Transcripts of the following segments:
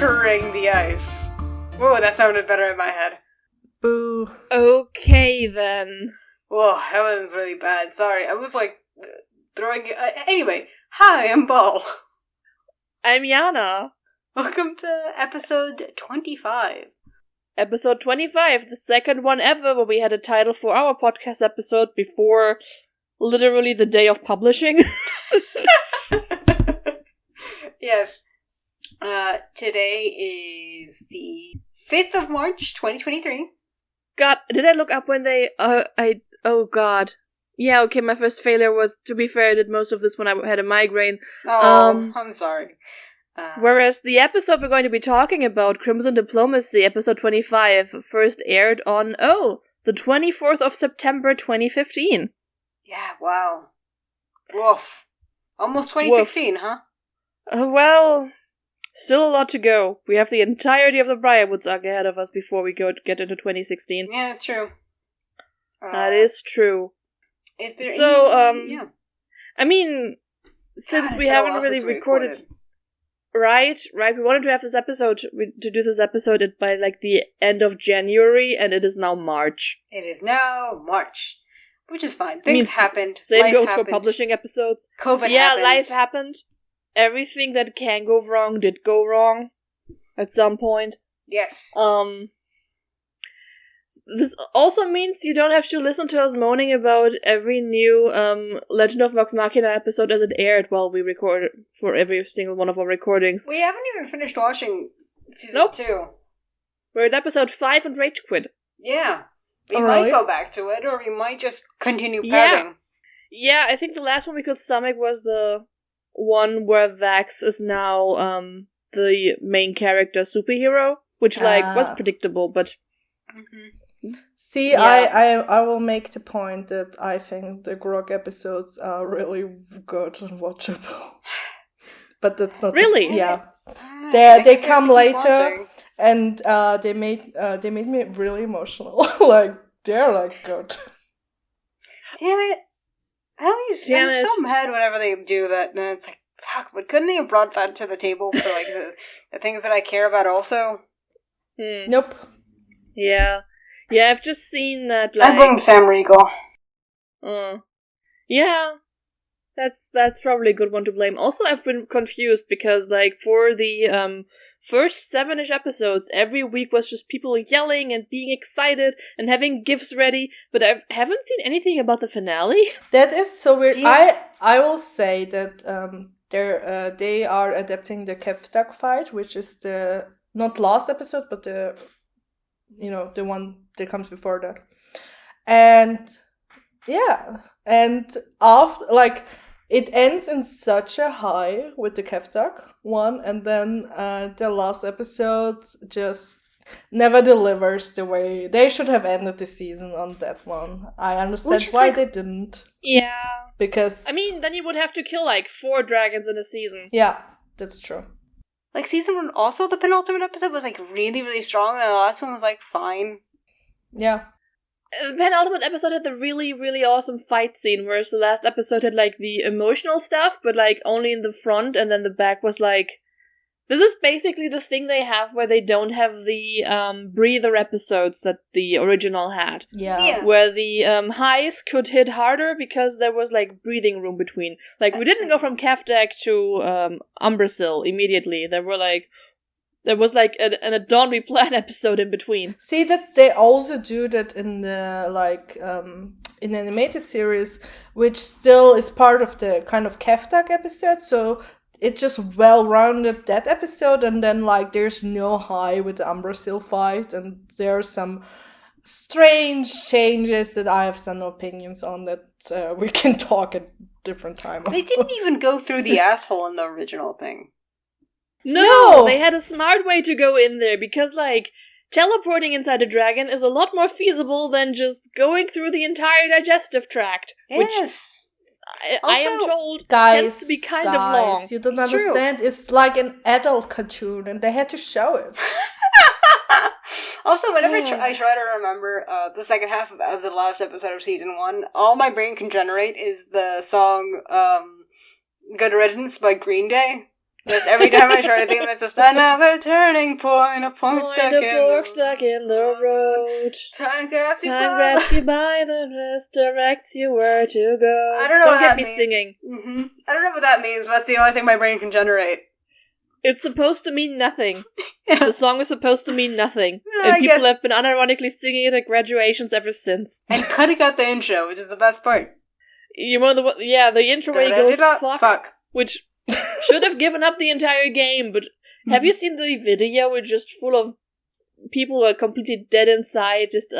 conquering the ice. Whoa, that sounded better in my head. Boo. Okay, then. Whoa, that was really bad. Sorry, I was like throwing it. Anyway, hi, I'm Bal. I'm Jana. Welcome to episode 25. Episode 25, the second one ever where we had a title for our podcast episode before literally the day of publishing. Yes. Today is the 5th of March, 2023. God, did I look up when they, oh god. Yeah, okay, my first failure was, to be fair, I did most of this when I had a migraine. Oh, I'm sorry. Whereas the episode we're going to be talking about, Crimson Diplomacy, episode 25, first aired on, the 24th of September 2015. Yeah, wow. Woof. Almost 2016, Woof. Huh? Well, still a lot to go. We have the entirety of the Briarwood saga ahead of us before we get into 2016. Yeah, that's true. That is true. Is there yeah. I mean, since we haven't really recorded... Right, we wanted to have this episode, to do this episode by the end of January, and it is now March. It is now March. Which is fine. Things happened. Same life goes happened. for publishing episodes. COVID happened. Yeah, life happened. Everything that can go wrong did go wrong at some point. Yes. This also means you don't have to listen to us moaning about every new Legend of Vox Machina episode as it aired while we record for every single one of our recordings. We haven't even finished watching season 2. We're at episode 5 and Rage Quit. Yeah. We might go back to it, or we might just continue pouting. Yeah, I think the last one we could stomach was the one where Vax is now the main character superhero, which was predictable, but... Mm-hmm. See, yeah. I will make the point that I think the Grog episodes are really good and watchable. But that's not really. Yeah, they come later, and they made me really emotional. They're good. Damn it! I'm so mad whenever they do that, and it's like, fuck. But couldn't they have brought that to the table for the things that I care about also? Nope. Yeah. Yeah, I've just seen that, I blame Sam Riegel. Yeah. That's probably a good one to blame. Also, I've been confused because, for the, first 7-ish episodes, every week was just people yelling and being excited and having gifs ready, but I haven't seen anything about the finale. That is so weird. Yeah. I will say that, they are adapting the Kevdak fight, which is the, not last episode, but the one that comes before that. And yeah, and after it ends in such a high with the Kevdak one, and then the last episode just never delivers the way they should have ended the season on that one. I understand why they didn't. Yeah. Because then you would have to kill 4 dragons in a season. Yeah, that's true. Season 1, also the penultimate episode was really, really strong, and the last one was fine. Yeah. The penultimate episode had the really, really awesome fight scene, whereas the last episode had the emotional stuff, but only in the front, and then the back was this is basically the thing they have where they don't have the breather episodes that the original had. Yeah. Where the highs could hit harder because there was breathing room between. We didn't go from Kevdak to Umbrasyl immediately. There was an Adonby Plan episode in between. See that they also do that in the in the animated series, which still is part of the kind of Kevdak episode, so it just well-rounded that episode, and then there's no high with the Umbrasyl fight, and there's some strange changes that I have some opinions on that we can talk at different time. They didn't even go through the asshole in the original thing. No, they had a smart way to go in there, because teleporting inside a dragon is a lot more feasible than just going through the entire digestive tract. Yes. Which I am told tends to be kind of long. You don't understand. True. It's like an adult cartoon, and they had to show it. Also, whenever I try to remember the second half of the last episode of season 1, all my brain can generate is the song Good Riddance by Green Day. Just every time I try to think of it, it's just another turning point, a point stuck in fork stuck in the road. Time grabs you by the wrist, directs you where to go. I don't know. Don't what get that me means. singing. Mm-hmm. I don't know what that means, but that's the only thing my brain can generate. It's supposed to mean nothing. Yeah. The song is supposed to mean nothing. Yeah, and I people guess. have been unironically singing it at graduations ever since. And cutting out the intro, which is the best part. You know the intro where he goes fuck. Which should have given up the entire game, but have you seen the video? It's just full of people who are completely dead inside, just,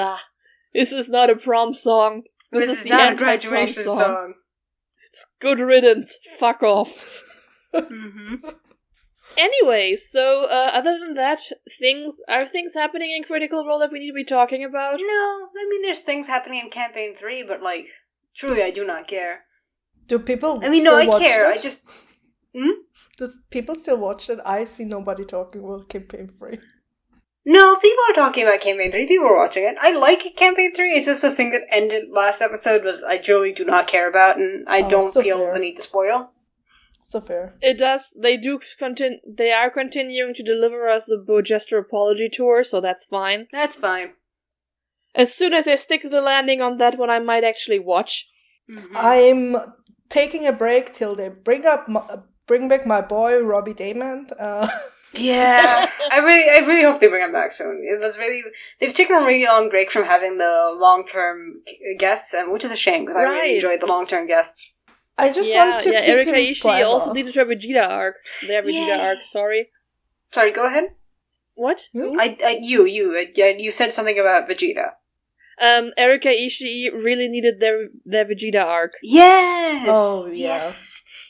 this is not a prom song. This is not a graduation song. It's good riddance. Fuck off. Mm-hmm. Anyway, so, other than that, are things happening in Critical Role that we need to be talking about? No, I mean, there's things happening in Campaign 3, but, like, truly I do not care. Do people I mean, no, I still watch care, it? I just... Does people still watch it? I see nobody talking about Campaign 3. No, people are talking about Campaign 3, people are watching it. I like Campaign 3, it's just the thing that ended last episode was I truly do not care about, and I don't feel the need to spoil. So fair. It does. They are continuing to deliver us a Bojester apology tour, so that's fine. That's fine. As soon as they stick the landing on that one, I might actually watch. Mm-hmm. I'm taking a break till they bring back my boy Robbie Damon. Yeah, I really hope they bring him back soon. They've taken a really long break from having the long-term guests, which is a shame because I really enjoyed the long-term guests. I just want to keep Erika him Ishii forever. also needed her Vegeta arc. Their Vegeta arc, sorry. Sorry, go ahead. What? You said something about Vegeta. Erika Ishii really needed their Vegeta arc. Yes! Oh, yeah.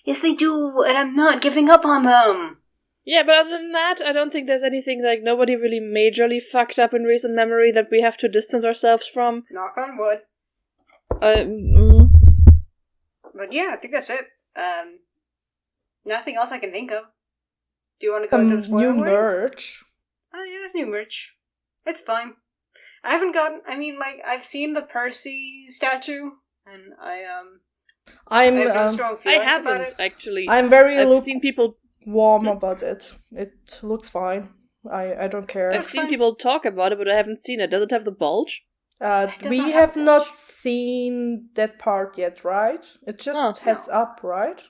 Yes, they do, and I'm not giving up on them. Yeah, but other than that, I don't think there's anything, like, nobody really majorly fucked up in recent memory that we have to distance ourselves from. Knock on wood. But yeah, I think that's it. Nothing else I can think of. Do you want to go into the spoiler new words? merch. Oh yeah, there's new merch. It's fine. I've seen the Percy statue, and I have no strong feelings I about haven't, it. actually. I've seen people warm about it. It looks fine. I don't care. I've seen people talk about it, but I haven't seen it. Does it have the bulge? We have not seen that part yet, right? It just heads up, right?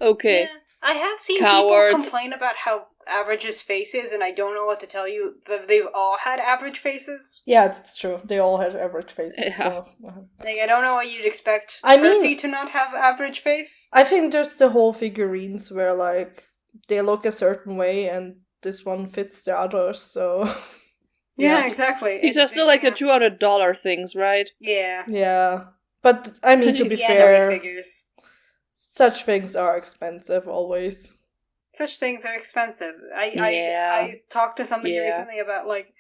Okay. Yeah. I have seen Cowards. people complain about how average his face is, and I don't know what to tell you. They've all had average faces. Yeah, that's true. They all had average faces. Yeah. So, Like, I don't know what you'd expect I mean- Percy to not have average face. I think just the whole figurines where, like, they look a certain way and this one fits the others, so... Yeah, exactly. These are still like the $200 things, right? Yeah. Yeah. But, I mean, to be Yeah, fair, figures. such things are expensive, always. Such things are expensive. I talked to somebody recently about, like,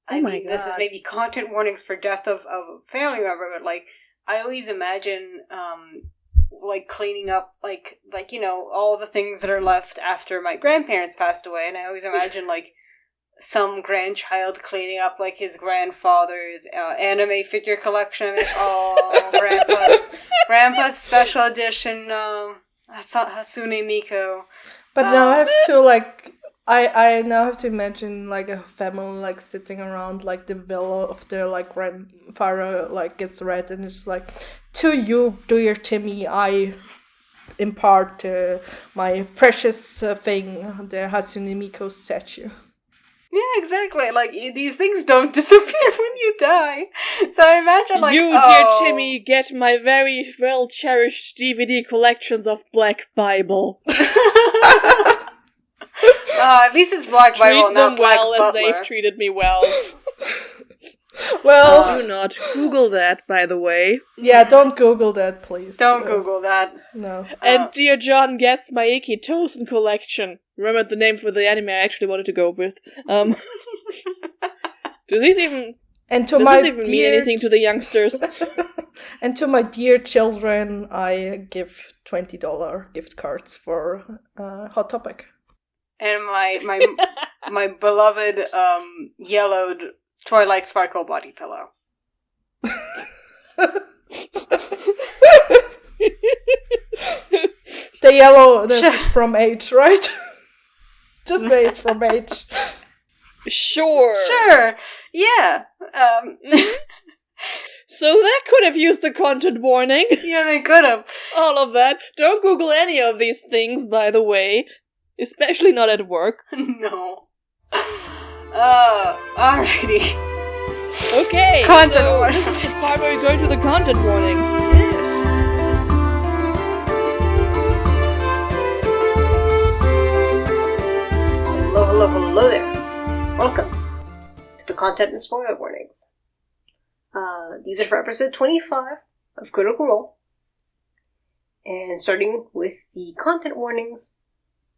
this is maybe content warnings for death of a family member, but, like, I always imagine, like, cleaning up, like, you know, all the things that are left after my grandparents passed away, and I always imagine, like, some grandchild cleaning up, like, his grandfather's anime figure collection. Oh, grandpa's special edition, Hasune Miko. But now I have to, like... I now have to imagine, like, a family, like, sitting around, like, the villa of their, like, grandfather, like, gets read, and it's like, to you, dear Timmy, I impart my precious thing, the Hatsune Miku statue. Yeah, exactly. Like, these things don't disappear when you die. So I imagine, like, dear Timmy, get my very well-cherished DVD collections of Black Bible. At least it's Black Bible, not Black well Butler. as they've treated me well. Well... Do not Google that, by the way. Yeah, don't Google that, please. Don't Google that. No. And Dear John gets my Iki Tosen collection. Remember the name for the anime I actually wanted to go with. Does this even mean anything to the youngsters? And to my dear children, I give $20 gift cards for Hot Topic. And my beloved yellowed Twilight Sparkle body pillow. The yellow, that's from H, right? Just say it's from H. Sure. Yeah. So that could have used a content warning. Yeah, they could have. All of that. Don't Google any of these things, by the way. Especially not at work. No. Alrighty. Okay, content so warnings. This is the part where we go to the content warnings. Yes. Hello there. Welcome to the content and spoiler warnings. These are for episode 25 of Critical Role. And starting with the content warnings,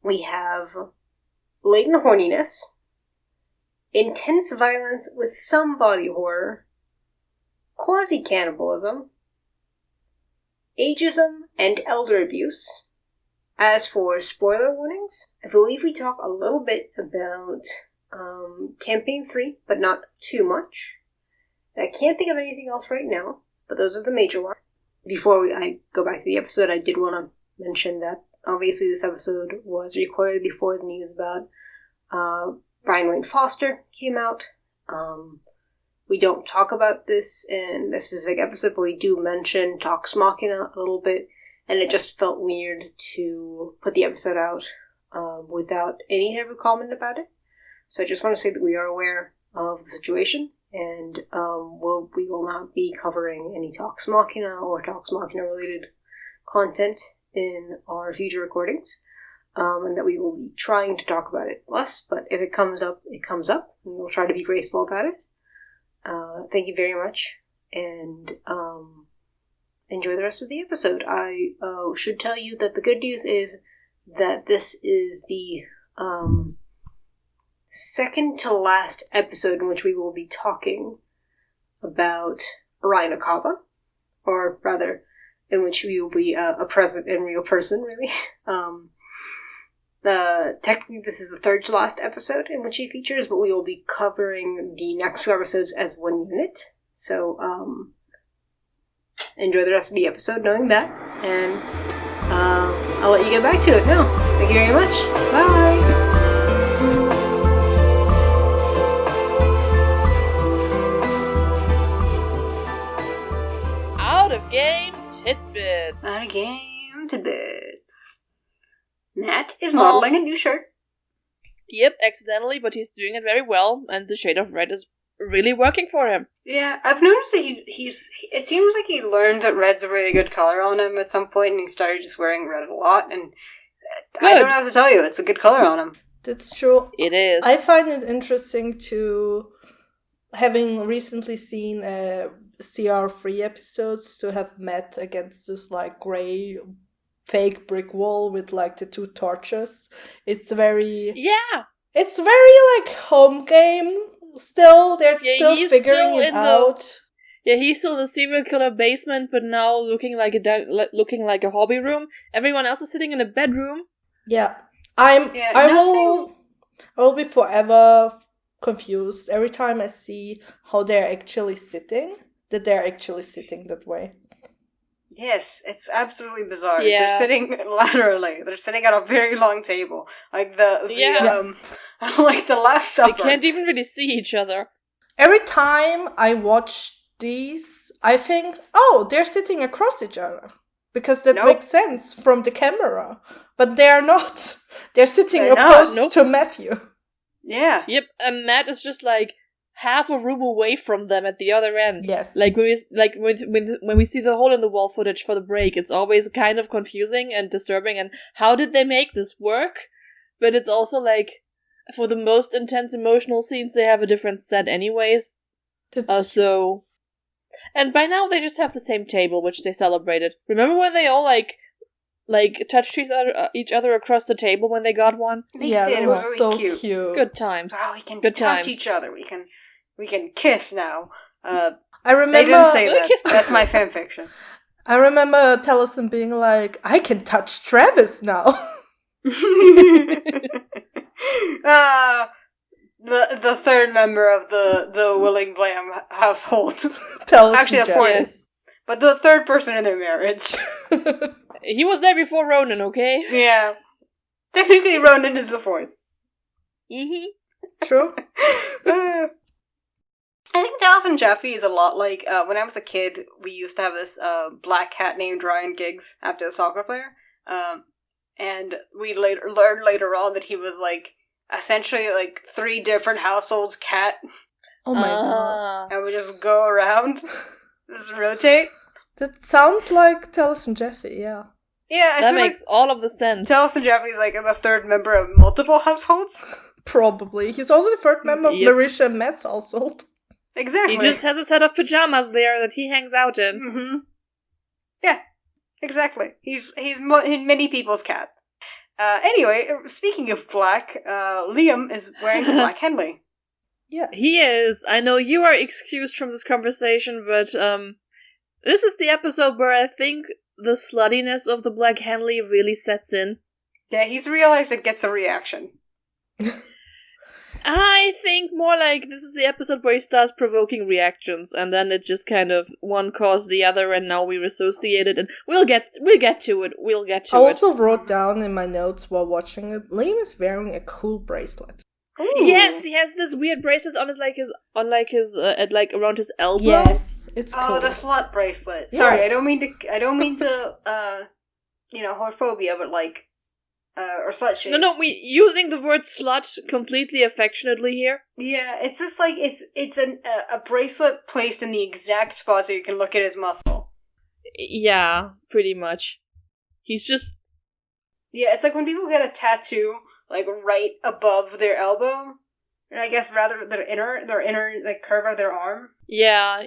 we have blatant horniness, intense violence with some body horror, quasi-cannibalism, ageism, and elder abuse. As for spoiler warnings, I believe we talk a little bit about Campaign 3, but not too much. I can't think of anything else right now, but those are the major ones. Before I go back to the episode, I did want to mention that obviously this episode was recorded before the news about Brian Wayne Foster came out. We don't talk about this in a specific episode, but we do mention Vox Machina a little bit, and it just felt weird to put the episode out without any type of comment about it. So I just want to say that we are aware of the situation, and we will not be covering any Vox Machina or Vox Machina related content in our future recordings, and that we will be trying to talk about it less, but if it comes up, it comes up, and we'll try to be graceful about it. Thank you very much, and enjoy the rest of the episode. I should tell you that the good news is that this is the second to last episode in which we will be talking about Ryan Akava, or rather, in which we will be a present and real person, really. Technically, this is the third to last episode in which he features, but we will be covering the next two episodes as one unit. So, enjoy the rest of the episode knowing that, and I'll let you get back to it now. Thank you very much. Bye! Out of Game Tidbits. Out of Game Tidbits. Matt is modeling a new shirt. Yep, accidentally, but he's doing it very well, and the shade of red is really working for him. Yeah, I've noticed that it seems like he learned that red's a really good color on him at some point, and he started just wearing red a lot, and I don't know how to tell you, it's a good color on him. That's true. It is. I find it interesting to, having recently seen CR3 episodes, to have met against this, like, grey fake brick wall with, like, the two torches. It's very... Yeah! It's very, like, home game. Still, they're still figuring it out. He's still in the serial killer basement, but now looking like a hobby room. Everyone else is sitting in a bedroom. Yeah, I will be forever confused every time I see how they're actually sitting. That they're actually sitting that way. Yes, it's absolutely bizarre. Yeah. They're sitting laterally. They're sitting at a very long table, like like the Last Supper. They can't even really see each other. Every time I watch these, I think, oh, they're sitting across each other. Because that makes sense from the camera. But they're not. They're sitting opposed to Matthew. Yeah. Yep, and Matt is just like half a room away from them at the other end. Yes. Like when we see the hole in the wall footage for the break, it's always kind of confusing and disturbing, and how did they make this work? But it's also like, for the most intense emotional scenes, they have a different set anyways. So... And by now they just have the same table, which they celebrated. Remember when they all, like touched each other across the table when they got one? They did. It was really so cute. Good times. Oh, we can touch each other. We can kiss now. I remember... They didn't say that. That's my fanfiction. I remember Tellison being like, I can touch Travis now. The third member of the Willing Blam household. Actually, the fourth. Yes. But the third person in their marriage. He was there before Ronan, okay? Yeah. Technically, Ronan is the fourth. True. I think Dallas and Jeffy is a lot like, when I was a kid, we used to have this black cat named Ryan Giggs after a soccer player. And we learned later on that he was like, essentially like 3 different households' cat. Oh my god. And we just go around, just rotate. That sounds like Dallas and Jeffy, yeah. Yeah, that makes all of the sense. Dallas and Jeffy's like the 3rd member of multiple households. Probably. He's also the 3rd member of Marisha and Matt's household. Exactly. He just has a set of pajamas there that he hangs out in. Mm-hmm. Yeah, exactly. He's many people's cat. Anyway, speaking of black, Liam is wearing the black Henley. Yeah. He is. I know you are excused from this conversation, but this is the episode where I think the sluttiness of the black Henley really sets in. Yeah, he's realized it gets a reaction. I think more like this is the episode where he starts provoking reactions, and then it just kind of one caused the other, and now we're associated, and we'll get to it. I also wrote down in my notes while watching it, Liam is wearing a cool bracelet. Ooh. Yes, he has this weird bracelet on his around his elbow. Yes, it's cool. Oh, the slut bracelet. Yes. Sorry, I don't mean to whorephobia, but like. Or slut shame. No, we using the word slut completely affectionately here. Yeah, it's just like, it's a bracelet placed in the exact spot so you can look at his muscle. Yeah, pretty much. He's just... Yeah, it's like when people get a tattoo, like, right above their elbow, and I guess rather their inner, like, curve of their arm. Yeah.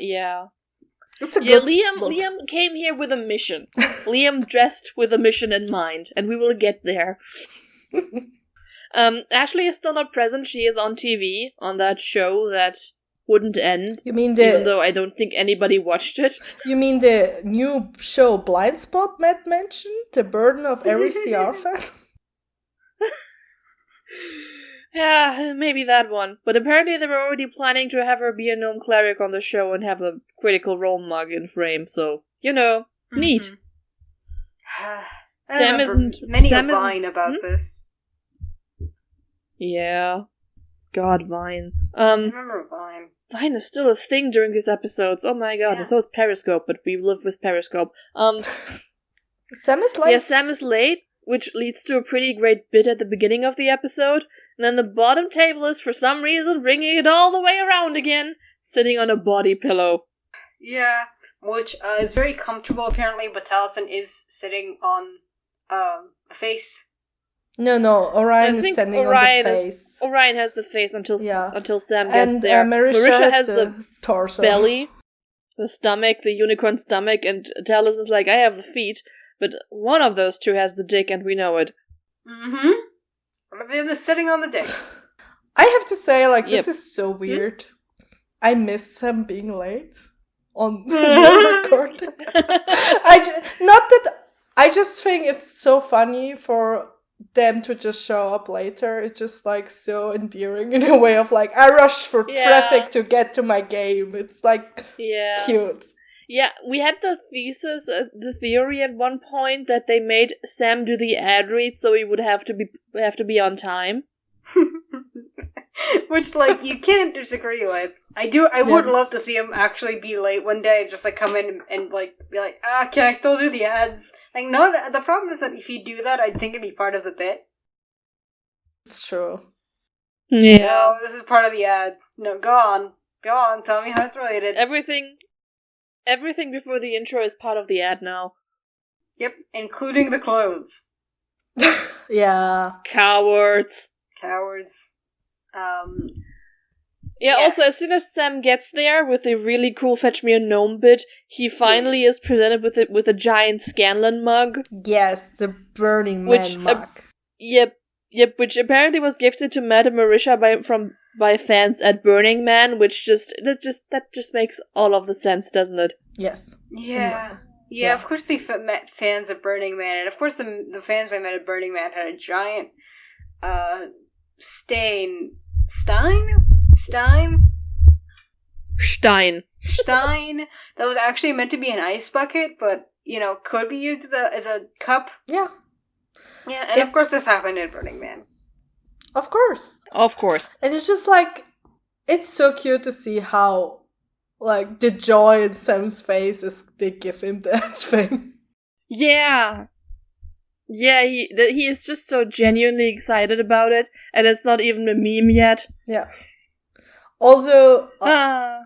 Liam came here with a mission. Liam dressed with a mission in mind, and we will get there. Ashley is still not present. She is on TV, on that show that wouldn't end. You mean even though I don't think anybody watched it. You mean the new show Blind Spot Matt mentioned? The burden of every CR fan? Yeah, maybe that one. But apparently they were already planning to have her be a gnome cleric on the show and have a Critical Role mug in frame, so, neat. Sam isn't... Many a Vine about this. Yeah. God, Vine. I remember Vine. Vine is still a thing during these episodes. Oh my god, and so is Periscope, but we live with Periscope. Sam is late? Yeah, Sam is late, which leads to a pretty great bit at the beginning of the episode. And then the bottom table is, for some reason, bringing it all the way around again, sitting on a body pillow. Yeah, which is very comfortable, apparently, but Taliesin is sitting on a face. No, Orion is standing on the face. Orion has the face until Sam gets and, there. Marisha has the torso. Belly, the stomach, the unicorn stomach, and Taliesin is like, I have the feet, but one of those two has the dick, and we know it. Mm-hmm. One of them is sitting on the dick. I have to say, this is so weird. I miss him being late on the recording. I just think it's so funny for them to just show up later. It's just so endearing in a way of I rush for traffic to get to my game. It's cute. Yeah, we had the theory at one point that they made Sam do the ad read so he would have to be on time. Which, you can't disagree with. I would love to see him actually be late one day and just, come in and, be like, can I still do the ads? No, the problem is that if you do that, I'd think it'd be part of the bit. It's true. Yeah. No, this is part of the ad. No, go on, tell me how it's related. Everything before the intro is part of the ad now. Yep, including the clothes. Yeah. Cowards. Yeah, yes. Also, as soon as Sam gets there with the really cool Fetch Me a Gnome bit, he finally is presented with a giant Scanlan mug. Yes, the Burning Man mug. Yep, which apparently was gifted to Matt and Marisha by fans at Burning Man, which that just makes all of the sense, doesn't it? Yes. Yeah, of course they met fans at Burning Man, and of course the fans I met at Burning Man had a giant Stein that was actually meant to be an ice bucket, but could be used as a cup. Yeah, and of course this happened at Burning Man. Of course. Of course. And it's just like, it's so cute to see how, like, the joy in Sam's face as they give him that thing. Yeah. Yeah, he is just so genuinely excited about it, and it's not even a meme yet. Yeah. Also, I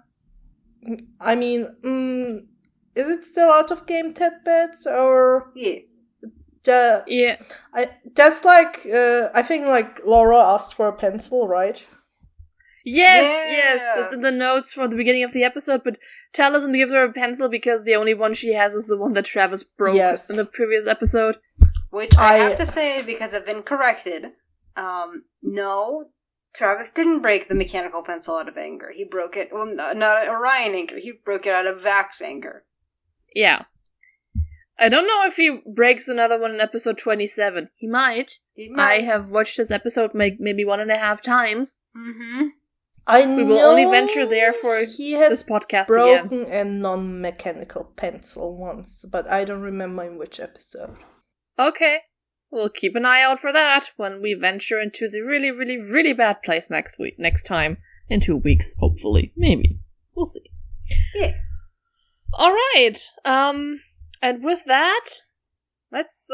mean, is it still out of Game Tidbits, or... Yeah. I think, like, Laura asked for a pencil, right? Yes, that's in the notes from the beginning of the episode, but Tal doesn't give her a pencil because the only one she has is the one that Travis broke in the previous episode. Which I have to say, because I've been corrected, no, Travis didn't break the mechanical pencil out of anger. He broke it, well, not Orion anger, he broke it out of Vax anger. Yeah. I don't know if he breaks another one in episode 27. He might. I have watched this episode maybe 1.5 times. Mm-hmm. We will only venture there for this podcast again. He has broken a non-mechanical pencil once, but I don't remember in which episode. Okay. We'll keep an eye out for that when we venture into the really, really, really bad place next time. In 2 weeks, hopefully. Maybe. We'll see. Yeah. Alright. And with that, let's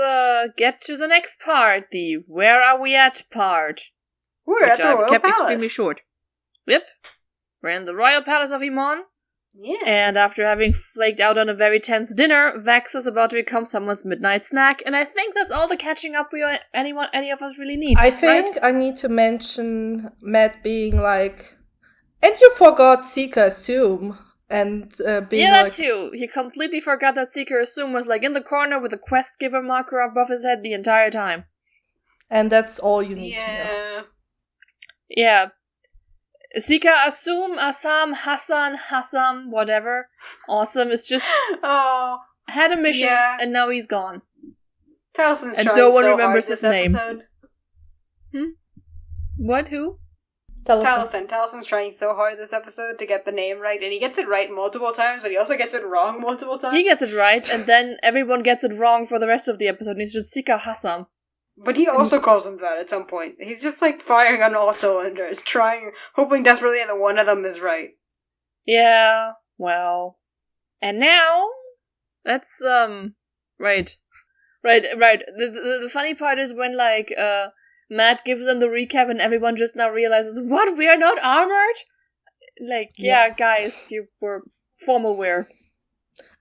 get to the next part, the Where Are We At part. We're at the Royal Palace. Extremely short. Yep. We're in the Royal Palace of Iman. Yeah. And after having flaked out on a very tense dinner, Vax is about to become someone's midnight snack, and I think that's all the catching up any of us really need. I think I need to mention Matt being like, and you forgot Seeker Assume. And being that too. He completely forgot that Seeker Assume was like in the corner with a quest giver marker above his head the entire time. And that's all you need to know. Yeah. Seeker Assume, Assam, Hassan, whatever. Awesome. It's just had a mission and now he's gone. Towson's and trying no one so remembers hard his this name. Episode. What? Who? Towson's trying so hard this episode to get the name right, and he gets it right multiple times, but he also gets it wrong multiple times. He gets it right, and then everyone gets it wrong for the rest of the episode, and it's just Sika Hassam. But he also calls him that at some point. He's just like firing on all cylinders, hoping desperately that one of them is right. Yeah, well. And now, that's, right. The funny part is when, like, Matt gives them the recap and everyone just now realizes, what, we are not armored? Like, yeah guys, you were formal wear.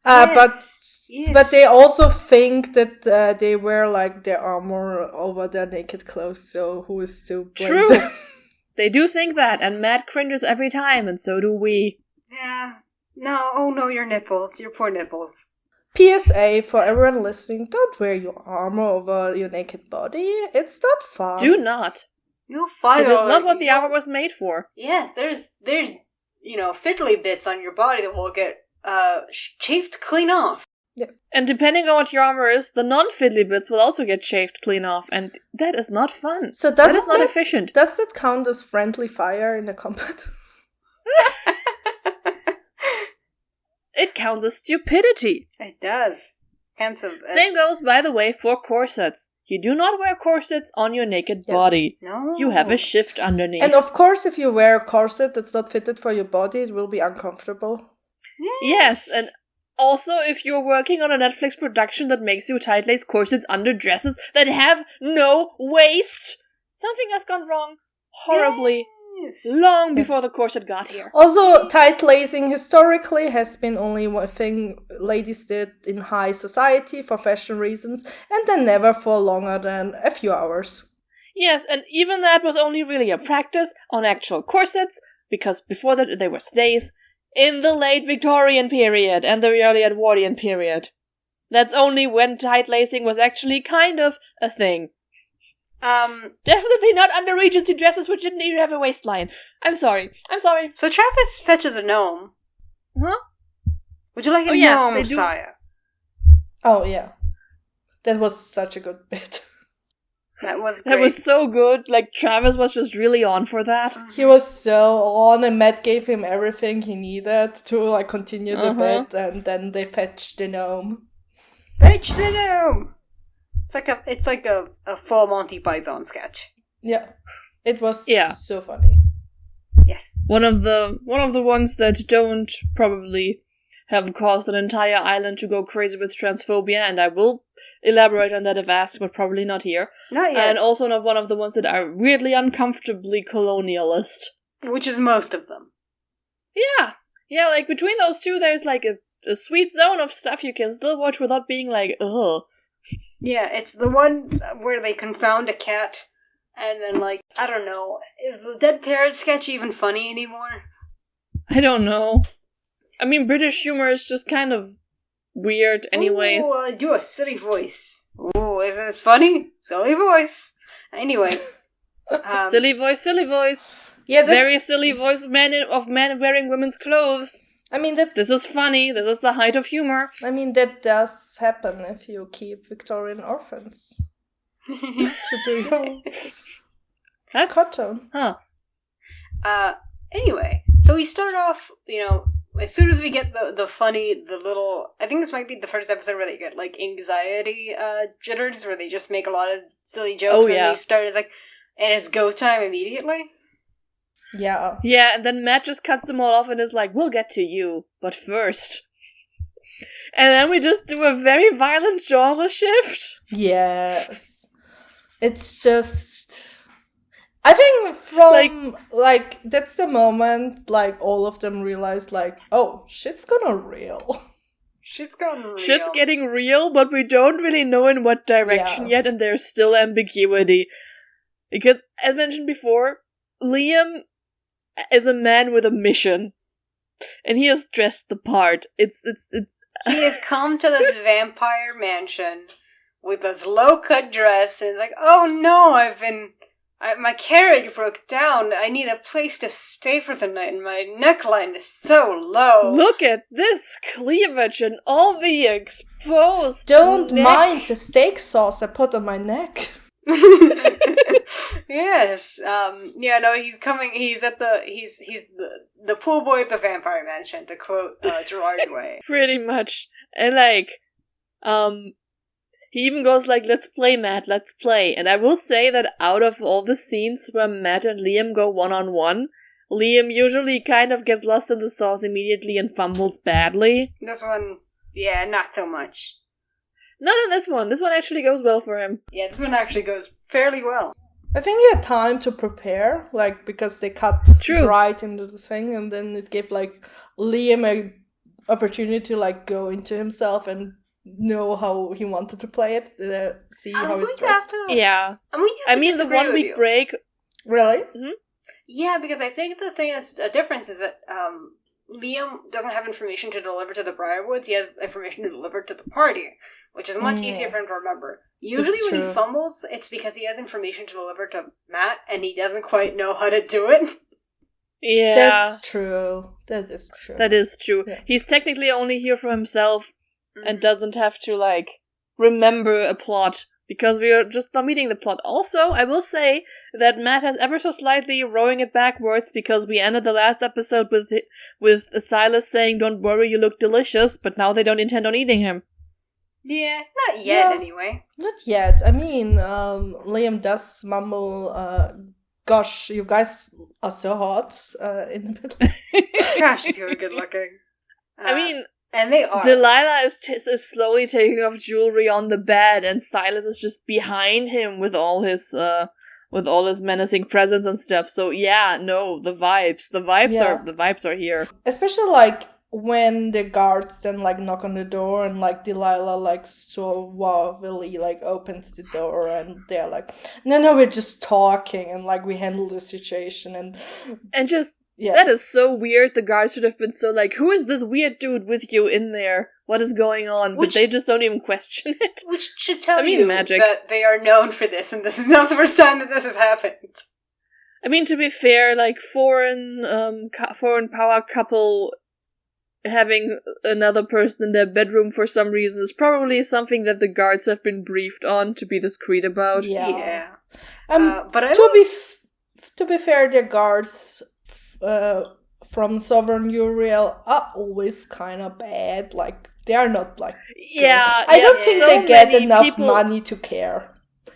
Yes. But they also think that they wear, like, their armor over their naked clothes, so who is to blame True. them? They do think that, and Matt cringes every time, and so do we. Yeah. No, your nipples. Your poor nipples. PSA for everyone listening, don't wear your armor over your naked body. It's not fun. Do not. You'll fight. It is not what the armor was made for. Yes, there's fiddly bits on your body that will get chafed clean off. Yes. And depending on what your armor is, the non-fiddly bits will also get chafed clean off, and that is not fun. So that is not efficient. Does that count as friendly fire in a combat? It counts as stupidity. It does. Same goes, by the way, for corsets. You do not wear corsets on your naked body. No. You have a shift underneath. And of course, if you wear a corset that's not fitted for your body, it will be uncomfortable. Yes, and also if you're working on a Netflix production that makes you tight-lace corsets under dresses that have no waist, something has gone wrong horribly. Long before the corset got here. Also, tight lacing historically has been only one thing ladies did in high society for fashion reasons, and then never for longer than a few hours. Yes, and even that was only really a practice on actual corsets, because before that they were stays, in the late Victorian period and the early Edwardian period. That's only when tight lacing was actually kind of a thing. Definitely not under Regency dresses which didn't even have a waistline. I'm sorry. So Travis fetches a gnome. Huh? Would you like a gnome, Messiah? Oh, yeah. That was such a good bit. That was great. That was so good. Like, Travis was just really on for that. He was so on, and Matt gave him everything he needed to, like, continue the bit, and then they fetched the gnome. Fetch the gnome! It's like a full Monty Python sketch. Yeah. It was so funny. Yes. One of the ones that don't probably have caused an entire island to go crazy with transphobia, and I will elaborate on that if asked, but probably not here. Not yet. And also not one of the ones that are weirdly uncomfortably colonialist. Which is most of them. Yeah. Yeah, like between those two, there's like a sweet zone of stuff you can still watch without being like, ugh. Yeah, it's the one where they confound a cat, and then, like, I don't know, is the dead parrot sketch even funny anymore? I don't know. I mean, British humor is just kind of weird anyways. Ooh, do a silly voice. Ooh, isn't this funny? Silly voice. Anyway. Silly voice. Yeah, very silly voice of men wearing women's clothes. I mean, this is funny. This is the height of humor. I mean, that does happen if you keep Victorian orphans. That's cartoon. Huh. Anyway, so we start off, as soon as we get the little, I think this might be the first episode where they get, like, anxiety jitters, where they just make a lot of silly jokes, and they start, and it's go time immediately. Yeah. Yeah, and then Matt just cuts them all off and is like, we'll get to you, but first. And then we just do a very violent genre shift. Yes. It's just... I think from, that's the moment, all of them realize, oh, shit's gonna real. Shit's gonna real. Shit's getting real, but we don't really know in what direction yet, and there's still ambiguity. Because, as mentioned before, Liam is a man with a mission. And he has dressed the part. It's He has come to this vampire mansion with this low-cut dress, and it's like, oh no, my carriage broke down. I need a place to stay for the night, and my neckline is so low. Look at this cleavage and all the exposed Don't neck. mind the steak sauce I put on my neck. Yes. He's coming. He's the pool boy at the vampire mansion, to quote Gerard Way. Pretty much. And he even goes like, let's play, Matt, let's play. And I will say that out of all the scenes where Matt and Liam go one-on-one, Liam usually kind of gets lost in the sauce immediately and fumbles badly. This one, not so much. Not in this one. This one actually goes well for him. Yeah, this one actually goes fairly well. I think he had time to prepare, because they cut right into the thing, and then it gave, Liam an opportunity to, go into himself and know how he wanted to play it, see how he's dressed. Yeah. I mean, the 1 week break... Really? Mm-hmm. Yeah, because I think the thing is, a difference is that, Liam doesn't have information to deliver to the Briarwoods, he has information to deliver to the party, which is much easier for him to remember. Usually when he fumbles, it's because he has information to deliver to Matt, and he doesn't quite know how to do it. Yeah. That's true. That is true. That is true. Yeah. He's technically only here for himself, and doesn't have to, remember a plot, because we are just not meeting the plot. Also, I will say that Matt has ever so slightly rowing it backwards, because we ended the last episode with Silas saying, don't worry, you look delicious, but now they don't intend on eating him. Yeah, not yet, anyway. Not yet. I mean, Liam does mumble, gosh, you guys are so hot, in the middle. Gosh, you're good looking. I mean... And they are. Delilah is slowly taking off jewelry on the bed, and Silas is just behind him with all his menacing presence and stuff. So the vibes are here. Especially when the guards then knock on the door, and Delilah so suavely opens the door, and they're like, no, we're just talking, and we handle the situation, and just. Yeah. That is so weird. The guards should have been so who is this weird dude with you in there? What is going on? But they just don't even question it. Which should tell you magic. That they are known for this, and this is not the first time that this has happened. I mean, to be fair, foreign power couple having another person in their bedroom for some reason is probably something that the guards have been briefed on to be discreet about. Yeah. But to be fair, the guards... from Southern Uriel are always kind of bad. They are not yeah. I don't think they get enough money to care.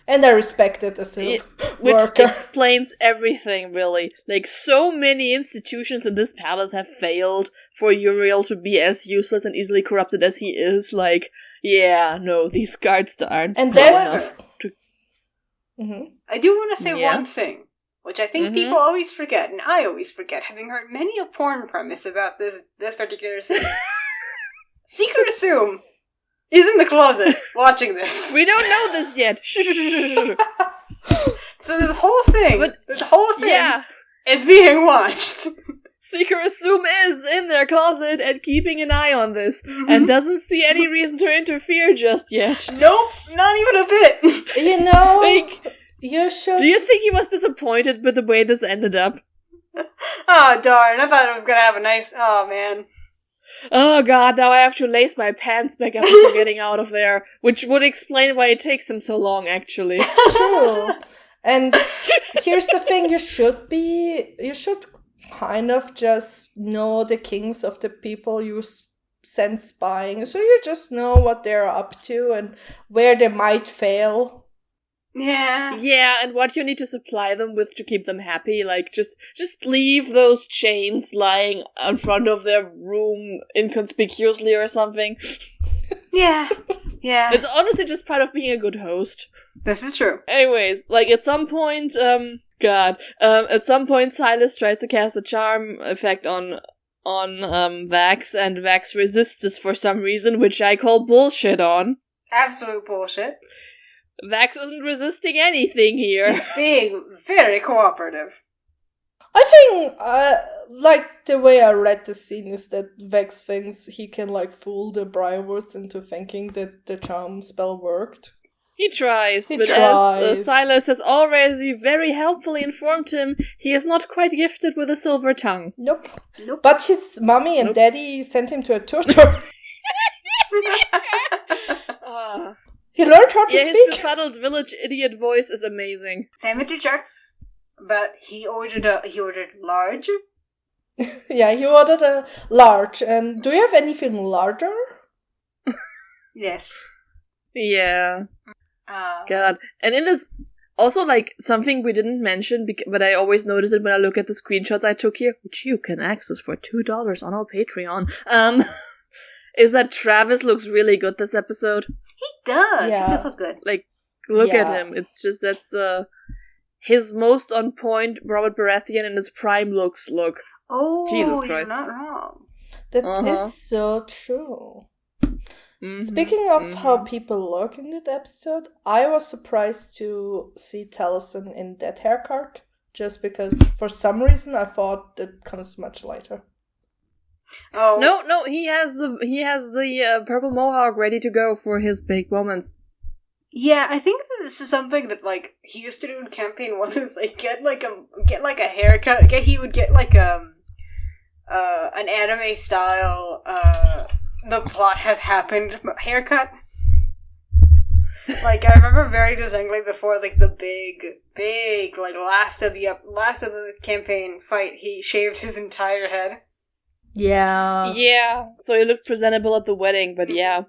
And I respect it as a which worker. explains everything, really. Like, so many institutions in this palace have failed for Uriel to be as useless and easily corrupted as he is. Like, yeah, no, these guards aren't. And that's... I do want to say one thing, which I think people always forget, and I always forget, having heard many a porn premise about this particular scene. Secret Assume is in the closet watching this. We don't know this yet. So this whole thing is being watched. Secret Assume is in their closet and keeping an eye on this, and doesn't see any reason to interfere just yet. Nope, not even a bit. You know, like, you should... Do you think he was disappointed with the way this ended up? Oh, darn, I thought it was gonna have a nice... Oh, man. Oh god, now I have to lace my pants back up before getting out of there, which would explain why it takes him so long, actually. True. And here's the thing, you should kind of just know the kings of the people you send spying, so you just know what they're up to and where they might fail. Yeah. Yeah, and what you need to supply them with to keep them happy. Like, just leave those chains lying in front of their room inconspicuously or something. Yeah. Yeah. It's honestly just part of being a good host. This is true. Anyways, like, at some point, at some point Silas tries to cast a charm effect on Vax, and Vax resists this for some reason, which I call bullshit on. Absolute bullshit. Vax isn't resisting anything here. He's being very cooperative. I think, like, the way I read the scene is that Vex thinks he can, like, fool the Briarwoods into thinking that the charm spell worked. He tries, as Silas has already very helpfully informed him, he is not quite gifted with a silver tongue. Nope. But his mommy and daddy sent him to a tutor. He learned how to speak. His befuddled village idiot voice is amazing. Sam interjects, but he ordered large. Yeah, he ordered a large. And do you have anything larger? Yes. Yeah. God. And in this, also, like, something we didn't mention, but I always notice it when I look at the screenshots I took here, which you can access for $2 on our Patreon, is that Travis looks really good this episode. He does. Yeah. He does look good. Like, look at him. It's just, that's his most on point Robert Baratheon in his prime looks look. Oh, Jesus Christ. You're not wrong. That is so true. Mm-hmm. Speaking of how people look in that episode, I was surprised to see Taliesin in that haircut, just because for some reason I thought it comes much later. Oh no! He has the purple mohawk ready to go for his big moments. Yeah, I think that this is something that, like, he used to do in campaign 1. Is like get like a haircut. He would get like an anime style the plot has happened haircut. Like, I remember very distinctly before, like, the big like last of the campaign fight, he shaved his entire head. Yeah. So he looked presentable at the wedding, but yeah.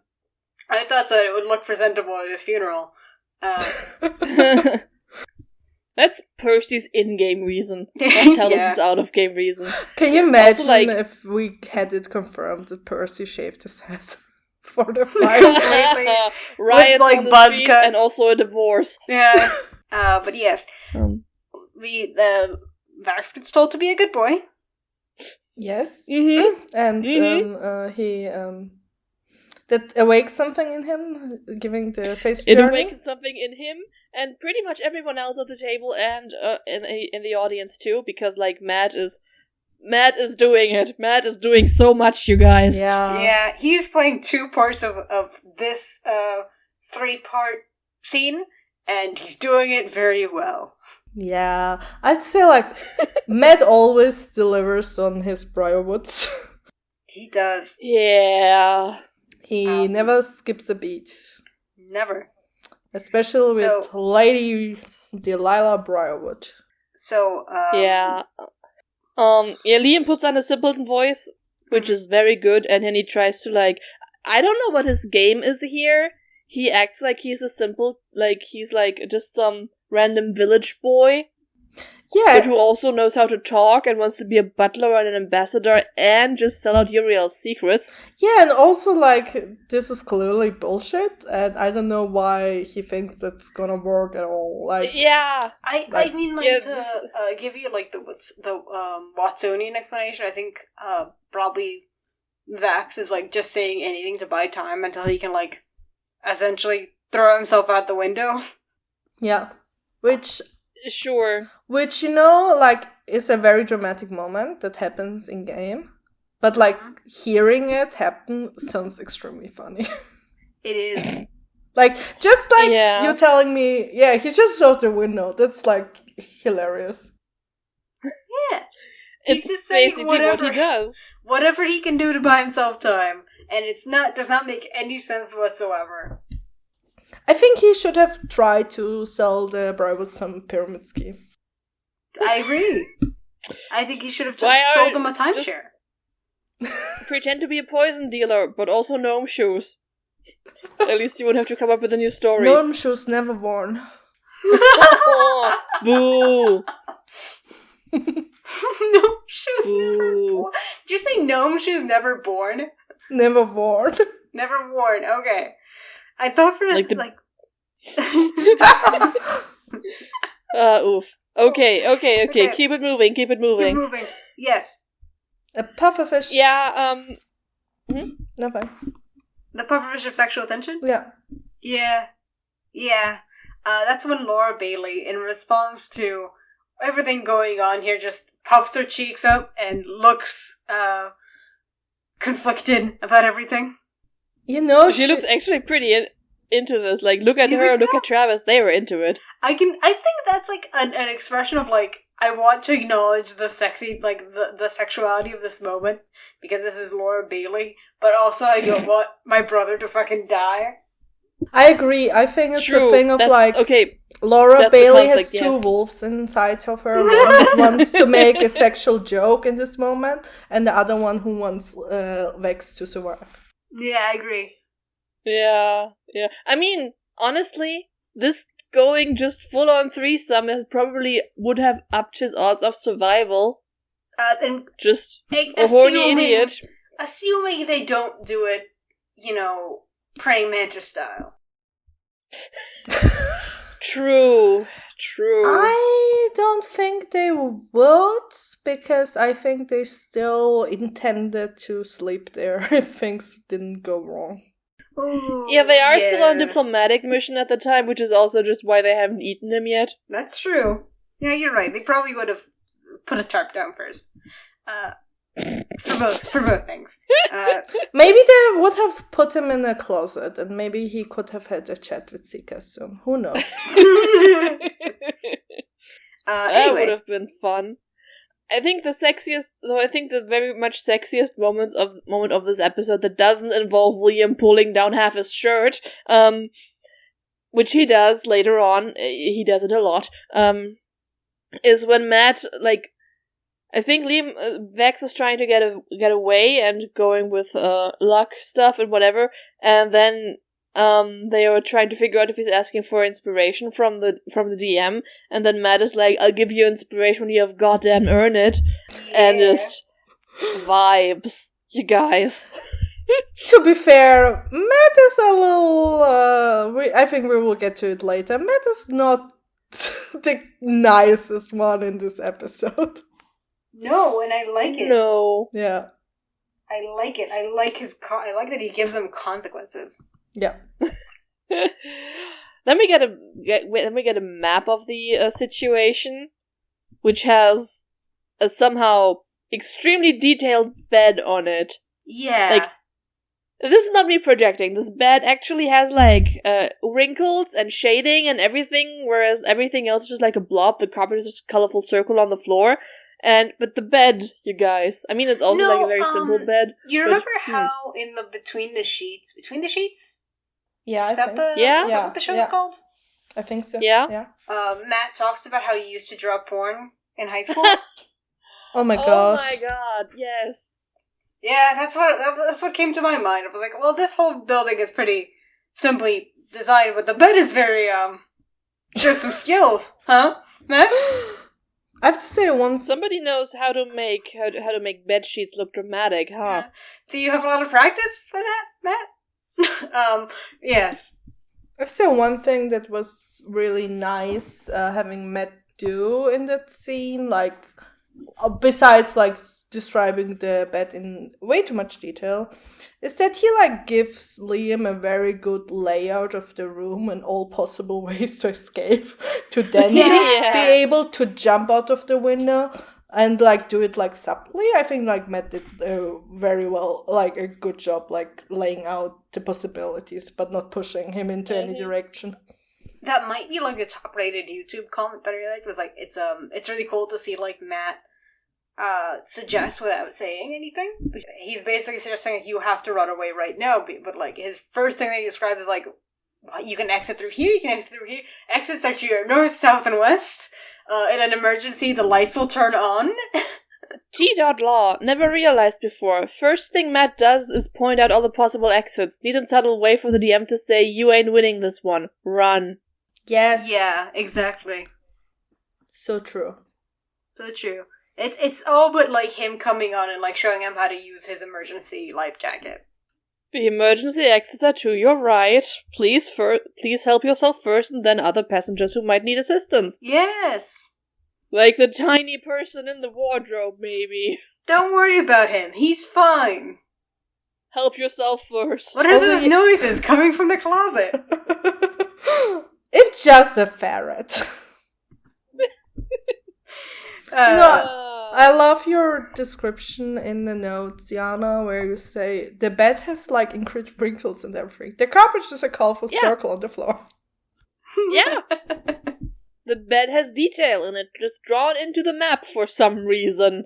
I thought so. It would look presentable at his funeral. That's Percy's in-game reason. Not Talison's out-of-game reason. Can you imagine if we had it confirmed that Percy shaved his head for the fight? Riots with, like, on the buzz street cut. And also a divorce. Yeah. But yes. The Vax gets told to be a good boy. Yes. Mm-hmm. And he that awakes something in him, giving the face journey. It awakens something in him, and pretty much everyone else at the table, and in the audience too, because, like, Matt is doing it. Matt is doing so much, you guys. Yeah. He's playing 2 parts of this 3-part scene, and he's doing it very well. Yeah, I'd say, like, Matt always delivers on his Briarwoods. He does. Yeah. He never skips a beat. Never. Especially with Lady Delilah Briarwood. So, Liam puts on a simpleton voice, which is very good, and then he tries to, like, I don't know what his game is here. he acts like he's a simple, like he's like just some random village boy. Yeah. But who also knows how to talk and wants to be a butler and an ambassador and just sell out Uriel's secrets. Yeah, and also, like, this is clearly bullshit, and I don't know why he thinks that's gonna work at all. Like, yeah. I mean, like, to give you, like, the Watsonian explanation, I think probably Vax is, like, just saying anything to buy time until he can, like, essentially throw himself out the window. Yeah. Which, you know, like, is a very dramatic moment that happens in game. But, like, hearing it happen sounds extremely funny. It is. Like, just like you telling me, yeah, he just showed the window. That's, like, hilarious. Yeah. He's just saying whatever what he does. Whatever he can do to buy himself time. And does not make any sense whatsoever. I think he should have tried to sell the bride with some pyramid scheme. I agree. I think he should have sold them a timeshare. Pretend to be a poison dealer, but also gnome shoes. At least you won't have to come up with a new story. Gnome shoes never worn. Boo! Gnome shoes never born. Did you say gnome shoes never born? Never worn. Never worn, okay. I thought for this, oof. Okay. Keep it moving. Keep moving. Yes. A pufferfish. Yeah, No, fine. The pufferfish of sexual tension? Yeah. Yeah. That's when Laura Bailey, in response to everything going on here, just puffs her cheeks up and looks, conflicted about everything. You know, she looks actually pretty into this. Like, look at her, look at Travis. They were into it. I think that's like an expression of like, I want to acknowledge the sexy, like the sexuality of this moment because this is Laura Bailey, but also I don't want my brother to fucking die. I agree. I think it's a thing of like, Laura Bailey has two wolves inside of her. One wants to make a sexual joke in this moment, and the other one who wants Vex to survive. Yeah, I agree. Yeah. I mean, honestly, this going just full on threesome probably would have upped his odds of survival. And just a horny idiot. Assuming they don't do it, you know, praying mantis style. True. I don't think they would, because I think they still intended to sleep there if things didn't go wrong. Ooh, yeah, they are still on diplomatic mission at the time, which is also just why they haven't eaten him yet. That's true. Yeah, you're right. They probably would have put a tarp down first. For both things. Maybe they would have put him in a closet, and maybe he could have had a chat with Sika soon. Who knows? That would have been fun. I think the very much sexiest moment of this episode that doesn't involve Liam pulling down half his shirt, which he does later on, he does it a lot, is when Matt, like, I think Vex is trying to get away and going with luck stuff and whatever, and then they are trying to figure out if he's asking for inspiration from the DM, and then Matt is like, "I'll give you inspiration when you have goddamn earned it," and just vibes, you guys. To be fair, Matt is a little. I think we will get to it later. Matt is not the nicest one in this episode. No, and I like it. No. Yeah. I like it. I like that he gives them consequences. Yeah. Let me get a map of the situation, which has a somehow extremely detailed bed on it. Yeah. Like, this is not me projecting. This bed actually has like wrinkles and shading and everything, whereas everything else is just like a blob. The carpet is just a colorful circle on the floor. But the bed, you guys. I mean, it's also like a very simple bed. You remember how in the Between the Sheets? Yeah, is that what the show's called? I think so. Yeah. Matt talks about how he used to draw porn in high school. Oh my gosh. Oh my god, yes. Yeah, that's what came to my mind. I was like, well, this whole building is pretty simply design, but the bed is very, shows some skill, huh? Matt? I have to say somebody knows how to make bed sheets look dramatic, huh? Yeah. Do you have a lot of practice for that, Matt? Yes. I have to say one thing that was really nice having Matt do in that scene, like, besides, like, describing the bed in way too much detail, is that he, like, gives Liam a very good layout of the room and all possible ways to escape, to then be able to jump out of the window and, like, do it, like, subtly. I think, like, Matt did very well, like, a good job, like, laying out the possibilities, but not pushing him into any direction. That might be, like, the top-rated YouTube comment that I really liked, was, like, it's really cool to see, like, Matt suggest without saying anything. He's basically suggesting you have to run away right now, but like his first thing that he describes is like, you can exit through here, you can exit through here. Exits are to your north, south, and west. In an emergency, the lights will turn on. T.Law, never realized before. First thing Matt does is point out all the possible exits. Neat and subtle way for the DM to say, you ain't winning this one. Run. Yes. Yeah, exactly. So true. So true. It's all but like him coming on and like showing him how to use his emergency life jacket. The emergency exits are to your right. Please help yourself first and then other passengers who might need assistance. Yes. Like the tiny person in the wardrobe, maybe. Don't worry about him. He's fine. Help yourself first. What are those noises coming from the closet? It's just a ferret. I love your description in the notes, Jana, where you say the bed has like incredible wrinkles and everything. The carpet is just a colorful circle on the floor. Yeah. The bed has detail in it, just drawn into the map for some reason.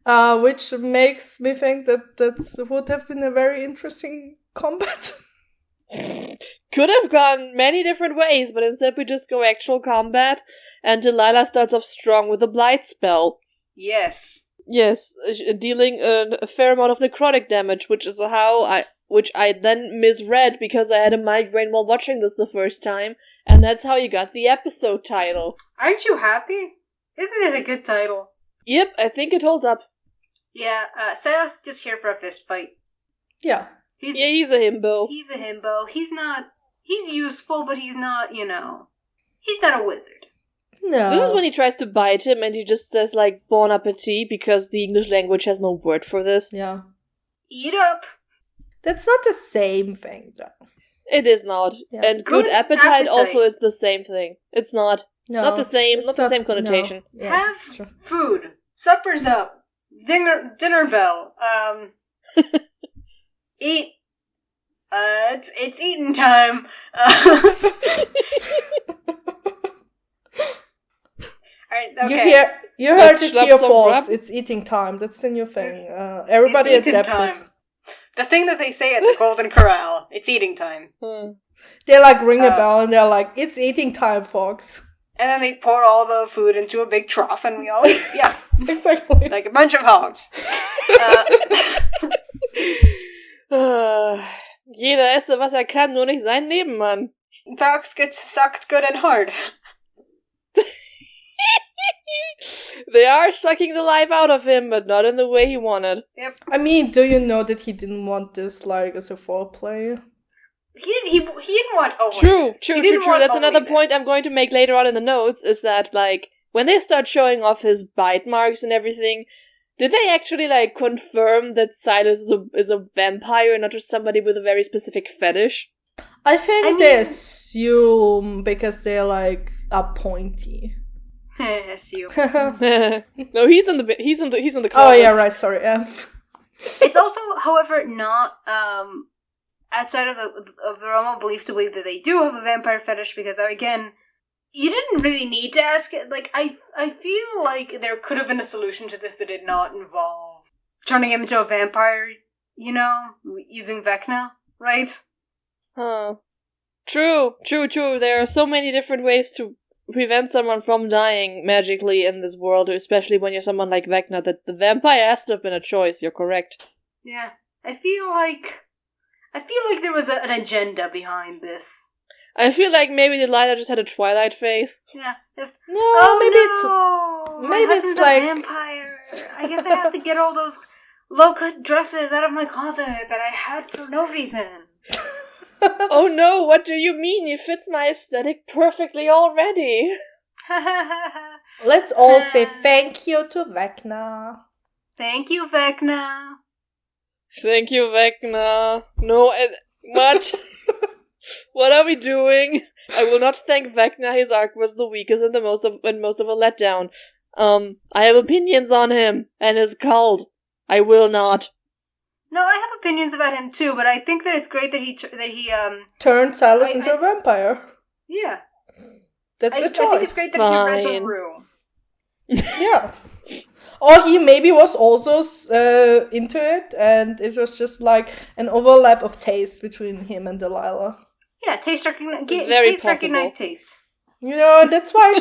Which makes me think that would have been a very interesting combat. Could have gone many different ways, but instead we just go actual combat, and Delilah starts off strong with a blight spell. Yes. Yes, dealing a fair amount of necrotic damage, which I then misread because I had a migraine while watching this the first time, and that's how you got the episode title. Aren't you happy? Isn't it a good title? Yep, I think it holds up. Yeah, Sayos just here for a fist fight. Yeah. He's a himbo. He's a himbo. He's useful, but he's not, he's not a wizard. No. This is when he tries to bite him and he just says, like, bon appetit, because the English language has no word for this. Yeah. Eat up. That's not the same thing, though. It is not. Yeah. And good appetite also is the same thing. It's not. No. Not the same, not the same connotation. No. Yeah, have food. Supper's up. Dinner bell. Eat. It's eating time. Alright, okay. You heard it here, folks. It's eating time. That's the new thing. Everybody adapted. The thing that they say at the Golden Corral. It's eating time. They like ring a bell and they're like, it's eating time, folks. And then they pour all the food into a big trough and we all eat. Yeah. Exactly. Like a bunch of hogs. Jeder esse, was kann, nur nicht sein Nebenmann. Vox gets sucked good and hard. They are sucking the life out of him, but not in the way he wanted. Yep. I mean, do you know that he didn't want this, like, as a foreplay? He didn't want True. That's another point I'm going to make later on in the notes, is that, like, when they start showing off his bite marks and everything, did they actually, like, confirm that Silas is a vampire and not just somebody with a very specific fetish? I think they assume because they're, like, pointy. Assume. No, he's in the closet. Oh yeah, right. Sorry. It's also, however, not outside of the realm of belief to believe that they do have a vampire fetish, because again, you didn't really need to ask it. Like, I feel like there could have been a solution to this that did not involve turning him into a vampire, using Vecna, right? Huh. True. There are so many different ways to prevent someone from dying magically in this world, especially when you're someone like Vecna, that the vampire has to have been a choice. You're correct. Yeah. I feel like there was an agenda behind this. I feel like maybe Delilah just had a Twilight face. Yeah. Just, maybe my husband's it's like a vampire. I guess I have to get all those low-cut dresses out of my closet that I had for no reason. Oh no, what do you mean? It fits my aesthetic perfectly already. Let's all say thank you to Vecna. Thank you, Vecna. Thank you, Vecna. No, what? What are we doing? I will not thank Vecna. His arc was the weakest and most of a letdown. I have opinions on him and his cult. I will not. No, I have opinions about him too, but I think that it's great that he turned Silas into a vampire. Yeah, that's a choice. I think it's great that he read the room. Yeah. Or he maybe was also into it, and it was just like an overlap of taste between him and Delilah. Yeah, taste recognized taste. You know, that's why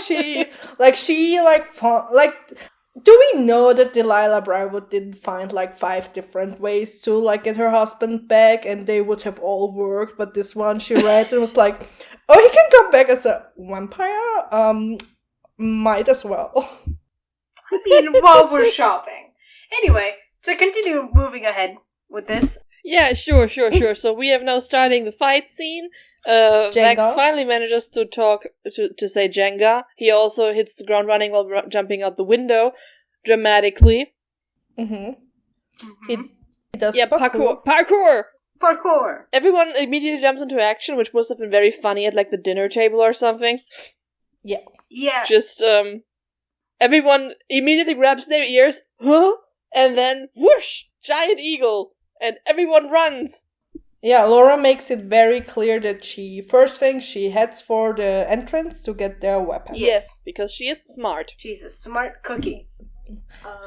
do we know that Delilah Briarwood didn't find like 5 different ways to like get her husband back, and they would have all worked, but this one she read and was like, oh, he can come back as a vampire? Might as well. I mean, while we're shopping. Anyway, to continue moving ahead with this. Yeah, sure. So we have now starting the fight scene. Vex finally manages to say Jenga. He also hits the ground running while jumping out the window, dramatically. Mm-hmm. He does parkour. Parkour! Everyone immediately jumps into action, which must have been very funny at like the dinner table or something. Yeah. Yeah. Just, everyone immediately grabs their ears, and then whoosh! Giant eagle! And everyone runs! Yeah, Laura makes it very clear that she heads for the entrance to get their weapons. Yes, because she is smart. She's a smart cookie.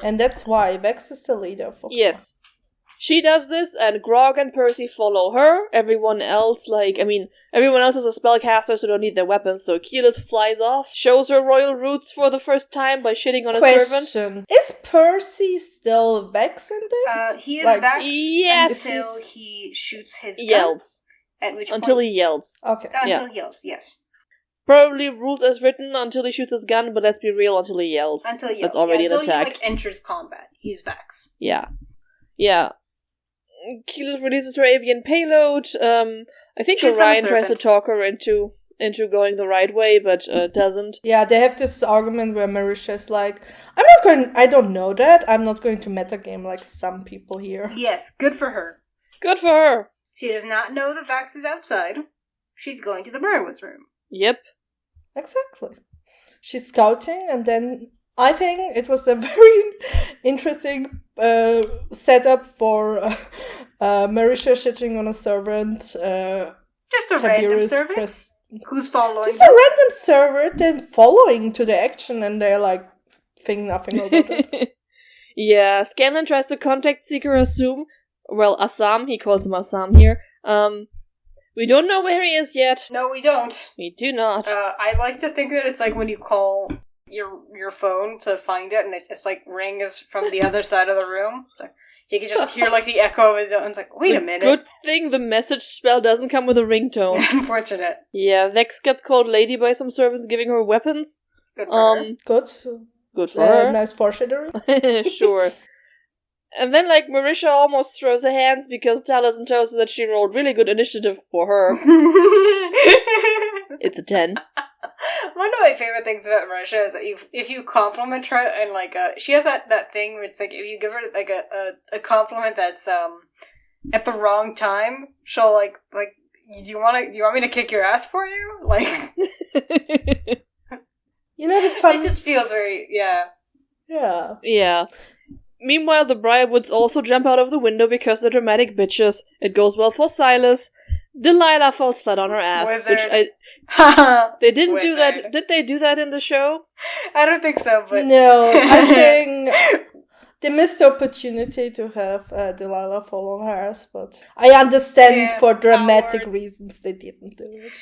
And that's why Vex is the leader of Vox. Yes. She does this, and Grog and Percy follow her. Everyone else is a spellcaster, so don't need their weapons, so Keyleth flies off, shows her royal roots for the first time by shitting on a servant. Is Percy still Vex in this? He is Vex yes. until he shoots his gun. Yells. At which until point... he yells. Okay. Until he yells, yes. Probably rules as written until he shoots his gun, but let's be real, until he yells. Until he yells. That's already an attack. Until he enters combat. He's Vex. Yeah. Keyleth releases her avian payload. I think Orion tries to talk her into going the right way, but doesn't. Yeah, they have this argument where Marisha's like, I don't know that. I'm not going to metagame like some people here. Yes, good for her. Good for her. She does not know that Vax is outside. She's going to the Briarwood's room. Yep. Exactly. She's scouting, and then I think it was a very interesting setup for Marisha shitting on a servant. Just a random servant who's following. Just a random servant, then following to the action, and they're like, think nothing about it. Yeah, Scanlan tries to contact Seeker Assam, he calls him Assam here. We don't know where he is yet. No, we don't. We do not. I like to think that it's like when you call your phone to find it, and it's like rings from the other side of the room. It's like you can just hear like the echo of it, and it's like, wait a minute. Good thing the message spell doesn't come with a ringtone. Unfortunate. Yeah, Vex gets called lady by some servants giving her weapons. Good for her. Good for her. Nice foreshadowing. Sure. And then, like, Marisha almost throws her hands because Taliesin tells her that she rolled really good initiative for her. It's a 10. One of my favorite things about Marisha is that if you compliment her and, like, she has that thing where it's like, if you give her, like, a compliment that's, at the wrong time, she'll, like, do you want me to kick your ass for you? Like, you know, the fun... It just feels very, yeah. Yeah. Yeah. Meanwhile, the Briarwoods also jump out of the window because they're dramatic bitches. It goes well for Silas. Delilah falls flat on her ass. Wizard. Which they didn't Wizard. do that. Did they do that in the show? I don't think so, but... No, I think they missed the opportunity to have Delilah fall on her ass, but I understand for dramatic reasons they didn't do it.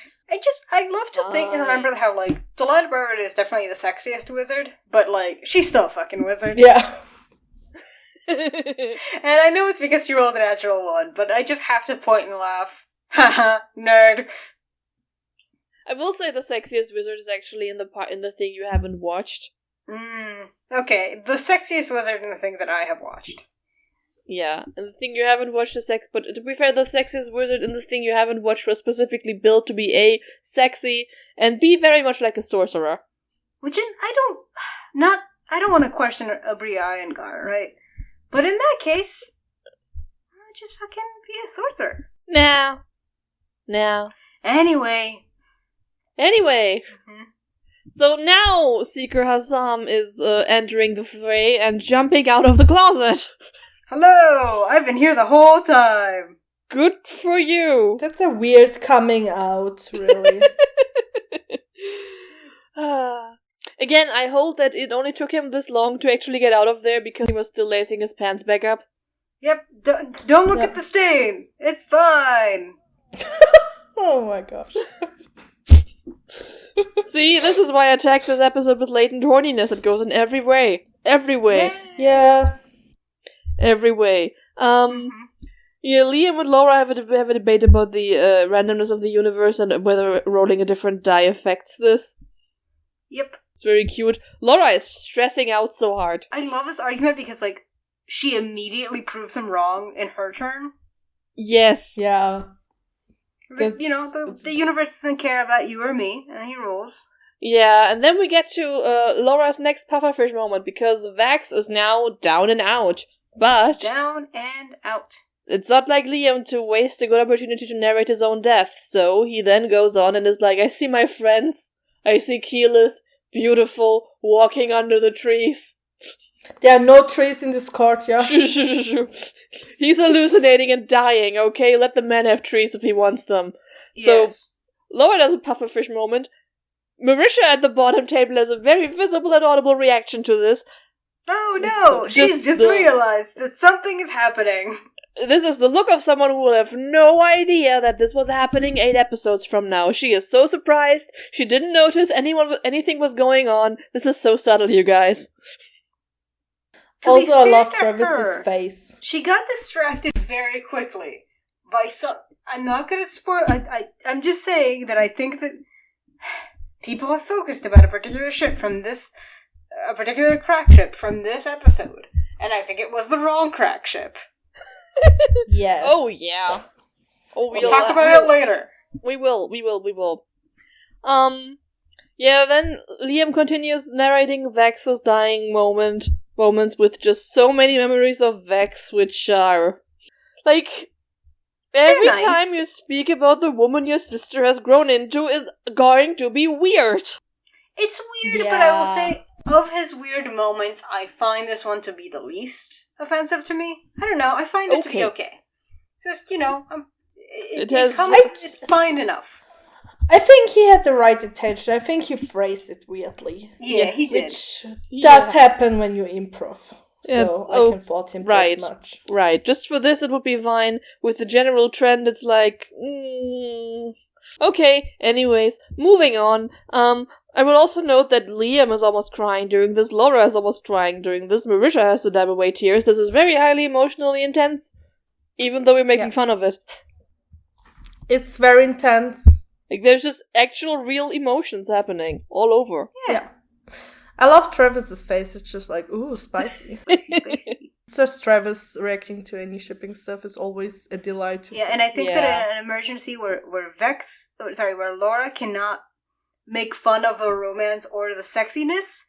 I love to think and remember how, like, Delilah Briarwood is definitely the sexiest wizard, but, like, she's still a fucking wizard. Yeah. And I know it's because she rolled a natural 1, but I just have to point and laugh. Haha, nerd. I will say the sexiest wizard is actually in the thing you haven't watched. Okay, the sexiest wizard in the thing that I have watched. Yeah, and the thing you haven't watched is but to be fair, the sexiest wizard in the thing you haven't watched was specifically built to be A, sexy, and B, very much like a sorcerer. Which I don't want to question Iyengar, right? But in that case, just fucking be a sorcerer. No. Anyway. Mm-hmm. So now Seeker Hassam is entering the fray and jumping out of the closet. Hello! I've been here the whole time! Good for you! That's a weird coming out, really. Again, I hope that it only took him this long to actually get out of there because he was still lacing his pants back up. Yep, don't look at the stain! It's fine! Oh my gosh. See, this is why I tagged this episode with latent horniness. It goes in every way. Every way. Yeah. Every way. Yeah, Liam and Laura have a debate about the randomness of the universe and whether rolling a different die affects this. Yep. It's very cute. Laura is stressing out so hard. I love this argument because, like, she immediately proves him wrong in her turn. Yes. Yeah. Like, you know, the universe doesn't care about you or me, and he rules. Yeah, and then we get to Laura's next pufferfish moment, because Vax is now down and out. But down and out. It's not like Liam to waste a good opportunity to narrate his own death, so he then goes on and is like, I see my friends. I see Keyleth, beautiful, walking under the trees. There are no trees in this courtyard. He's hallucinating and dying, okay? Let the man have trees if he wants them. Yes. So, Laura does a pufferfish moment. Marisha at the bottom table has a very visible and audible reaction to this. Oh no, she's just realized that something is happening. This is the look of someone who will have no idea that this was happening 8 episodes from now. She is so surprised. She didn't notice anything was going on. This is so subtle, you guys. Also, I love Travis's face. She got distracted very quickly by some. I'm not going to spoil. I'm just saying that I think that people have focused about a particular ship from this, a particular crack ship from this episode, and I think it was the wrong crack ship. Yes. Oh yeah. Oh, we'll talk about it later. We will. Yeah. Then Liam continues narrating Vex's dying moments with just so many memories of Vex, which are like every nice. time you speak about the woman your sister has grown into is going to be weird. It's weird, but I will say, of his weird moments, I find this one to be the least offensive to me. I don't know, I find it to be okay. Just, you know, it's fine enough. I think he had the right intention. I think he phrased it weirdly. Yeah, he did. Which does happen when you improv. So I can fault him that much. Right. Just for this, it would be fine. With the general trend, it's like... Okay, anyways, moving on. I will also note that Liam is almost crying during this, Laura is almost crying during this, Marisha has to dab away tears. This is very highly emotionally intense, even though we're making fun of it. It's very intense. Like, there's just actual real emotions happening all over. Yeah. I love Travis's face. It's just like, ooh, spicy. Spicy. It's just Travis reacting to any shipping stuff is always a delight to see. And I think that in an emergency where Laura cannot make fun of the romance or the sexiness,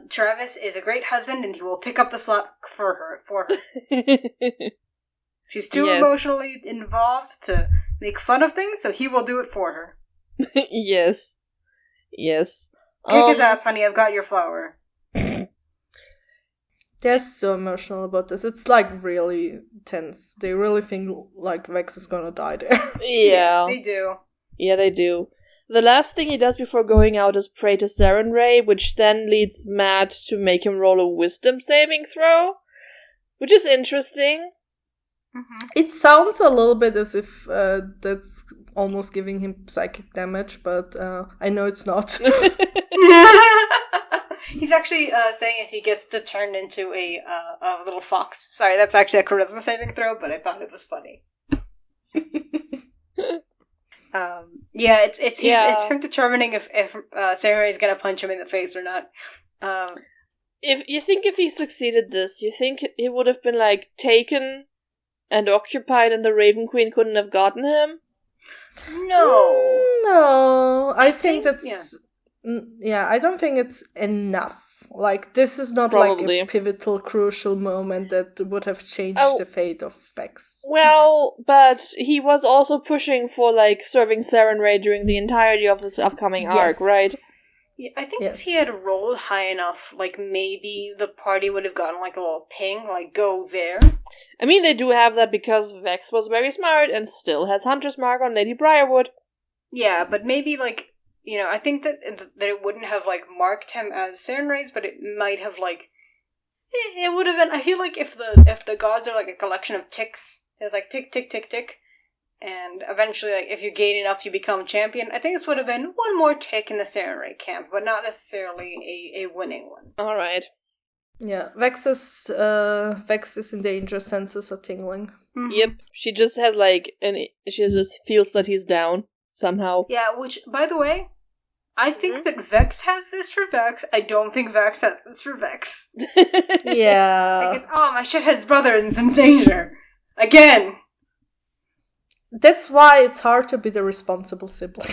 Travis is a great husband and he will pick up the slack for her. She's too emotionally involved to make fun of things, so he will do it for her. Yes. Kick his ass, honey, I've got your flower. They're so emotional about this. It's like really tense. They really think like Vex is gonna die there. Yeah. They do. Yeah, they do. The last thing he does before going out is pray to Sarenrae, which then leads Matt to make him roll a wisdom saving throw, which is interesting. Mm-hmm. It sounds a little bit as if that's almost giving him psychic damage, but I know it's not. He's actually saying he gets to turn into a little fox. Sorry, that's actually a charisma saving throw, but I thought it was funny. It's him determining if Samurai is gonna punch him in the face or not. If he succeeded this, you think he would have been like taken and occupied, and the Raven Queen couldn't have gotten him? No. I think that's I don't think it's enough. Like, this is not Probably. like a pivotal, crucial moment that would have changed the fate of Vex. Well, but he was also pushing for, like, serving Saren Ray during the entirety of this upcoming arc, right? Yeah, I think if he had rolled high enough, like, maybe the party would have gotten, like, a little ping, like, go there. I mean, they do have that because Vex was very smart and still has Hunter's Mark on Lady Briarwood. Yeah, but maybe, like, I think that it wouldn't have, like, marked him as Saren Ray's, but it might have, like, it would have been, I feel like if the gods are, like, a collection of ticks, it's like tick, tick, tick, tick, and eventually, like, if you gain enough, you become champion. I think this would have been one more tick in the Saren Ray camp, but not necessarily a winning one. Alright. Yeah, Vex's endangered senses are tingling. Mm-hmm. Yep, she just has, like, she just feels that he's down, somehow. Yeah, which, by the way, I think that Vex has this for Vex. I don't think Vex has this for Vex. Yeah. Like, it's, my shithead's brother is in danger. Again. That's why it's hard to be the responsible sibling.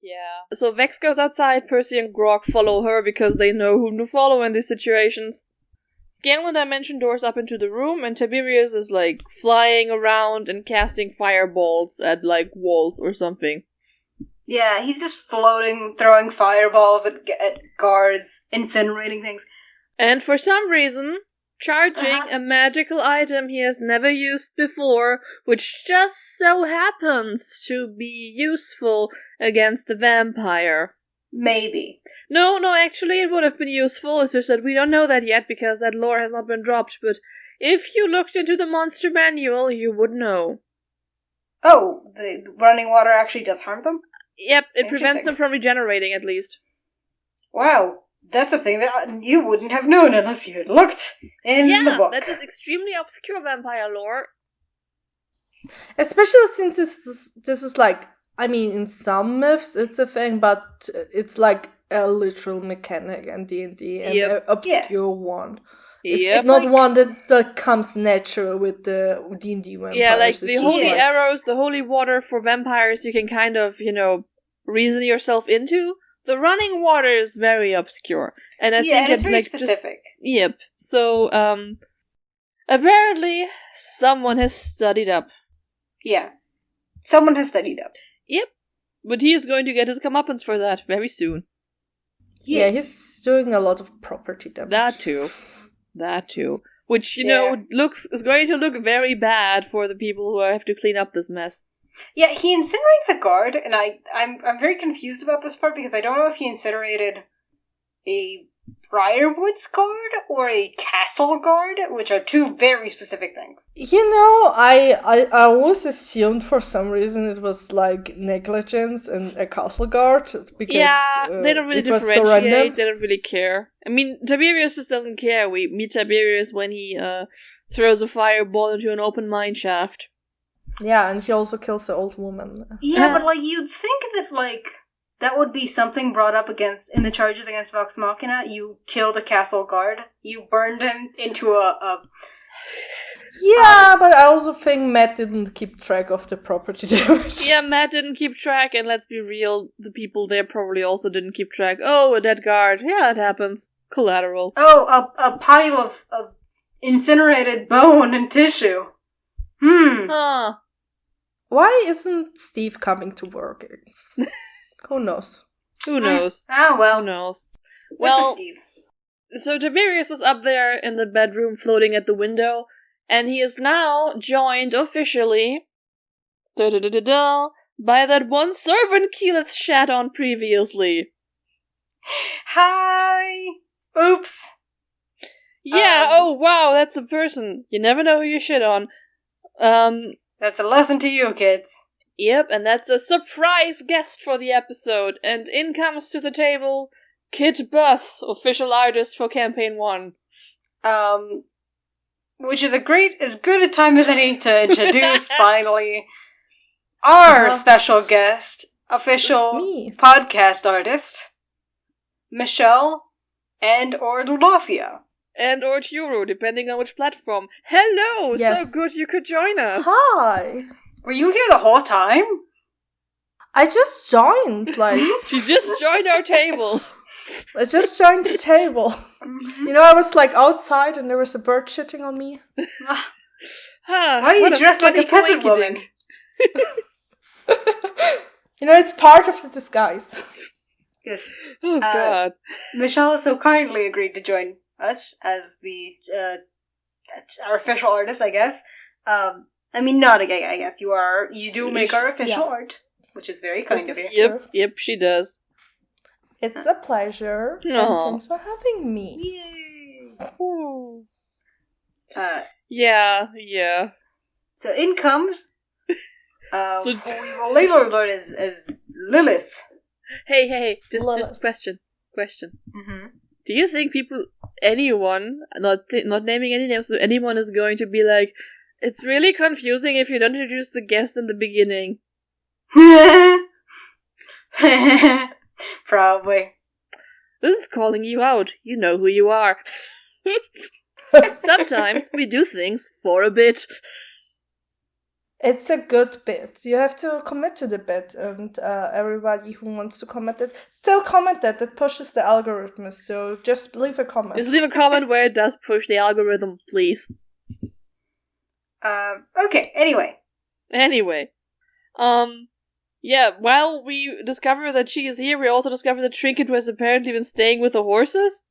Yeah. So Vex goes outside, Percy and Grog follow her because they know whom to follow in these situations. Scale the dimension doors up into the room, and Tiberius is, like, flying around and casting fireballs at, like, walls or something. Yeah, he's just floating, throwing fireballs at guards, incinerating things. And for some reason, charging a magical item he has never used before, which just so happens to be useful against the vampire. Maybe. No, actually it would have been useful. It's just that we don't know that yet because that lore has not been dropped, but if you looked into the monster manual, you would know. Oh, the running water actually does harm them? Yep, it prevents them from regenerating, at least. Wow, that's a thing that you wouldn't have known unless you had looked in the book. Yeah, that is extremely obscure vampire lore. Especially since this is like, I mean, in some myths it's a thing, but it's like a literal mechanic in D&D, and an obscure one. It's not like one that comes natural with the D&D vampires. Yeah, like the holy arrows, the holy water for vampires, you can kind of, reason yourself into. The running water is very obscure. And I think it's very specific. Yep. So, apparently, someone has studied up. Yeah. Someone has studied up. Yep. But he is going to get his comeuppance for that very soon. Yeah, he's doing a lot of property damage. That too. Which, is going to look very bad for the people who have to clean up this mess. Yeah, he incinerates a guard, and I'm very confused about this part because I don't know if he incinerated a Briarwood's guard or a castle guard, which are two very specific things. I always assumed for some reason it was like negligence and a castle guard because they don't really differentiate. They don't really care. I mean, Tiberius just doesn't care. We meet Tiberius when he throws a fireball into an open mine shaft. Yeah, and he also kills the old woman. Yeah, but you'd think that that would be something brought up in the charges against Vox Machina. You killed a castle guard. You burned him into a... Yeah, but I also think Matt didn't keep track of the property damage. Yeah, Matt didn't keep track, and let's be real, the people there probably also didn't keep track. Oh, a dead guard. Yeah, it happens. Collateral. Oh, a pile of incinerated bone and tissue. Huh. Why isn't Steve coming to work? Who knows? Who knows? Well. Who knows? Well, Steve. So Tiberius is up there in the bedroom floating at the window, and he is now joined officially by that one servant Keyleth shat on previously. Hi! Oops! Yeah, oh wow, that's a person. You never know who you shit on. That's a lesson to you, kids. Yep, and that's a surprise guest for the episode. And in comes to the table Kit Buss, official artist for Campaign 1. which is as good a time as any to introduce, finally, our special guest, official podcast artist, Michelle and or Lulafia. And or Turo, depending on which platform. Hello! Yes. So good you could join us. Hi! Were you here the whole time? I just joined, She just joined our table. I just joined the table. You know, I was outside and there was a bird shitting on me. Why are you dressed like a peasant woman? You know, it's part of the disguise. Yes. Oh, God. Michelle so kindly agreed to join us as our official artist, I guess. I mean, not again, I guess. You do make our official art, which is very kind of you. Yep, she does. It's a pleasure. And thanks for having me. Yay! Yeah. So in comes, who we will later learn as Lilith. Hey, just question. Mm-hmm. Do you think anyone, not naming any names, but anyone is going to be like, it's really confusing if you don't introduce the guest in the beginning? Probably. This is calling you out. You know who you are. Sometimes we do things for a bit. It's a good bit. You have to commit to the bit, and everybody who wants to comment it, still comment that. That pushes the algorithm, so just leave a comment. Just leave a comment where it does push the algorithm, please. Okay, anyway. Yeah, while we discover that she is here, we also discover that Trinket was apparently been staying with the horses.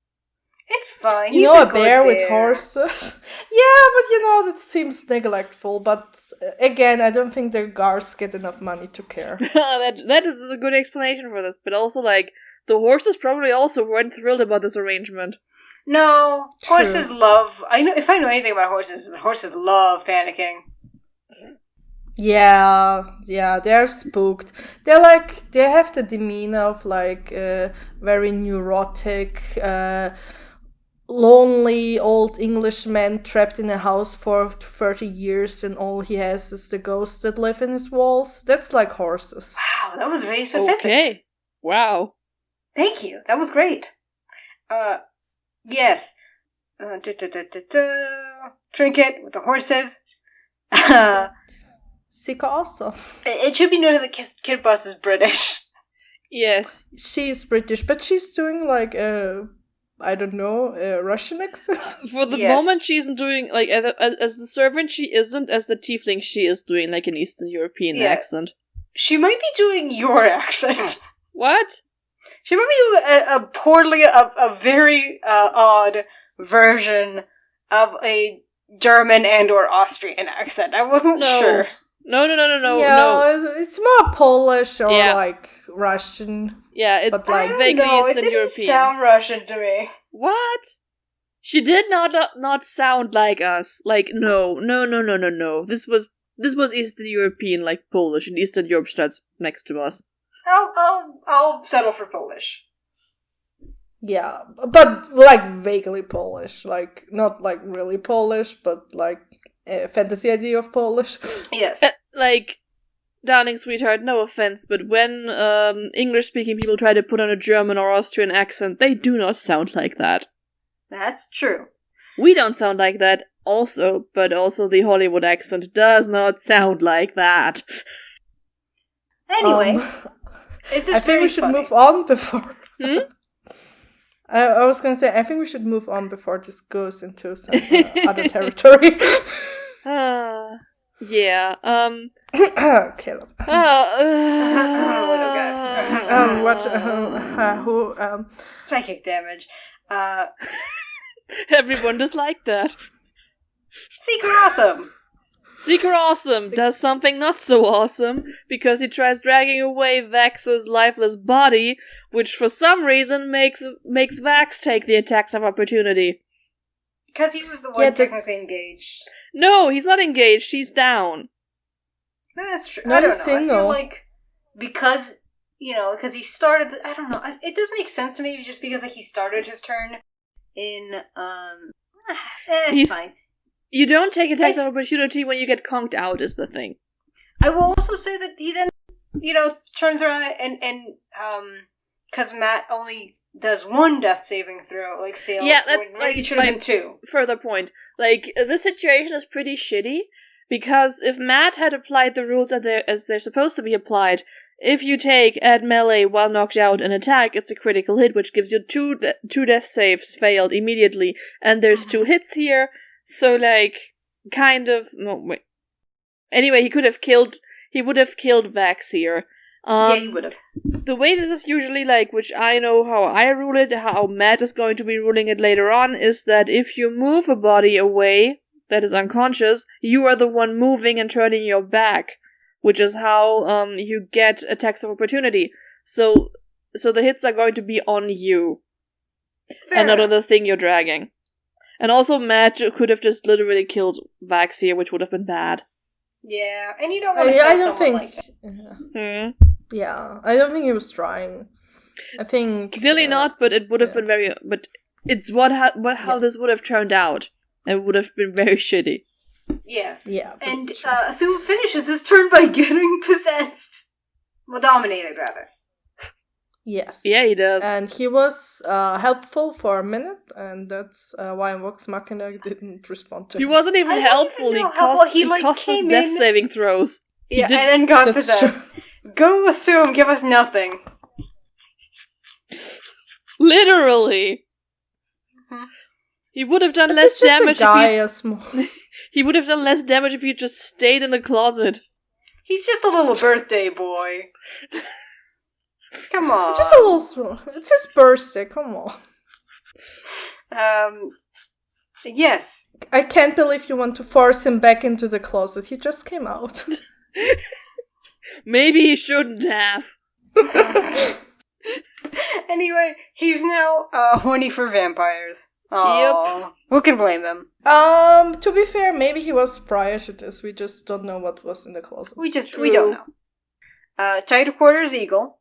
It's fine. He's a bear with horses. Yeah, but that seems neglectful. But again, I don't think their guards get enough money to care. that is a good explanation for this. But also, the horses probably also weren't thrilled about this arrangement. No, horses love. If I know anything about horses, the horses love panicking. Yeah, they're spooked. They have the demeanor of very neurotic, lonely old Englishman trapped in a house for 30 years and all he has is the ghosts that live in his walls. That's like horses. Wow, that was very specific. Okay. Wow. Thank you. That was great. Yes. Trinket with the horses. Sika also. It should be noted that Kid Boss is British. Yes. She's British, but she's doing I don't know, a Russian accent. For the moment, she isn't doing, as the servant, she isn't. As the tiefling, she is doing, an Eastern European accent. She might be doing your accent. What? She might be doing a very odd version of a German and or Austrian accent. I wasn't sure. No. Yeah, it's more Polish or Russian. Yeah, it's vaguely Eastern European. It didn't sound Russian to me. What? She did not sound like us. No. This was Eastern European, Polish, and Eastern Europe starts next to us. I'll settle for Polish. Yeah, but vaguely Polish, not really Polish, but a fantasy idea of Polish. Yes. Darling sweetheart, no offense, but when English-speaking people try to put on a German or Austrian accent, they do not sound like that. That's true. We don't sound like that also, but also the Hollywood accent does not sound like that. Anyway, it's just I think we should move on before... I was going to say, I think we should move on before this goes into some other territory. Yeah. Caleb. Little guest. Psychic damage. Everyone just like that. Seeker Awesome. Seeker Awesome does something not so awesome because he tries dragging away Vax's lifeless body, which for some reason makes Vax take the attacks of opportunity. Because he was the one technically engaged. No, he's not engaged. He's down. That's true. Not I don't know. single. I feel like because he started. I don't know. It does make sense to me just because he started his turn in. It's fine. You don't take attacks of opportunity when you get conked out, is the thing. I will also say that he then, turns around and because Matt only does one death saving throw, failed. Yeah, that's it should have been 2. Further point. This situation is pretty shitty, because if Matt had applied the rules as they're supposed to be applied, if you take at melee while knocked out an attack, it's a critical hit, which gives you 2 death saves failed immediately, and there's 2 hits here, so Anyway, he would have killed Vax here. Yeah, he would have. The way this is usually which I know how I rule it, how Matt is going to be ruling it later on, is that if you move a body away that is unconscious, you are the one moving and turning your back, which is how you get attacks of opportunity. So the hits are going to be on you, and not on the thing you're dragging. And also, Matt could have just literally killed Vax here, which would have been bad. Yeah, and you don't want to kill someone like that. Yeah, I don't think he was trying. I think clearly not, but it would have been very. But it's how this would have turned out. It would have been very shitty. Yeah. And true. Asu finishes his turn by getting possessed. Well, dominated, rather. Yes. Yeah, he does. And he was helpful for a minute, and that's why Vox Machina didn't respond to him. He wasn't even helpful. He cost us death saving throws. Yeah, and then got possessed. Go assume, give us nothing. Literally. Mm-hmm. He would have done less damage he would have done less damage if he just stayed in the closet. He's just a little birthday boy. Come on. Just a little small. It's his birthday, come on. Yes. I can't believe you want to force him back into the closet. He just came out. Maybe he shouldn't have. Anyway, he's now horny for vampires. Aww. Yep. Who can blame him? To be fair, maybe he was prior to this. We just don't know what was in the closet. We don't know. Tight quarters eagle.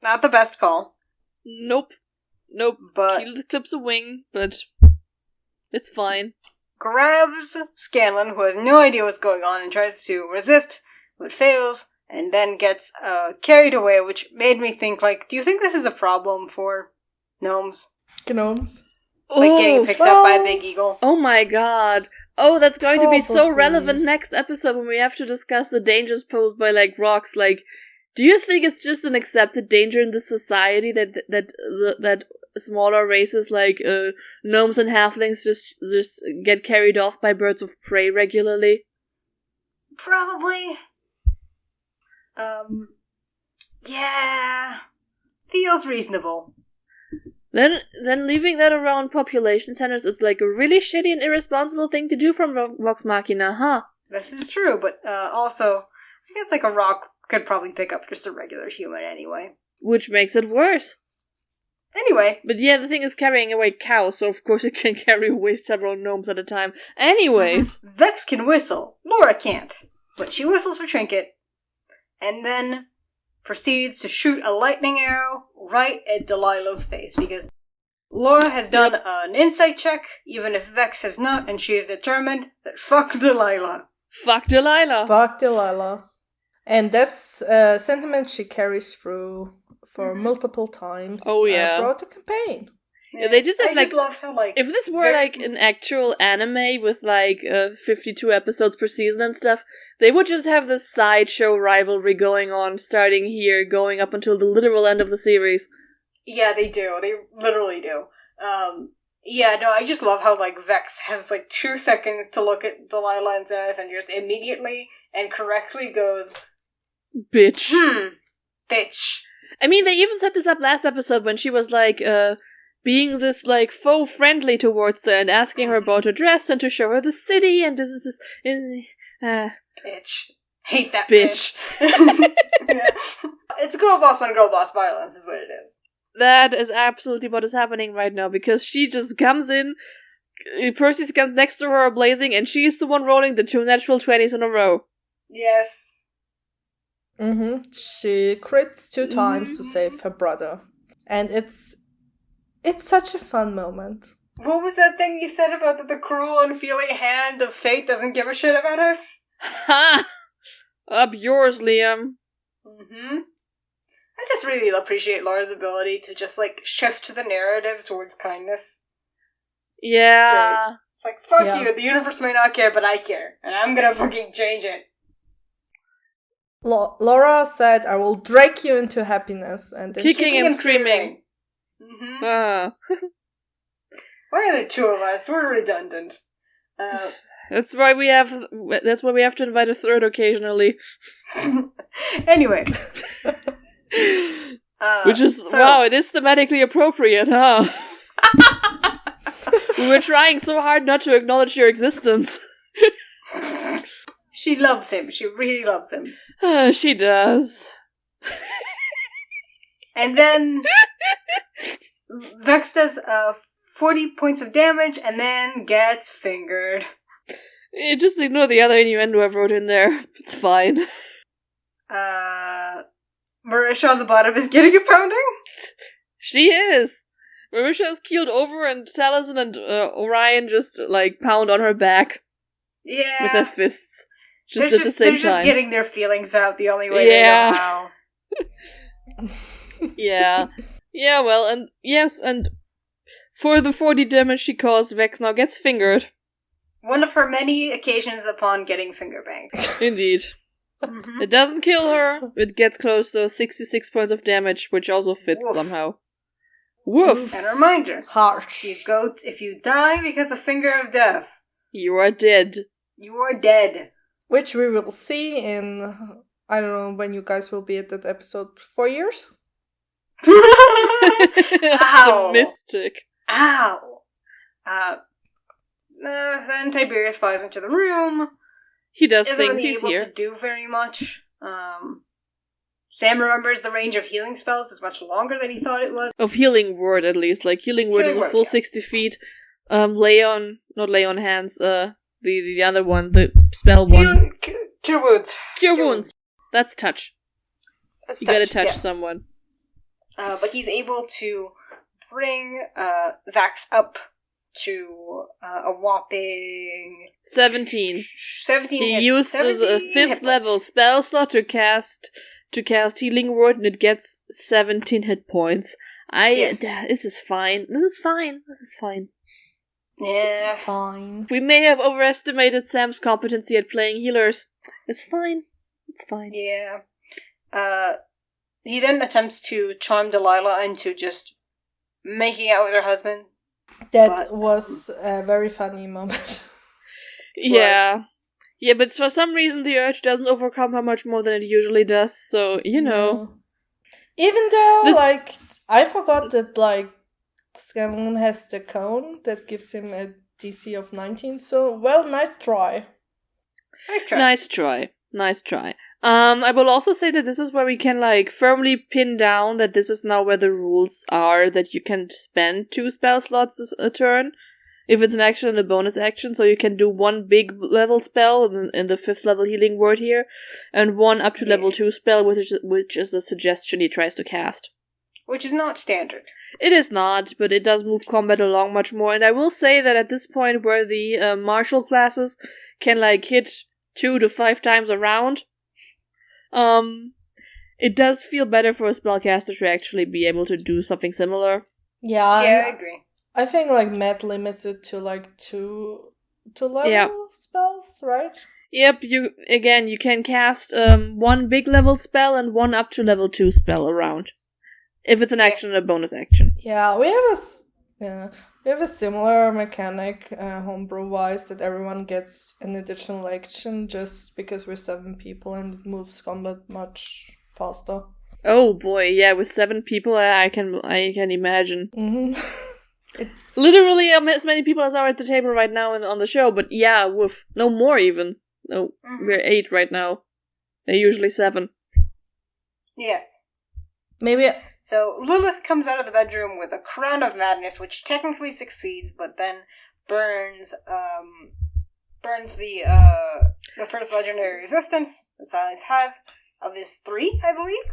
Not the best call. Nope. But he clips a wing, but it's fine. Grabs Scanlan, who has no idea what's going on, and tries to resist, but fails, and then gets carried away, which made me think, do you think this is a problem for gnomes? Gnomes? Getting picked up by a big eagle. Oh my god. Oh, that's going to be so relevant next episode when we have to discuss the dangers posed by, rocks. Do you think it's just an accepted danger in this society that smaller races like gnomes and halflings just get carried off by birds of prey regularly? Probably. Yeah. Feels reasonable. Then leaving that around population centers is a really shitty and irresponsible thing to do from Vox Machina, huh? This is true, but also, I guess a rock could probably pick up just a regular human anyway. Which makes it worse. Anyway. But yeah, the thing is carrying away cows, so of course it can carry away several gnomes at a time. Anyways. Vex can whistle. Laura can't. But she whistles for Trinket, and then proceeds to shoot a lightning arrow right at Delilah's face, because Laura has done an insight check, even if Vex has not, and she is determined that fuck Delilah. Fuck Delilah. Fuck Delilah. And that's a sentiment she carries through for multiple times throughout the campaign. Yeah, they just have I just love how if this were an actual anime with 52 episodes per season and stuff, they would just have this sideshow rivalry going on, starting here, going up until the literal end of the series. Yeah, they do. They literally do. I just love how Vex has 2 seconds to look at Delilah and says, and just immediately and correctly goes, "Bitch." Bitch. I mean, they even set this up last episode when she was being this faux friendly towards her and asking her about her dress and to show her the city, and this is bitch. Hate that bitch. Yeah. It's girl boss on girl boss violence is what it is. That is absolutely what is happening right now, because she just comes in, Percy comes next to her blazing, and she's the one rolling the 2 natural 20s in a row. Yes. She crits 2 times to save her brother. And it's such a fun moment. What was that thing you said about that the cruel and feeling hand of fate doesn't give a shit about us? Ha! Up yours, Liam. Mm-hmm. I just really appreciate Laura's ability to just, shift the narrative towards kindness. Yeah. Like, fuck you, the universe may not care, but I care. And I'm gonna fucking change it. Laura said, I will drag you into happiness. And then kicking and screaming. Mm-hmm. Ah. Why are there two of us? We're redundant. That's why we have to invite a third occasionally. Anyway. Which is, wow, it is thematically appropriate, huh? We were trying so hard not to acknowledge your existence. She loves him. She really loves him. She does. And then Vex does 40 points of damage and then gets fingered. Just ignore the other innuendo I wrote in there. It's fine. Marisha on the bottom is getting a pounding? She is! Marisha is keeled over and Taliesin and Orion just, pound on her back. Yeah. With their fists. Just at the same time. They're just getting their feelings out the only way they know how. Yeah. Yeah, well, and yes, and for the 40 damage she caused, Vex now gets fingered. One of her many occasions upon getting finger banged. Indeed. Mm-hmm. It doesn't kill her. It gets close to 66 points of damage, which also fits somehow. Woof! And a reminder. Harsh. If you die because of finger of death, you are dead. You are dead. Which we will see in, I don't know when you guys will be at that episode, 4 years? Ow. Optimistic. Ow. Then Tiberius flies into the room. He does Isn't things, really he's able here. to do very much. Sam remembers the range of healing spells is much longer than he thought it was. Of Healing Word, at least. Healing Word is a full 60 feet. Not lay on hands, the other one, the spell one. Cure wounds. Cure wounds. That's touch. That's you gotta touch someone. But he's able to bring Vax up to a whopping 17. 17 He uses a 5th level spell slot to cast Healing Word, and it gets 17 hit points. This is fine. Yeah. It's fine. We may have overestimated Sam's competency at playing healers. It's fine. Yeah. He then attempts to charm Delilah into just making out with her husband. That was a very funny moment. Yeah. Yeah, but for some reason the urge doesn't overcome her much more than it usually does, so, you know. Even though, I forgot that, Scanlan has the cone that gives him a DC of 19, so, nice try. Nice try. I will also say that this is where we can, firmly pin down that this is now where the rules are that you can spend 2 spell slots a turn, if it's an action and a bonus action, so you can do 1 big level spell in the 5th level Healing Word here, and 1 up to level 2 spell, which is a suggestion he tries to cast. Which is not standard. It is not, but it does move combat along much more, and I will say that at this point where the martial classes can, hit 2 to 5 times a round, it does feel better for a spellcaster to actually be able to do something similar. Yeah, I agree. I think Matt limits it to 2 level spells, right? Yep, you can cast 1 big level spell and 1 up to level 2 spell around. If it's an action and a bonus action. Yeah, we have a similar mechanic homebrew-wise that everyone gets an additional action just because we're 7 people and it moves combat much faster. Oh boy, yeah, with 7 people I can imagine. Mm-hmm. Literally as many people as are at the table right now on the show, but yeah, woof. No more even. No, we're 8 right now. They're usually 7. Yes. Maybe. So Lilith comes out of the bedroom with a crown of madness, which technically succeeds, but then burns the first legendary resistance that Silence has of his 3, I believe.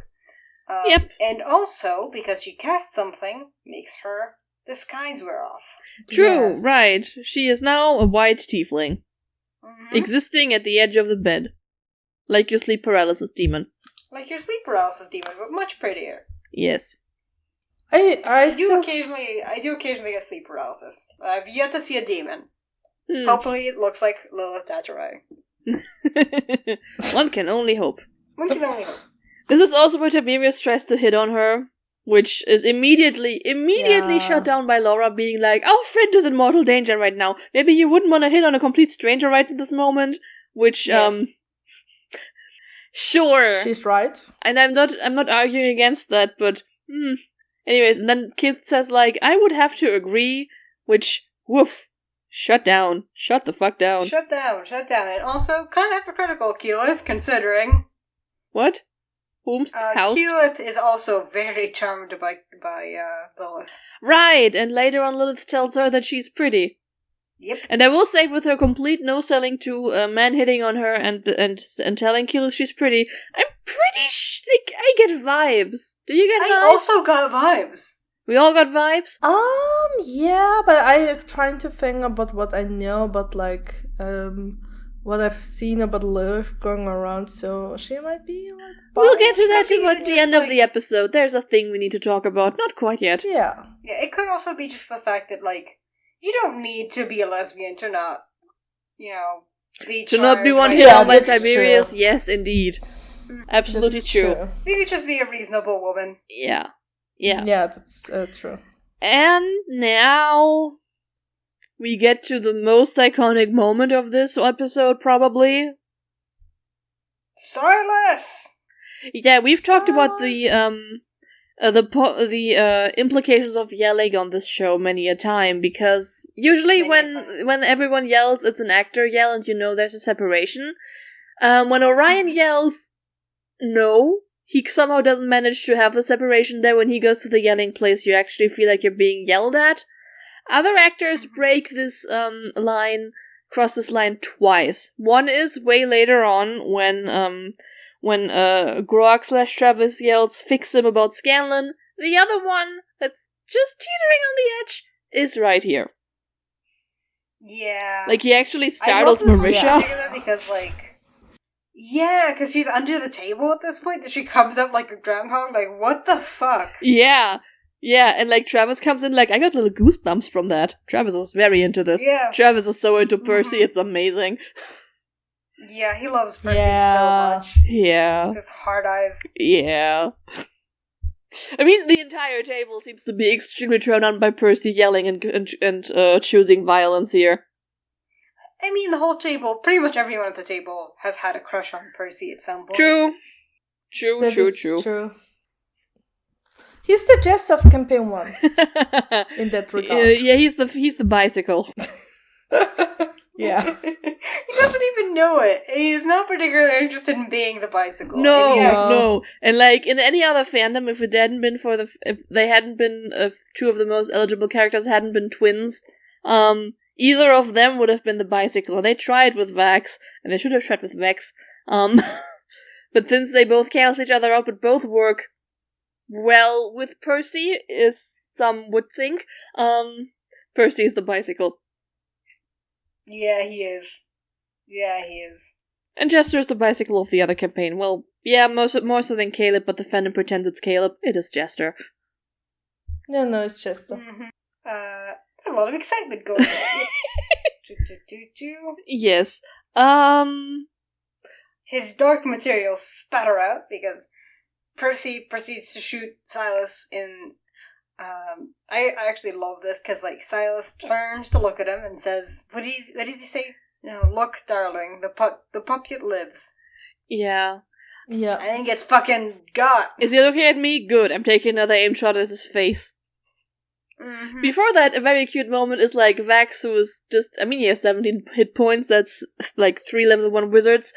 Yep. And also, because she casts something, makes her the skies were off. True, Yes. right. She is now a white tiefling. Mm-hmm. Existing at the edge of the bed. Like your sleep paralysis demon. Like your sleep paralysis demon, but much prettier. Yes. I do occasionally get sleep paralysis. I've yet to see a demon. Hopefully it looks like Lilith Datcheray. One can only hope. One can only hope. This is also where Tiberius tries to hit on her, which is immediately shut down by Laura being like, our friend is in mortal danger right now. Maybe you wouldn't want to hit on a complete stranger right at this moment. Which, Yes. Sure. She's right. And I'm not arguing against that, but, anyways, and then Kid says, like, I would have to agree, which, woof, shut down. Shut the fuck down. Shut down. And also, kind of hypocritical, Keyleth, considering... What? Whom's house? Keyleth is also very charmed by Lilith. Right, and later on Lilith tells her that she's pretty. Yep. And I will say, with her complete no-selling to a man hitting on her and telling Keyleth she's pretty, I'm pretty I get vibes. Do you get vibes? I also got vibes. We all got vibes? Yeah, but I'm trying to think about what I know about, like, what I've seen about Lilith going around, so she might be, like, We'll get to that towards the end of like... the episode. There's a thing we need to talk about. Not quite yet. Yeah. Yeah, it could also be just the fact that, like, you don't need to be a lesbian to not, be To not be charmed one by hit on by that's Tiberius. true. Yes, indeed. Absolutely That's true. You could just be a reasonable woman. Yeah. Yeah. Yeah, that's true. And now we get to the most iconic moment of this episode, probably. Silas! Yeah, we've talked about the implications of yelling on this show many a time, because usually when everyone yells, it's an actor yell, and there's a separation. When Orion yells, no, he somehow doesn't manage to have the separation there. When he goes to the yelling place, you actually feel like you're being yelled at. Other actors break this cross this line twice. One is way later on when Groak/Travis yells, fix him about Scanlan. The other one, that's just teetering on the edge, is right here. Yeah. Like, he actually startled Marisha. Because, like... Yeah, because she's under the table at this point, and she comes up like a groundhog, like, what the fuck? Yeah, and, like, Travis comes in like, I got little goosebumps from that. Travis is very into this. Yeah. Travis is so into Percy, it's amazing. Yeah, he loves Percy so much. Yeah. Just hard eyes. Yeah. I mean, the entire table seems to be extremely turned on by Percy yelling and choosing violence here. I mean, the whole table, pretty much everyone at the table has had a crush on Percy at some point. True. He's the jest of campaign 1 in that regard. Yeah, he's the bicycle. Yeah. He doesn't even know it. He's not particularly interested in being the bicycle. No. And like in any other fandom, if they hadn't been two of the most eligible characters hadn't been twins, either of them would have been the bicycle. They tried with Vax, and they should have tried with Vex. But since they both cancel each other out, but both work well with Percy, as some would think, Percy is the bicycle. Yeah, he is. And Jester is the bicycle of the other campaign. Well, yeah, more so than Caleb, but the fandom pretends it's Caleb. It is Jester. No, it's Jester. Mm-hmm. There's a lot of excitement going on. Yes. His dark material spatter out because Percy proceeds to shoot Silas in... I actually love this because, like, Silas turns to look at him and says, what does he say? Look, darling, the pup yet lives. Yeah. And then gets fucking got. Is he looking at me? Good, I'm taking another aim shot at his face. Mm-hmm. Before that, a very cute moment is, like, Vax, who is just, he has 17 hit points, that's, like, 3 level 1 wizards.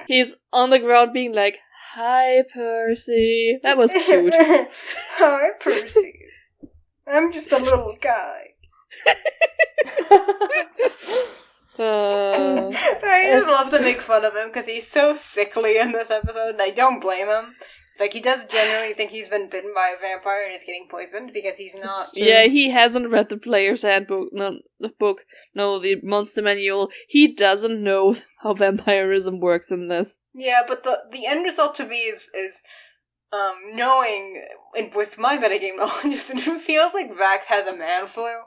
He's on the ground being like, hi, Percy. That was cute. Hi, Percy. I'm just a little guy. Sorry, I just love to make fun of him because he's so sickly in this episode, and I don't blame him. It's like he does genuinely think he's been bitten by a vampire and is getting poisoned because he's not. Yeah, he hasn't read the player's handbook, the monster manual. He doesn't know how vampirism works in this. Yeah, but the end result to me is knowing, with my metagame knowledge, it feels like Vax has a man flu.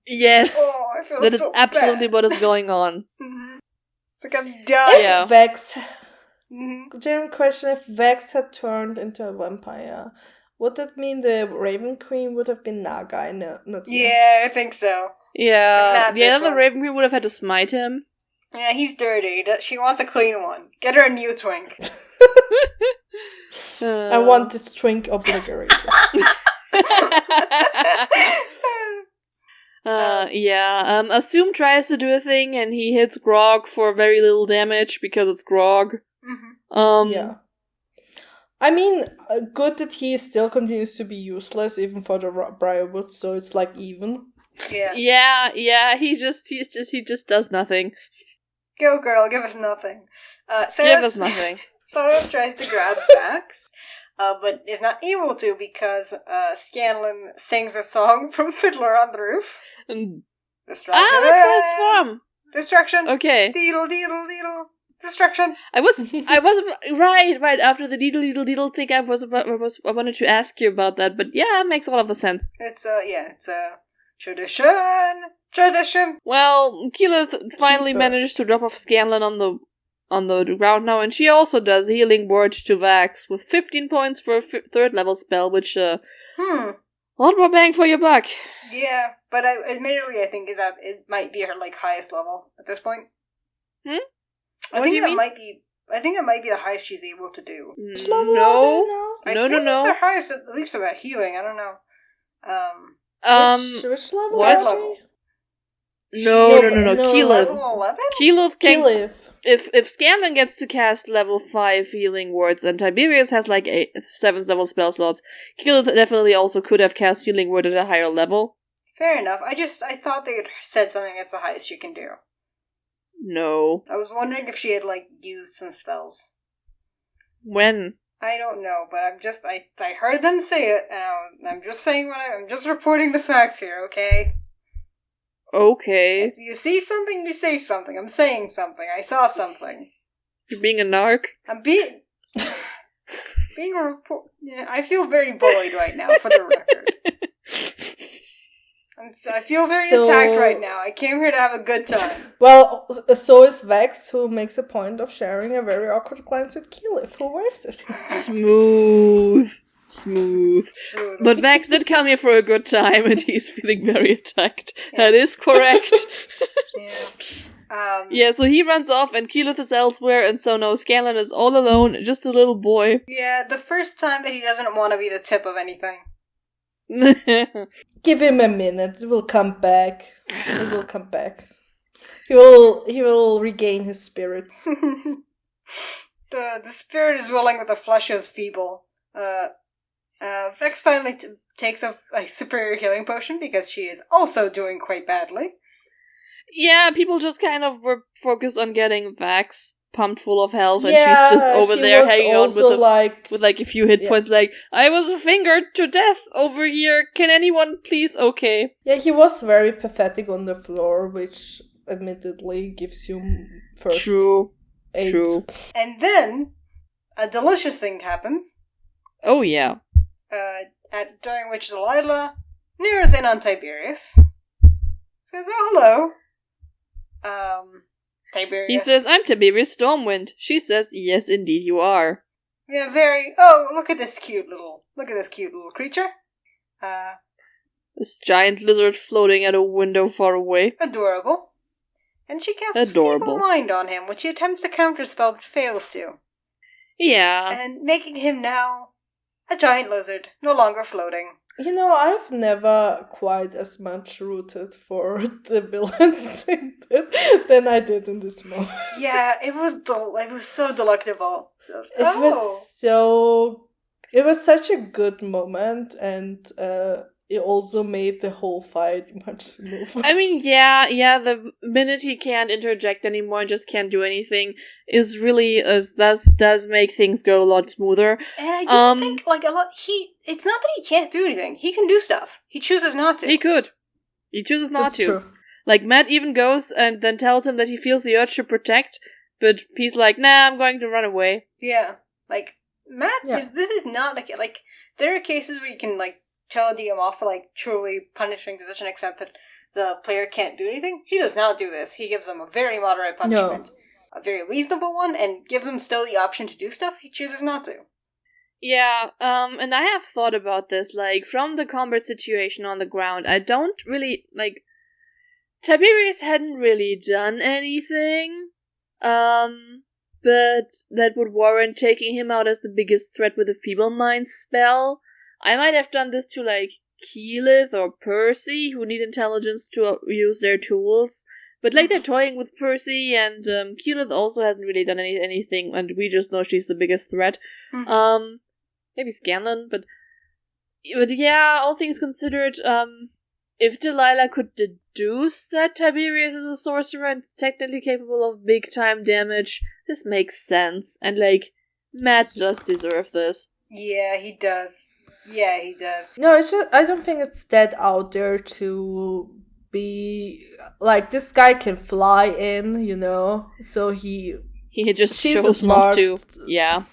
Yes, I feel that so is absolutely bad. what is going on. Mm-hmm. Like I'm dying. Yeah. Vex, Mm-hmm. general question: if Vex had turned into a vampire, would that mean the Raven Queen would have been Naga? No, not you. Yeah, I think so. Yeah, this the one. Raven Queen would have had to smite him. Yeah, he's dirty. She wants a clean one. Get her a new twink. I want this twink obliterated. Assume tries to do a thing and he hits Grog for very little damage because it's Grog. Mm-hmm. Yeah. I mean, good that he still continues to be useless even for the Briarwood, so it's like even. Yeah. He just does nothing. Go girl, give us nothing. Give us nothing. Solas tries to grab Vax, but is not able to because Scanlan sings a song from Fiddler on the Roof. Distraction. That's what it's from. Distraction. Okay. Deedle, deedle, deedle. Distraction. I was right after the deedle thing. I wanted to ask you about that, but yeah, it makes all of the sense. It's a tradition. Well, Keyleth finally managed to drop off Scanlan on the ground now, and she also does Healing Word to Vax with 15 points for a third level spell, which a lot more bang for your buck. Yeah, but admittedly, I think is that it might be her highest level at this point. I think that might be the highest she's able to do. Which level are they now? I think it's her highest, at least for that healing. I don't know. Which level? What level? No. Keyleth. Level 11? Keyleth can. Keyleth. If Scanlan gets to cast level 5 healing words and Tiberius has 7 level spell slots, Keyleth definitely also could have cast healing word at a higher level. Fair enough. I thought they had said something that's the highest she can do. No. I was wondering if she had used some spells. When? I don't know, but I heard them say it, and I'm just saying I'm just reporting the facts here, okay? Okay. As you see something, you say something. I'm saying something. I saw something. You're being a narc? I'm being a report. Yeah, I feel very bullied right now, for the record. I feel very attacked right now. I came here to have a good time. Well, so is Vex, who makes a point of sharing a very awkward glance with Keyleth, who waves at him. Smooth. But Vax did come here for a good time, and he's feeling very attacked. Yeah. That is correct. Yeah. So he runs off, and Keyleth is elsewhere, and so now Scanlan is all alone, just a little boy. Yeah, the first time that he doesn't want to be the tip of anything. Give him a minute. It will come back. He will regain his spirits. The spirit is willing, but the flesh is feeble. Vex finally takes a superior healing potion because she is also doing quite badly. Yeah, people just kind of were focused on getting Vax pumped full of health, and she's just over there hanging out with a few hit points. I was fingered to death over here. Can anyone please? Okay. Yeah, he was very pathetic on the floor, which admittedly gives you first aid. True. And then a delicious thing happens. Oh yeah. During which Delilah nears in on Tiberius. Says, "Oh, hello." Tiberius. He says, "I'm Tiberius Stormwind." She says, "Yes, indeed you are." Yeah, look at this cute little creature. This giant lizard floating at a window far away. Adorable. And she casts Feeble Mind on him, which he attempts to counterspell but fails to. Yeah. And making him now a giant lizard, no longer floating. You know, I've never quite as much rooted for the villains than I did in this moment. Yeah, it was so delectable. It was such a good moment, and it also made the whole fight much smoother. I mean, yeah, the minute he can't interject anymore and just can't do anything is really, does make things go a lot smoother. And I don't think, like, it's not that he can't do anything. He can do stuff. He chooses not to. He could. He chooses not That's to. True. Like, Matt even goes and then tells him that he feels the urge to protect, but he's like, nah, I'm going to run away. Yeah. Like, Matt, this is not, like, there are cases where you can, like, tell a DM off for, like, truly punishing to such an extent that the player can't do anything. He does not do this. He gives them a very moderate punishment, a very reasonable one, and gives them still the option to do stuff. He chooses not to. Yeah, and I have thought about this, like, from the combat situation on the ground, I don't really, like, Tiberius hadn't really done anything, but that would warrant taking him out as the biggest threat with a Feeble Mind spell. I might have done this to, like, Keyleth or Percy, who need intelligence to use their tools. But, like, they're toying with Percy, and Keyleth also hasn't really done anything, and we just know she's the biggest threat. Mm-hmm. Maybe Scanlan, but yeah, all things considered, if Delilah could deduce that Tiberius is a sorcerer and technically capable of big-time damage, this makes sense. And, like, Matt does deserve this. Yeah, he does. Yeah, he does. No, it's just, I don't think it's that out there to be, like, this guy can fly in, you know, so he just chose not to. Yeah.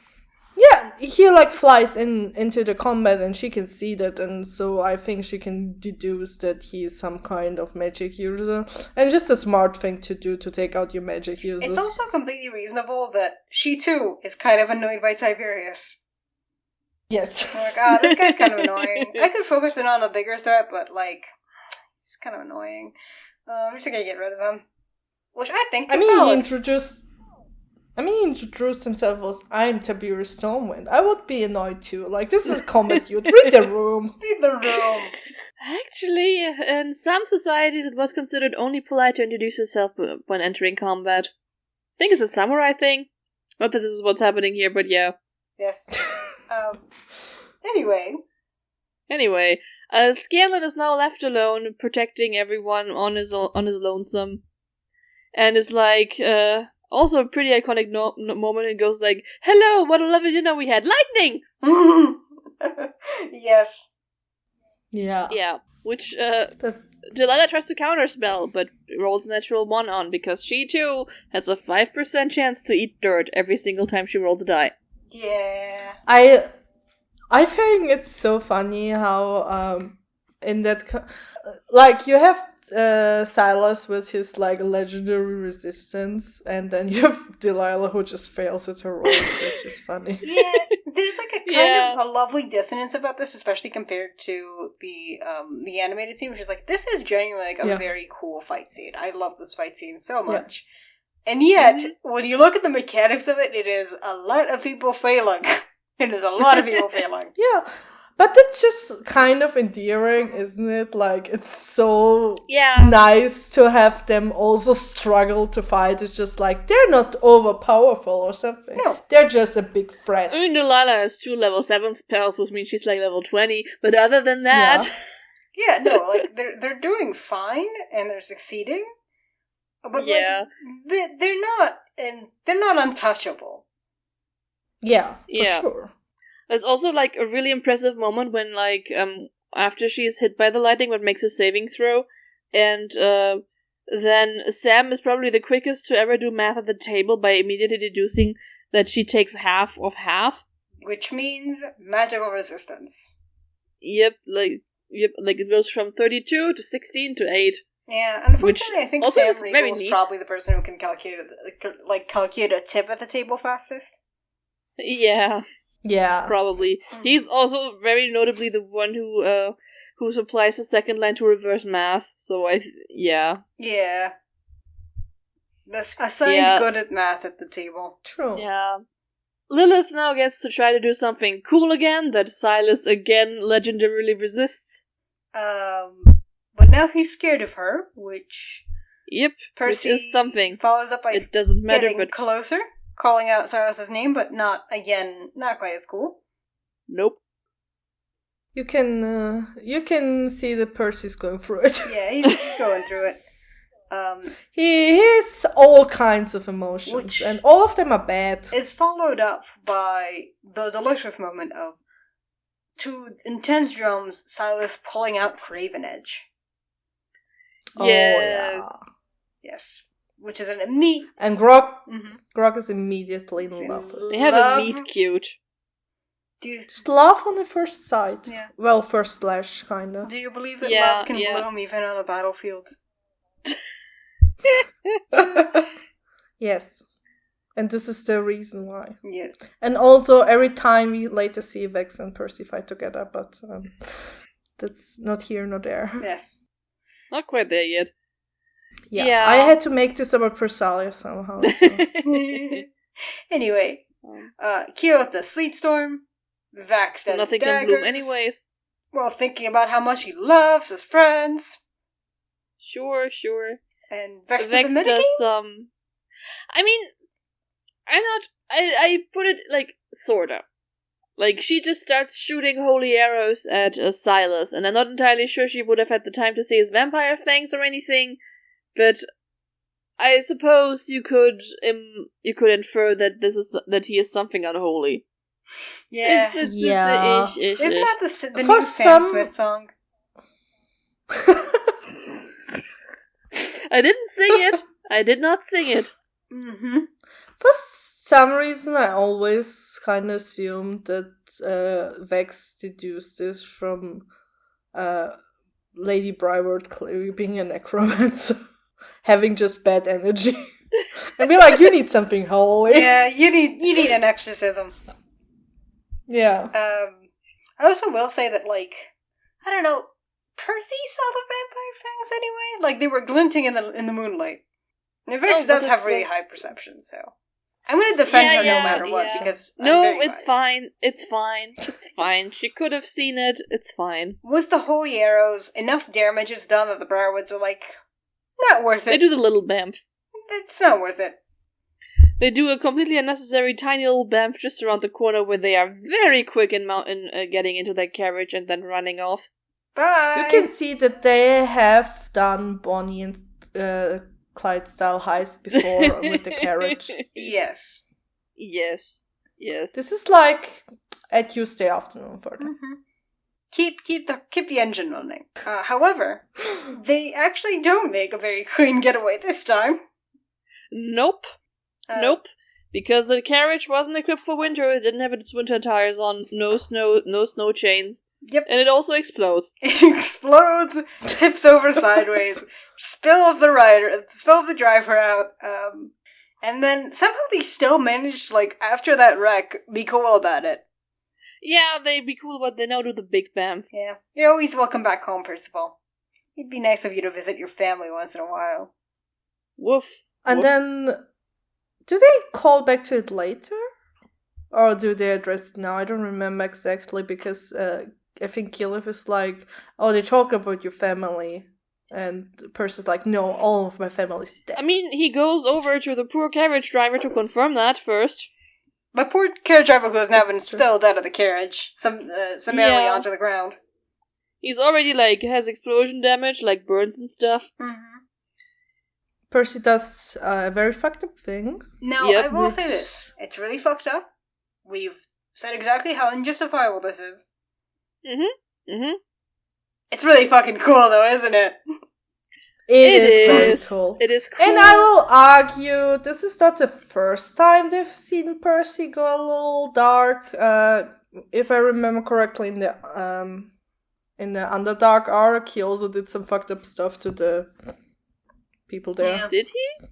Yeah, he, like, flies into the combat and she can see that, and so I think she can deduce that he's some kind of magic user. And just a smart thing to do to take out your magic users. It's also completely reasonable that she, too, is kind of annoyed by Tiberius. Yes. Like, this guy's kind of annoying. I could focus in on a bigger threat, but, like, he's kind of annoying. I'm just gonna get rid of him. Which I think is valid. He introduced himself as, I'm Tiberius Stormwind. I would be annoyed too. Like, this is a combat you'd read the room. Read the room. Actually, in some societies it was considered only polite to introduce yourself when entering combat. I think it's a samurai thing. Not that this is what's happening here, but yeah. Yes. Anyway, Scanlan is now left alone, protecting everyone on his lonesome, and is like, also a pretty iconic moment. It goes like, "Hello, what a lovely dinner we had! Lightning!" Yes. Yeah. Yeah. Which Delilah tries to counterspell, but rolls a natural 1 on because she too has a 5% chance to eat dirt every single time she rolls a die. Yeah. I think it's so funny how in that like you have Silas with his like legendary resistance, and then you have Delilah who just fails at her rolls, which is funny. Yeah, there's like a kind of a lovely dissonance about this, especially compared to the animated scene, which is like, this is genuinely like a very cool fight scene. I love this fight scene so much. Yeah. And yet, when you look at the mechanics of it, it is a lot of people failing. It is a lot of people failing. Yeah. But it's just kind of endearing, isn't it? Like, it's so nice to have them also struggle to fight. It's just like, they're not overpowerful or something. No. They're just a big threat. I mean, Delilah has 2 level 7 spells, which means she's like level 20. But other than that... Yeah, no, like, they're doing fine, and they're succeeding. But, like, they're not untouchable. Yeah, for sure. There's also, like, a really impressive moment when, like, after she's hit by the lightning, what makes her saving throw, and, then Sam is probably the quickest to ever do math at the table by immediately deducing that she takes half of half. Which means magical resistance. Yep, it goes from 32 to 16 to 8. Yeah, unfortunately, I think Sam Riegel is probably the person who can calculate a tip at the table fastest. Yeah. Yeah. Probably. Mm-hmm. He's also very notably the one who supplies the second line to reverse math, so Yeah. Assigned good at math at the table. True. Yeah. Lilith now gets to try to do something cool again that Silas again legendarily resists. But now he's scared of her, which... Yep, Percy which is something. Follows up by it doesn't matter, getting closer. Calling out Silas's name, but not quite as cool. Nope. You can see that Percy's going through it. Yeah, he's going through it. He has all kinds of emotions, and all of them are bad. It's followed up by the delicious moment of, to intense drums, Silas pulling out Craven Edge. Yes. Oh, yeah. Yes. Which is an immediate... And Grog is immediately in love with it. They have a meet cute. Just love on the first sight. Yeah. Well, first slash, kinda. Do you believe that love can bloom even on a battlefield? Yes. And this is the reason why. Yes. And also, every time we later see Vex and Percy fight together, but that's not here nor there. Yes. Not quite there yet. Yeah. I had to make this about Persalia somehow. So. Anyway, Kyoto Sleetstorm, Vax does nothing daggers. can bloom anyways. While thinking about how much he loves his friends. Sure. And Vex does I mean, I put it, like, sorta. Like, she just starts shooting holy arrows at Silas, and I'm not entirely sure she would have had the time to see his vampire fangs or anything, but I suppose you could infer that he is something unholy. Yeah. It's Isn't that the new Sam Smith song? I didn't sing it. I did not sing it. Mm-hmm. For some reason, I always kind of assumed that Vex deduced this from Lady Bryward clearly being a necromancer, having just bad energy. And be like, you need something holy. Yeah, you need an exorcism. Yeah. I also will say that, like, I don't know, Percy saw the vampire fangs anyway? Like, they were glinting in the moonlight. And Vex does have really high perception, so... I'm gonna defend her no matter what, because it's fine. It's fine. She could have seen it. It's fine. With the holy arrows, enough damage is done that the Briarwoods are like, not worth it. They do the little bamf. It's not worth it. They do a completely unnecessary tiny little bamf just around the corner where they are very quick in getting into their carriage and then running off. Bye! You can see that they have done Bonnie and Clyde style heist before with the carriage. Yes. This is like a Tuesday afternoon for them. Mm-hmm. Keep the engine running. However, they actually don't make a very clean getaway this time. Nope. Because the carriage wasn't equipped for winter. It didn't have its winter tires on. No snow chains. Yep. And it also explodes. It explodes, tips over sideways, spills the driver out, and then somehow they still managed, like, after that wreck, be cool about it. Yeah, they'd be cool, but they now do the big bamf. Yeah. You're always welcome back home, Percival. It'd be nice of you to visit your family once in a while. Woof. And then, do they call back to it later? Or do they address it now? I don't remember exactly, because I think Keyleth is like, oh, they talk about your family. And Percy's like, no, all of my family's dead. I mean, he goes over to the poor carriage driver to confirm that first. The poor carriage driver who has now been spilled out of the carriage, summarily onto the ground. He's already, like, has explosion damage, like burns and stuff. Mm-hmm. Percy does a very fucked up thing. Now, I will say this. It's really fucked up. We've said exactly how unjustifiable this is. Mm-hmm. It's really fucking cool, though, isn't it? It is cool. It is cool. And I will argue, this is not the first time they've seen Percy go a little dark. If I remember correctly, in the Underdark arc, he also did some fucked up stuff to the people there. Yeah. Did he?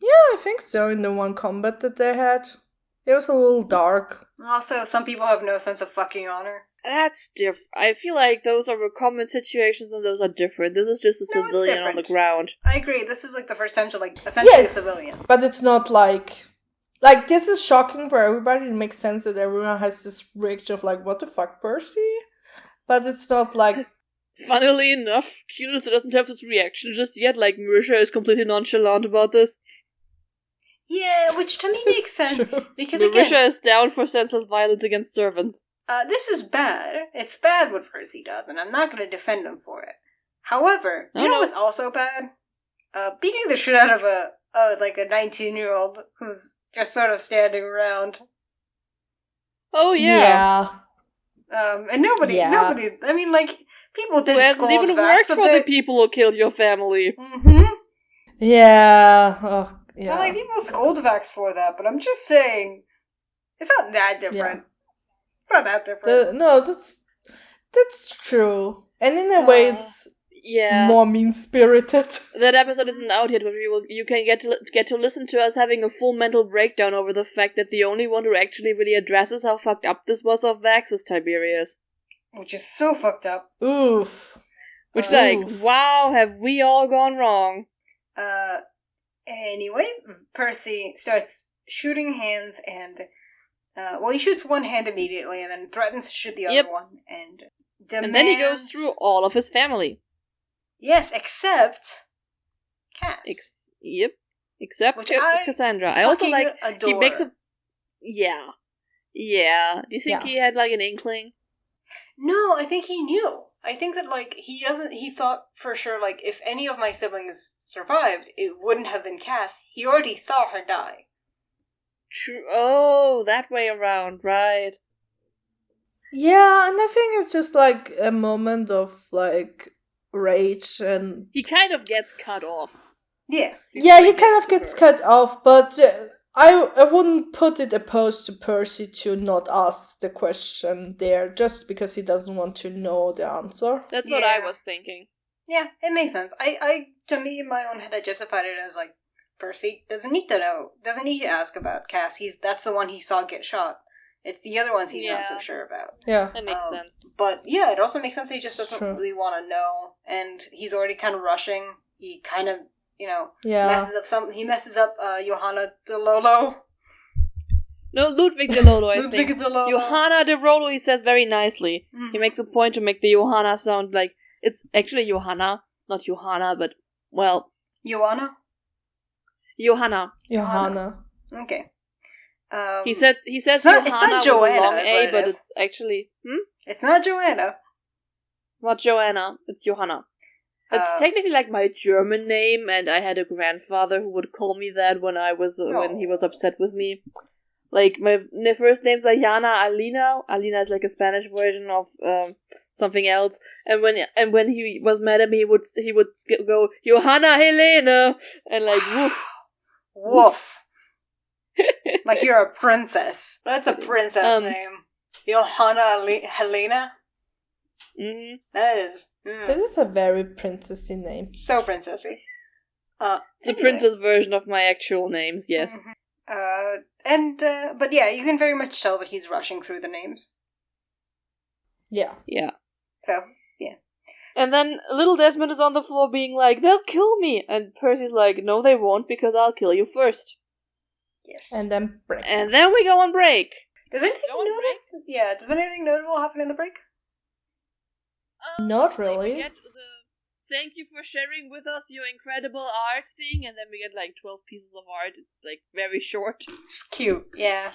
Yeah, I think so, in the one combat that they had. It was a little dark. Also, some people have no sense of fucking honor. That's different. I feel like those are common situations and those are different. This is just a civilian on the ground. I agree. This is like the first time to, like, essentially a civilian. But it's not like this is shocking for everybody. It makes sense that everyone has this reaction of like, what the fuck, Percy? But it's not like... Funnily enough, Keyleth doesn't have this reaction just yet. Like, Marisha is completely nonchalant about this. Yeah, which to me makes sense. Because Marisha is down for senseless violence against servants. this is bad. It's bad what Percy does, and I'm not going to defend him for it. However, you know what's also bad? Beating the shit out of a 19-year-old who's just sort of standing around. Oh, yeah. And nobody, I mean, like, people did hasn't even worked for the people who killed your family. Mm-hmm. Yeah. Oh, yeah. Like, people scold Vax for that, but I'm just saying, it's not that different. Yeah. It's not that different. That's true. And in a way, it's more mean-spirited. That episode isn't out yet, but you can get to listen to us having a full mental breakdown over the fact that the only one who actually really addresses how fucked up this was of Vax is Tiberius. Which is so fucked up. Oof. Which, wow, have we all gone wrong? Anyway, Percy starts shooting hands and, he shoots one hand immediately and then threatens to shoot the other one and demands... And then he goes through all of his family. Yes, except Cass. Except Cassandra. I also adore. He makes a... Yeah. Do you think he had, like, an inkling? No, I think he knew. I think that, like, he thought for sure, like, if any of my siblings survived, it wouldn't have been Cass. He already saw her die. True. Oh, that way around, right. Yeah, and I think it's just, like, a moment of, like, rage and... He kind of gets cut off. Yeah. He kind of gets cut off, but... I wouldn't put it opposed to Percy to not ask the question there, just because he doesn't want to know the answer. That's what I was thinking. Yeah, it makes sense. To me, in my own head, I justified it as, like, Percy doesn't need to know, doesn't need to ask about Cass. That's the one he saw get shot. It's the other ones he's not so sure about. Yeah. That makes sense. But, yeah, it also makes sense he just doesn't really want to know, and he's already kind of rushing. He kind of... He messes up Johanna de Lolo. No, Ludwig de Lolo, I think. Ludwig de Lolo. Johanna de Lolo, he says very nicely. Mm-hmm. He makes a point to make the Johanna sound like... It's actually Johanna, not Johanna, but, well... Johanna. Okay. He says it's Johanna not Joanna, with a long A, but it's actually... It's not Joanna. It's not Joanna, it's Johanna. It's technically like my German name, and I had a grandfather who would call me that when he was upset with me. Like, my first names are Jana, Alina. Alina is like a Spanish version of something else. And when he was mad at me, he would go, Johanna Helene! And like, woof. Woof. Like you're a princess. That's a princess name. Johanna Helena? Mm-hmm. That is. That is a very princessy name. So princessy. It's the princess version of my actual names, yes. Mm-hmm. But yeah, you can very much tell that he's rushing through the names. Yeah. Yeah. So, yeah. And then little Desmond is on the floor being like, they'll kill me! And Percy's like, no they won't, because I'll kill you first. Yes. And then break. And then we go on break. Does anything does anything notable happen in the break? Not really. We get the thank you for sharing with us your incredible art thing, and then we get like 12 pieces of art. It's like very short. It's cute, yeah.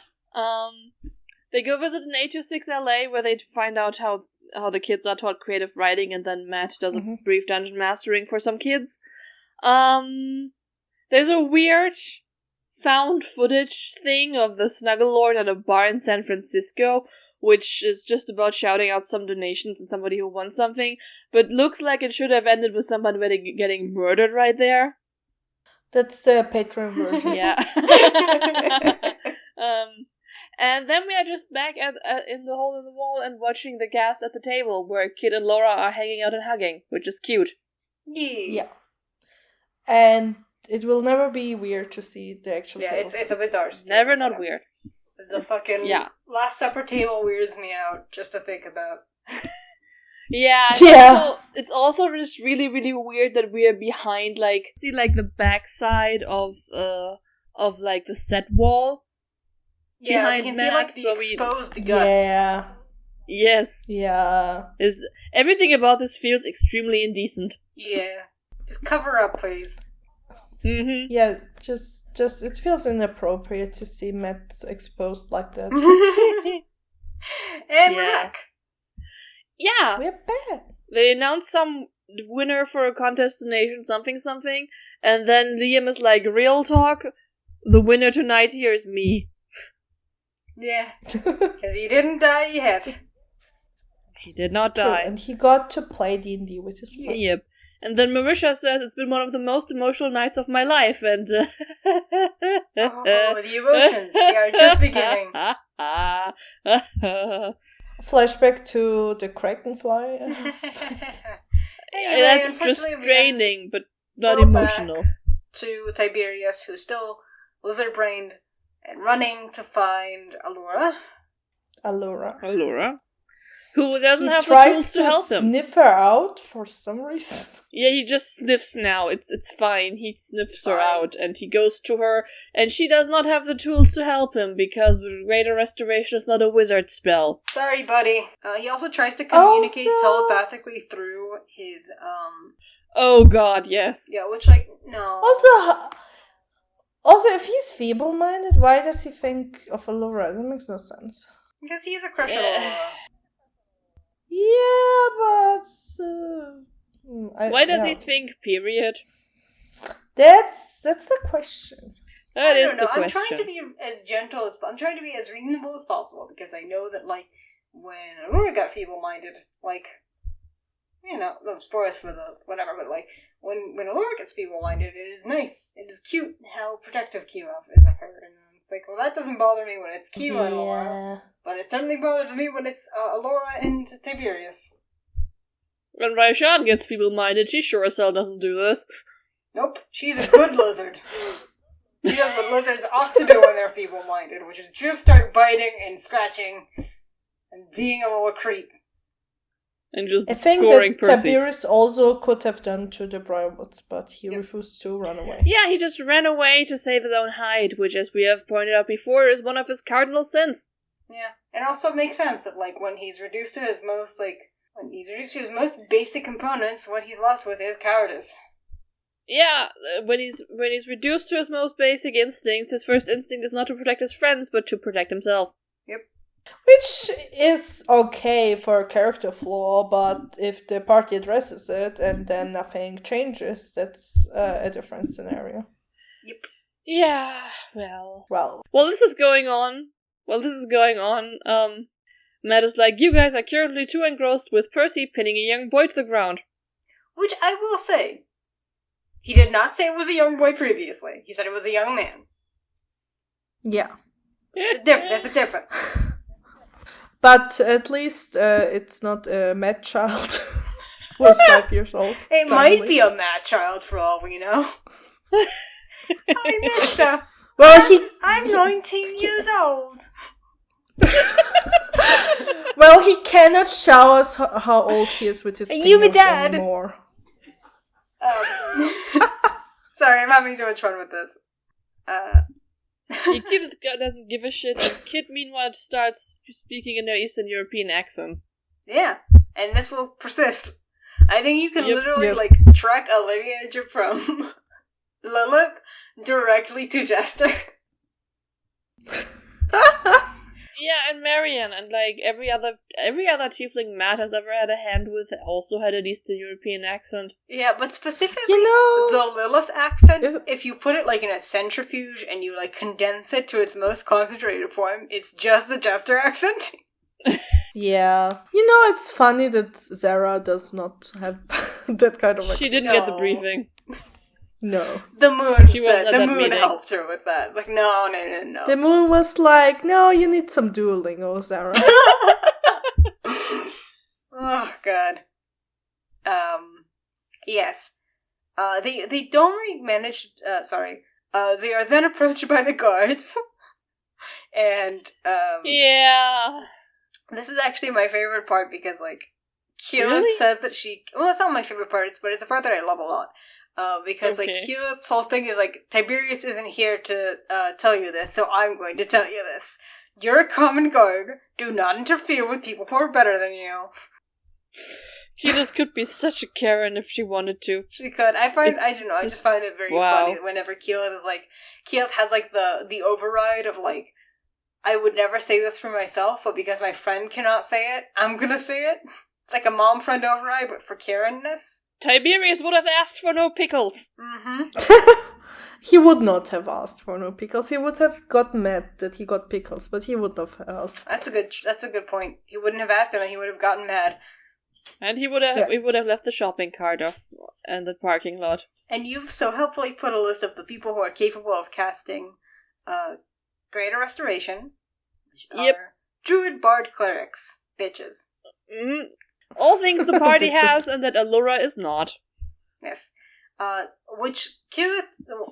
They go visit an 826 LA where they find out how the kids are taught creative writing, and then Matt does a brief dungeon mastering for some kids. There's a weird found footage thing of the Snuggle Lord at a bar in San Francisco, which is just about shouting out some donations and somebody who won something, but looks like it should have ended with somebody getting murdered right there. That's the Patreon version. Yeah. And then we are just back in the hole in the wall and watching the cast at the table, where Kid and Laura are hanging out and hugging, which is cute. Yeah. And it will never be weird to see the actual table. It's a bizarre. Never not weird. The fucking Last Supper table weirds me out just to think about. It's also just really, really weird that we are behind, like, see, like, the backside of like, the set wall. Yeah, we can see, like, the exposed guts. Yeah. Yes. Yeah. Everything about this feels extremely indecent. Yeah. Just cover up, please. Mm-hmm. Yeah, just it feels inappropriate to see Matt exposed like that. And we're back. Yeah. We're back. They announced some winner for a contest donation, something, and then Liam is like, real talk, the winner tonight here is me. Yeah. Because he didn't die yet. He did not die. True, and he got to play D&D with his friend. Yep. And then Marisha says it's been one of the most emotional nights of my life, and oh, the emotions. They are just beginning. Flashback to the Krakenfly. Anyway, that's just draining, but not emotional. To Tiberius, who's still lizard-brained and running to find Allura. Who doesn't have the tools to help him. Sniff her out for some reason. Yeah, he just sniffs now. It's fine. He sniffs her out, and he goes to her, and she does not have the tools to help him because the Greater Restoration is not a wizard spell. Sorry, buddy. He also tries to communicate telepathically through his Oh God, yes. Yeah, which no. Also, if he's feeble-minded, why does he think of Allura? That makes no sense. Because he's a crush on Allura. Yeah, but... why does he think, period? That's the question. That is the question. I'm trying to be as gentle as... I'm trying to be as reasonable as possible, because I know that, when Allura got feeble-minded, no spoilers for the whatever, but, when Allura gets feeble-minded, it is nice. It is cute how protective Kima is of her, and it's well, that doesn't bother me when it's Kima and Allura. But it certainly bothers me when it's Allura and Tiberius. When Raishan gets feeble-minded, she sure as hell doesn't do this. Nope, she's a good lizard. She does what lizards ought to do when they're feeble-minded, which is just start biting and scratching and being a little creep. And just I think goring that Percy. Tiberius also could have done to the Briarwoods, but he refused to run away. Yeah, he just ran away to save his own hide, which, as we have pointed out before, is one of his cardinal sins. Yeah, it also makes sense that, when he's reduced to his most, basic components, what he's left with is cowardice. Yeah, when he's reduced to his most basic instincts, his first instinct is not to protect his friends, but to protect himself. Yep. Which is okay for a character flaw, but if the party addresses it and then nothing changes, that's a different scenario. Yep. Yeah, well. Well, this is going on. Matt is like, you guys are currently too engrossed with Percy pinning a young boy to the ground. Which I will say, he did not say it was a young boy previously. He said it was a young man. Yeah. There's a difference. But at least it's not a mad child who's 5 years old. It might be a mad child for all we know. Hi, mister. Well, I'm 19 years old. Well, he cannot show us how old he is with his fingers anymore. Sorry, I'm having too much fun with this. Kid doesn't give a shit, and Kid meanwhile starts speaking in their Eastern European accents. Yeah, and this will persist. I think you can literally, track a lineage from Lilith directly to Jester. Yeah, and Marian, and every other tiefling Matt has ever had a hand with also had an Eastern European accent. Yeah, but specifically the Lilith accent, if you put it in a centrifuge and you condense it to its most concentrated form, it's just the Jester accent. Yeah. It's funny that Zara does not have that kind of accent. She didn't get the briefing. No. The moon helped her with that. It's no. The moon was like, no, you need some dueling, Zara. Oh, God. Yes. They don't manage, they are then approached by the guards. And, yeah. This is actually my favorite part because, Keelan says that well, it's not my favorite part, but it's a part that I love a lot. Because, Keelan's whole thing is, Tiberius isn't here to, tell you this, so I'm going to tell you this. You're a common guard. Do not interfere with people who are better than you. Keelan could be such a Karen if she wanted to. She could. I just find it very funny whenever Keelan is, Keelan has, the override of, I would never say this for myself, but because my friend cannot say it, I'm gonna say it. It's like a mom-friend override, but for Karen-ness. Tiberius would have asked for no pickles. Mm-hmm. He would not have asked for no pickles. He would have got mad that he got pickles, but he wouldn't have asked. That's a good point. He wouldn't have asked, and then he would have gotten mad. And he would have left the shopping cart and the parking lot. And you've so helpfully put a list of the people who are capable of casting Greater Restoration, which are Druid, Bard, Clerics, bitches. Mm-hmm. All things the party has, and that Allura is not. Yes. Which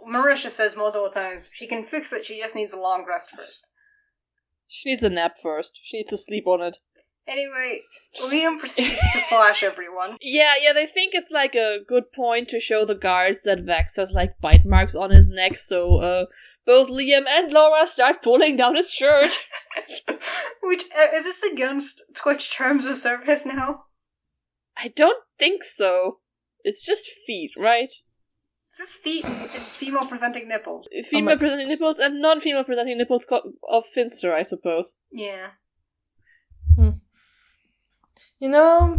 Marisha says multiple times. She can fix it, she just needs a long rest first. She needs a nap first. She needs to sleep on it. Anyway, Liam proceeds to flash everyone. Yeah, they think it's like a good point to show the guards that Vex has like bite marks on his neck, so both Liam and Laura start pulling down his shirt. Which, is this against Twitch terms of service now? I don't think so. It's just feet, right? It's just feet and female-presenting nipples. Female-presenting nipples and non-female-presenting nipples of Finster, I suppose. Yeah. You know,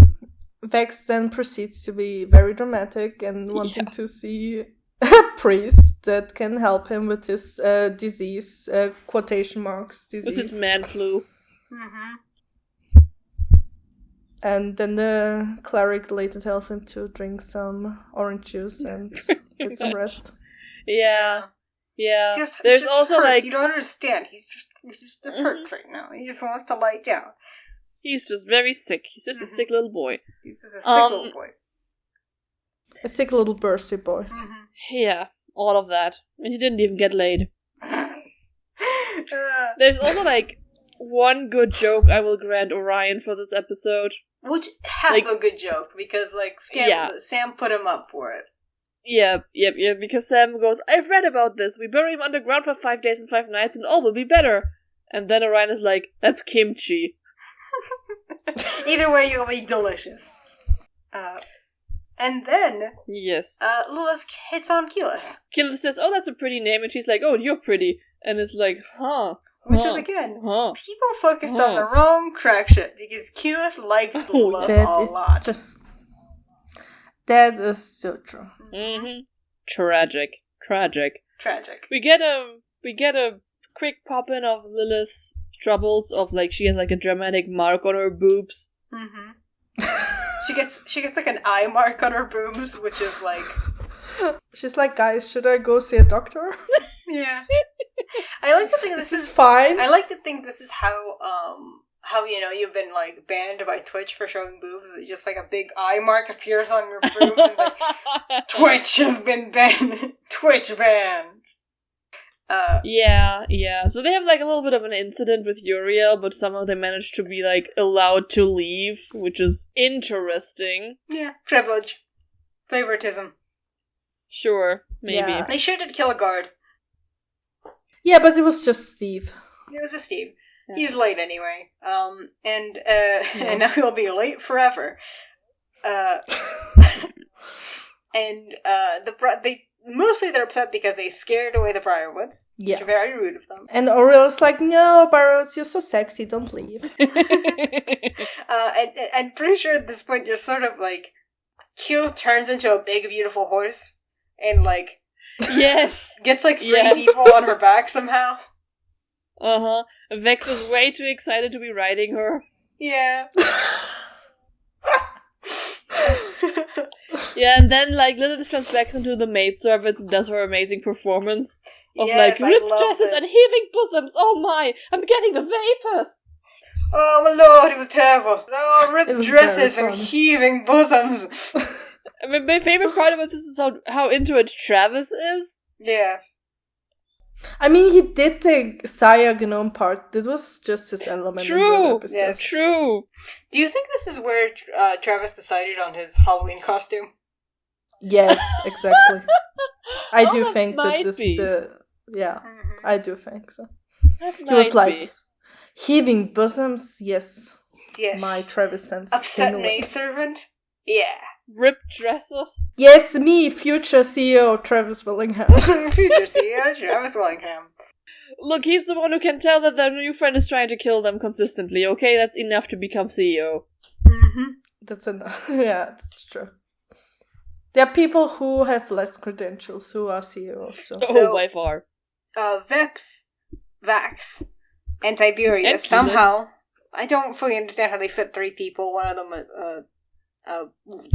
Vex then proceeds to be very dramatic and wanting to see a priest that can help him with his disease, quotation marks, disease. With his man flu. Mm-hmm. And then the cleric later tells him to drink some orange juice and get some rest. Yeah. There's also hurts. You don't understand. He's just it hurts right now. He just wants to lie down. He's just very sick. He's just a sick little boy. He's just a sick little boy. A sick little bursty boy. Mm-hmm. Yeah, all of that. And he didn't even get laid. There's also like one good joke I will grant Orion for this episode. Which half a good joke, because like Sam put him up for it. Yeah, because Sam goes, I've read about this. We bury him underground for 5 days and 5 nights and all will be better. And then Orion is like, that's kimchi. Either way, you'll be delicious. And then... Yes. Lilith hits on Keyleth. Keyleth says, oh, that's a pretty name. And she's like, oh, you're pretty. And it's like, Which is, again, people focused on the wrong crack shit, because Keyleth likes Lilith a lot. That is so true. Mm-hmm. Tragic. We get a quick pop-in of Lilith's troubles of like she has like a dramatic mark on her boobs. Mm-hmm. she gets like an eye mark on her boobs, which is like she's like, guys, should I go see a doctor? Yeah. I like to think this is fine. I like to think this is how you've been like banned by Twitch for showing boobs. Just like a big eye mark appears on your boobs and it's like Twitch has been banned. Twitch banned. Yeah. So they have like a little bit of an incident with Uriel, but somehow they managed to be like allowed to leave, which is interesting. Yeah, privilege, favoritism. Sure, maybe. Yeah. They sure did kill a guard. Yeah, but it was just Steve. It was just Steve. Yeah. He's late anyway. And now he'll be late forever. Mostly they're upset because they scared away the Briarwoods. Yeah. Which are very rude of them. And Aurelia's like, no, Briarwoods, you're so sexy, don't leave. And I'm pretty sure at this point you're sort of like, Q turns into a big, beautiful horse and like... Yes! Gets like 3 people on her back somehow. Uh-huh. Vex is way too excited to be riding her. Yeah. Yeah, and then, like, Lilith transfers into the maidservant and does her amazing performance of, like, ripped dresses and heaving bosoms. Oh my, I'm getting the vapors. Oh my lord, it was terrible. Oh, ripped dresses and heaving bosoms. I mean, my favorite part about this is how into it Travis is. Yeah. I mean, he did the Saya Gnome part. That was just his element. True. Yes. True. Do you think this is where Travis decided on his Halloween costume? Yes, exactly. I do think that this is the... Yeah, I do think so. He was like, heaving bosoms? Yes. Yes. My Travis sense. Upset maidservant? Yeah. Ripped dresses? Yes, me, future CEO Travis Willingham. Future CEO Travis Willingham. Look, he's the one who can tell that their new friend is trying to kill them consistently, okay? That's enough to become CEO. Mm-hmm. That's enough. Yeah, that's true. There are people who have less credentials who are CEOs. So by far. Vax, and Tiberius, somehow, I don't fully understand how they fit 3 people, one of them a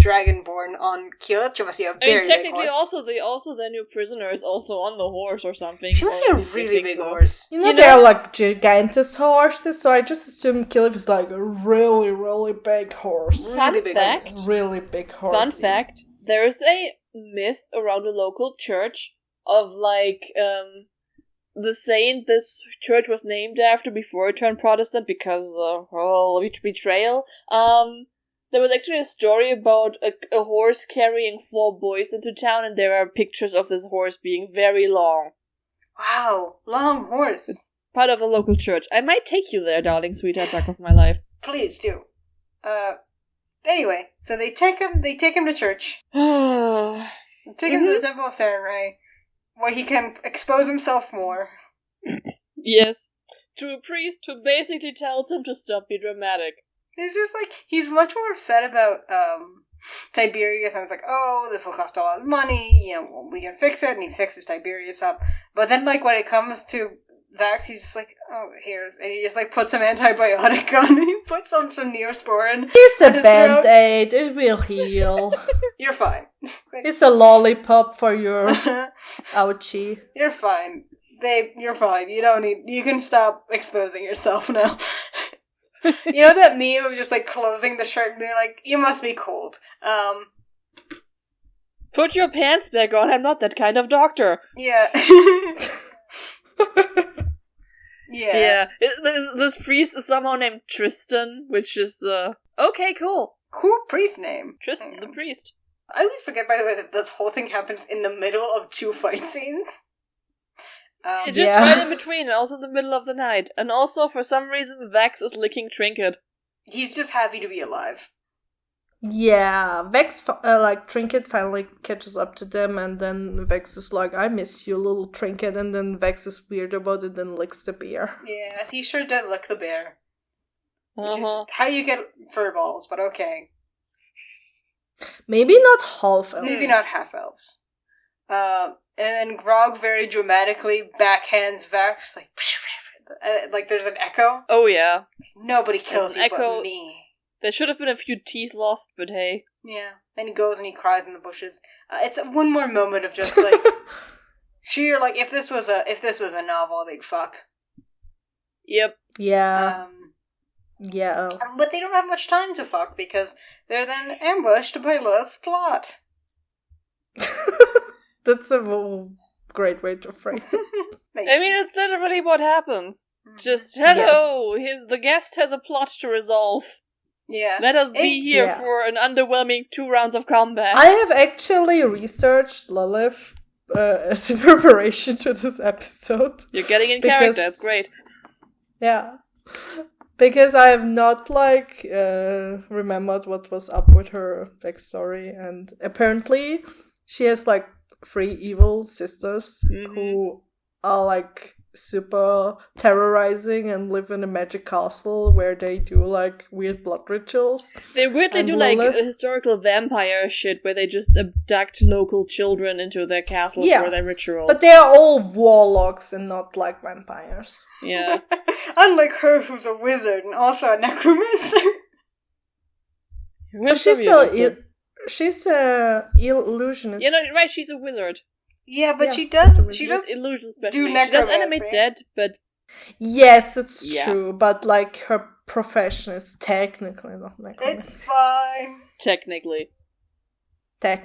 dragonborn on Keel. She must be a very technically big horse. also their new prisoner is also on the horse or something. She must be a really big horse. You know, they're like gigantous horses, so I just assume Killif is like a really, really big horse. Fun fact. Really big horse. Fun fact, there is a myth around a local church of like, the saint this church was named after before it turned Protestant because of betrayal. There was actually a story about a horse carrying 4 boys into town, and there are pictures of this horse being very long. Wow, long horse. It's part of a local church. I might take you there, darling sweetheart, duck of my life. Please do. Anyway, so they take him to church. Take him to the Temple of Sarenrae, where he can expose himself more. Yes. To a priest who basically tells him to stop being dramatic. It's just like, he's much more upset about Tiberius, and it's like, oh, this will cost a lot of money, you know, we can fix it, and he fixes Tiberius up. But then, like, when it comes to Vax, he's just like, oh, here's, and he just, like, puts some antibiotic on, he puts some Neosporin. Here's a Band-Aid, it will heal. You're fine. It's a lollipop for your ouchie. You're fine. Babe, you're fine. You can stop exposing yourself now. You know that meme of just, like, closing the shirt and being like, you must be cold. Put your pants back on, I'm not that kind of doctor. Yeah. Yeah. This priest is somehow named Tristan, which is, okay, cool. Cool priest name. Tristan, the priest. I always forget, by the way, that this whole thing happens in the middle of 2 fight scenes. Just right in between, and also in the middle of the night. And also, for some reason, Vax is licking Trinket. He's just happy to be alive. Yeah, Vex, Trinket finally catches up to them, and then Vex is like, I miss you, little Trinket, and then Vex is weird about it and licks the bear. Yeah, he sure did lick the bear. Which is how you get fur balls, but okay. Maybe not half elves. Maybe not half elves. And then Grog very dramatically backhands Vex, like there's an echo. Oh yeah. Nobody kills you but me. There should have been a few teeth lost, but hey. Yeah. And he goes and he cries in the bushes. It's one more moment of just like, sheer like if this was a novel, they'd fuck. Yep. Yeah. Yeah. But they don't have much time to fuck because they're then ambushed by Lilith's plot. That's a great way to phrase it. I mean, it's literally what happens. Just, hello, the guest has a plot to resolve. Yeah. Let us be here for an underwhelming 2 rounds of combat. I have actually researched Lilith as in preparation to this episode. You're getting in character, that's great. Yeah. Because I have not, remembered what was up with her backstory, and apparently she has, 3 evil sisters who are, super terrorizing and live in a magic castle where they do, weird blood rituals. They weirdly do, historical vampire shit where they just abduct local children into their castle for their rituals. But they are all warlocks and not, vampires. Yeah. Unlike her, who's a wizard and also a necromancer. But she's a illusionist. Yeah, no, right, she's a wizard. Yeah, but she does illusions do necromancy. She does animate dead, but... Yes, it's true, but, her profession is technically not necromancy. It's fine. Technically. But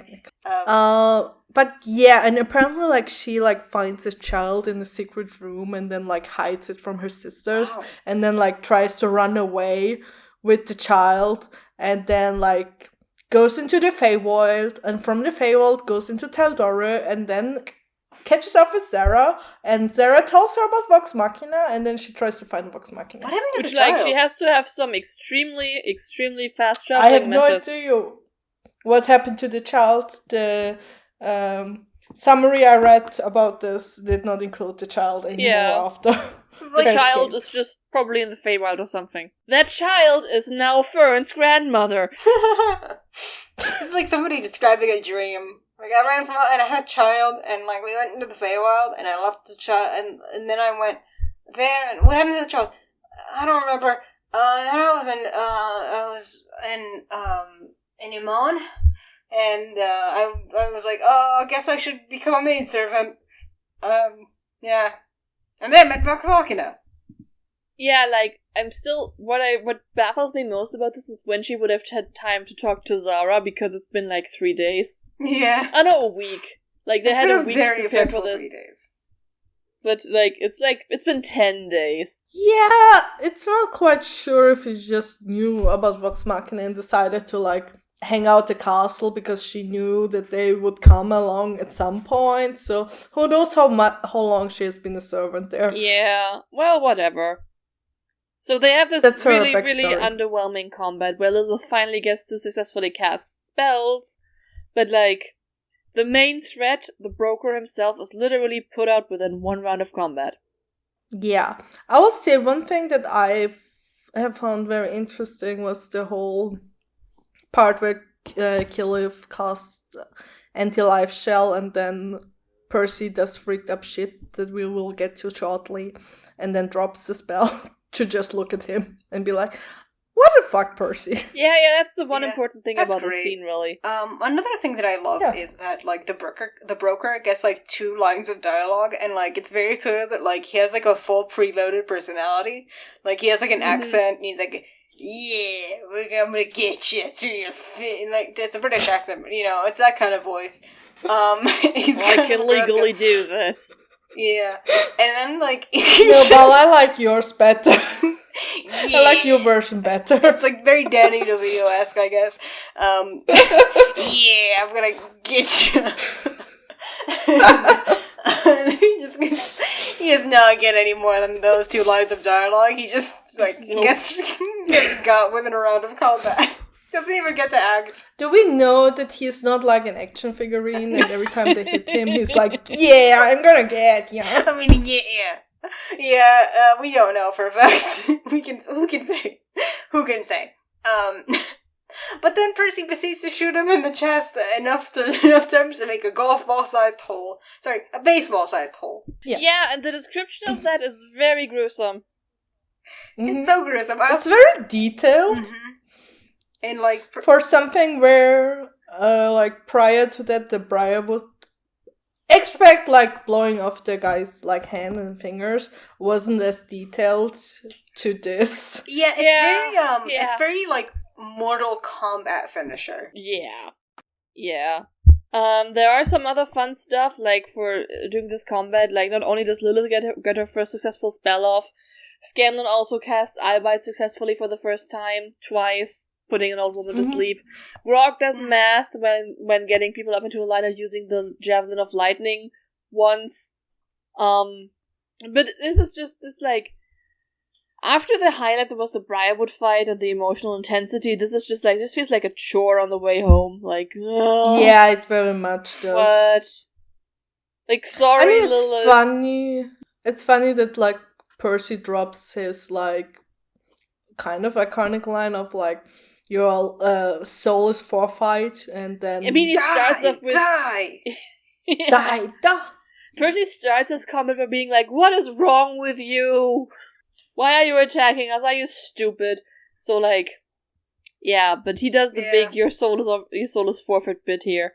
yeah, and apparently, she, finds a child in a secret room and then, hides it from her sisters, and then, tries to run away with the child, and then, goes into the Feywild, and from the Feywild goes into Taldora, and then catches up with Zara, and Zara tells her about Vox Machina, and then she tries to find Vox Machina. What happened to the child? She has to have some extremely, extremely fast traveling methods. I have no idea what happened to the child. summary I read about this did not include the child anymore after. The child is just probably in the Feywild or something. That child is now Fern's grandmother. It's like somebody describing a dream. Like, I ran from, and I had a child, and like, we went into the Feywild, and I left the child, and then I went there, and what happened to the child? I don't remember. I was in Iman, and I was like, oh, I guess I should become a maidservant. Yeah. And then I met Vox Machina. Yeah, like, I'm still, what baffles me most about this is when she would have had time to talk to Zara, because it's been like 3 days. Yeah. I know, a week. Like, they had a week to prepare for this. 3 days. But, it's been 10 days. Yeah, it's not quite sure if he just knew about Vox Machina and decided to, like, hang out the castle because she knew that they would come along at some point. So, who knows how long she has been a servant there. Yeah, well, whatever. So they have this really, really underwhelming combat where Lilith finally gets to successfully cast spells, but, like, the main threat, the broker himself, is literally put out within 1 round of combat. Yeah. I will say one thing that I have found very interesting was the whole part where Killif casts anti-life shell and then Percy does freaked up shit that we will get to shortly and then drops the spell to just look at him and be like, what the fuck, Percy? Yeah, that's the one important thing about the scene, really. Another thing that I love is that, like, the broker gets, like, 2 lines of dialogue, and, like, it's very clear that, like, he has, like, a full preloaded personality. Like, he has, like, an accent, and he's like, yeah, I'm gonna get you to your feet. And, like, it's a British accent, but, you know, it's that kind of voice. I can legally do this. Yeah. And then, like... No, Bal, I like yours better. Yeah. I like your version better. It's like very Danny DeVito-esque, I guess. Yeah, I'm gonna get you. He does not get any more than those 2 lines of dialogue. He just, like, gets got within a round of combat. Doesn't even get to act. Do we know that he's not like an action figurine and every time they hit him, he's like, yeah, I'm gonna get you. I mean, yeah. Yeah, we don't know for a fact. Who can say? But then Percy proceeds to shoot him in the chest enough times to make a golf ball-sized hole. Sorry, a baseball-sized hole. Yeah, and the description of that is very gruesome. Mm-hmm. It's so gruesome. It's very detailed. Mm-hmm. And, like... for something where, like, prior to that, the Briar would expect, like, blowing off the guy's, like, hand and fingers wasn't as detailed to this. Yeah, it's very, like, Mortal Kombat finisher. Yeah. There are some other fun stuff, like, for doing this combat, like, not only does Lilith get her first successful spell off, Scanlan also casts Eyebite successfully for the first time, twice, putting an old woman to sleep. Grog does math when getting people up into a line of using the Javelin of Lightning once. But this is just this, like, after the highlight that was the Briarwood fight and the emotional intensity, this is just like, this feels like a chore on the way home. Like, ugh. Yeah, it very much does. What? Like, sorry, I mean, it's Lilith. funny. It's funny that, like, Percy drops his, like, kind of iconic line of, like, your soul is forfeit, and then... I mean, he starts off with... Die! Die! Percy starts his comment by being like, what is wrong with you? Why are you attacking us? Are you stupid? So, like, yeah, but he does the big, your soul is forfeit bit here.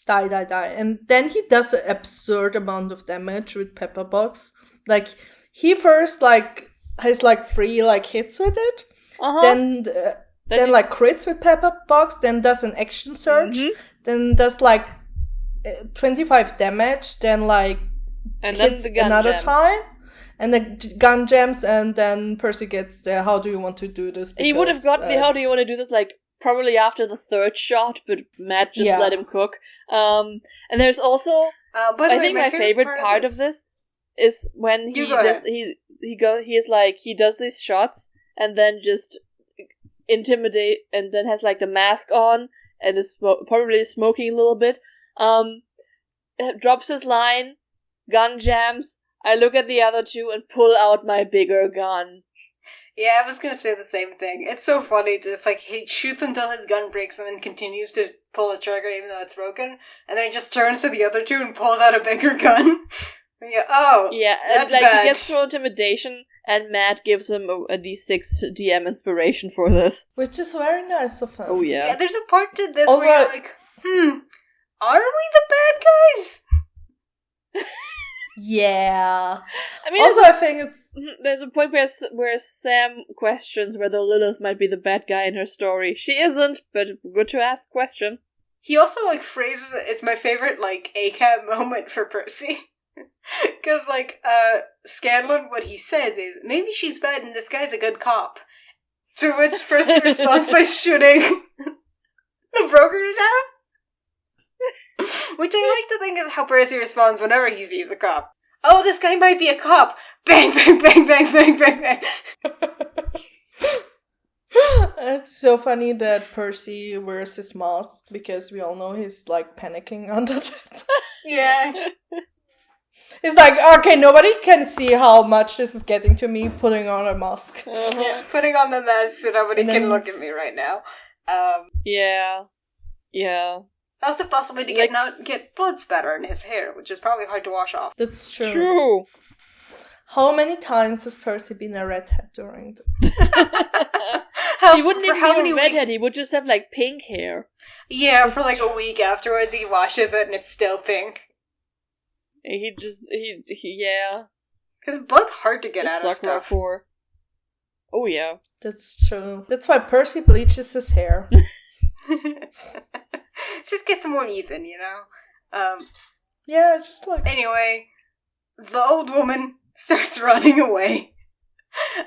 Die. And then he does an absurd amount of damage with Pepperbox. Like, he first, like, has, like, 3, like, hits with it. Uh-huh. Then like, crits with Pepperbox, then does an action surge, then does, like, 25 damage, then, like, and hits then the gun another jams. time. And the gun jams, and then Percy gets the how do you want to do this? Because, he would have gotten the how do you want to do this, like, probably after the 3rd shot, but Matt just let him cook. And there's also, I think my favorite part of this is when he does these shots, and then just intimidate, and then has, like, the mask on, and is probably smoking a little bit. drops his line, gun jams, I look at the other two and pull out my bigger gun. Yeah, I was gonna say the same thing. It's so funny, just like, he shoots until his gun breaks and then continues to pull the trigger even though it's broken, and then he just turns to the other two and pulls out a bigger gun. Yeah, that's and, bad. He gets through intimidation, and Matt gives him a D6 DM inspiration for this. Which is very nice of him. Oh, yeah. Yeah, there's a part to this where you're like, are we the bad guys? Yeah. I mean, also, I think it's... There's a point where Sam questions whether Lilith might be the bad guy in her story. She isn't, but good to ask question. He also, phrases it, it's my favorite, ACAB moment for Percy. Because, Scanlon, what he says is, maybe she's bad and this guy's a good cop. To which Percy responds by shooting the broker to death. Which I like to think is how Percy responds whenever he sees a cop. Oh, this guy might be a cop! Bang, bang, bang, bang, bang, bang, bang! It's so funny that Percy wears his mask, because we all know he's, panicking under it. Yeah. It's like, okay, nobody can see how much this is getting to me, putting on a mask. Yeah, putting on the mask so nobody can look at me right now. Yeah. Also possibly to get blood spatter in his hair, which is probably hard to wash off. That's true. True. How many times has Percy been a redhead during He wouldn't even be a redhead, he would just have, pink hair. Yeah, for, a week afterwards he washes it and it's still pink. Yeah. Because blood's hard to get out of stuff. For. Oh, yeah. That's true. That's why Percy bleaches his hair. Just get some more even, Yeah, just Anyway, the old woman starts running away.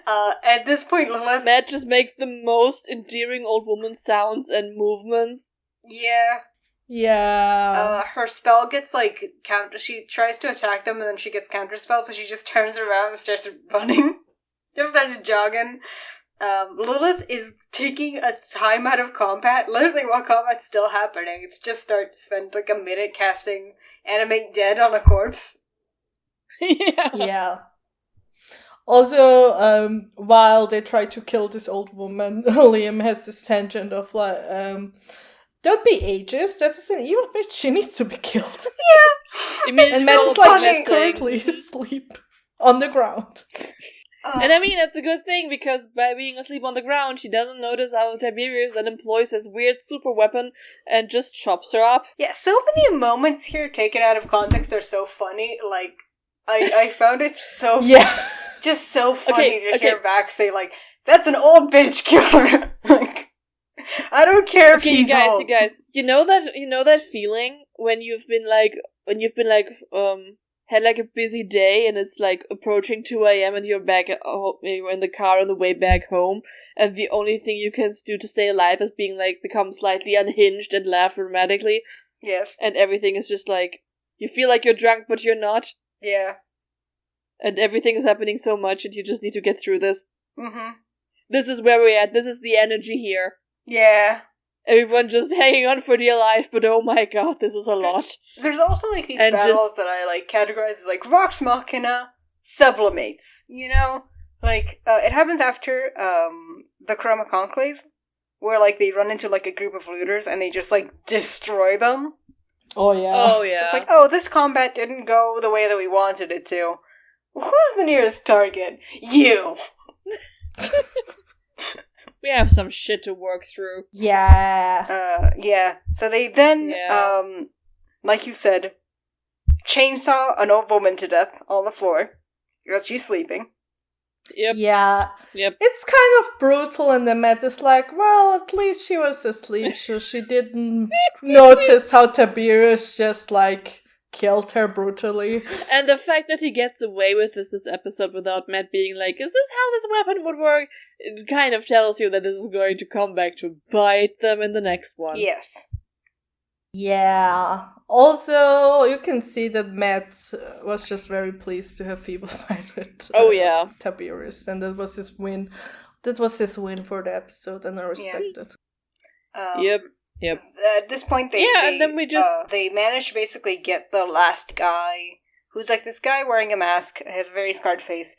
At this point, Lilith... Matt just makes the most endearing old woman sounds and movements. Yeah. Yeah. Her spell gets, she tries to attack them and then she gets counterspell, so she just turns around and starts running. Just starts jogging. Lilith is taking a time out of combat, literally while combat's still happening. It's just spend a minute casting Animate Dead on a corpse. Yeah. Also, while they try to kill this old woman, Liam has this tangent of don't be ageist, that is an evil bitch, she needs to be killed. Yeah! And Matt is she's currently asleep on the ground. And I mean, that's a good thing, because by being asleep on the ground, she doesn't notice how Tiberius then employs his weird super weapon and just chops her up. Yeah, so many moments here taken out of context are so funny. I found it so just so funny to hear Vax say, that's an old bitch killer. I don't care if he's old. You guys, you know that feeling when you've been had a busy day and it's approaching 2 a.m. and you're back you're in the car on the way back home, and the only thing you can do to stay alive is being become slightly unhinged and laugh dramatically. Yes. And everything is just you feel like you're drunk but you're not. Yeah. And everything is happening so much and you just need to get through this. Mm-hmm. This is where we're at. This is the energy here. Yeah. Everyone just hanging on for dear life, but oh my god, this is a lot. There's also these battles that I categorize as Vox Machina sublimates. It happens after the Chroma Conclave, where they run into a group of looters and they just destroy them. Oh yeah. Oh yeah. Just this combat didn't go the way that we wanted it to. Who's the nearest target? You. We have some shit to work through. Yeah. Yeah. So they then, like you said, chainsaw an old woman to death on the floor because she's sleeping. Yep. Yeah. Yep. It's kind of brutal, and the Matt is well, at least she was asleep, so she didn't notice how Tiberius just killed her brutally. And the fact that he gets away with this episode without Matt being is this how this weapon would work? It kind of tells you that this is going to come back to bite them in the next one. Yes. Yeah. Also, you can see that Matt was just very pleased to have feeble minded Tiberius, and that was his win. That was his win for the episode, and I respect it. Yep. Yep. At this point, and then we just they manage to basically get the last guy, who's like this guy wearing a mask, has a very scarred face.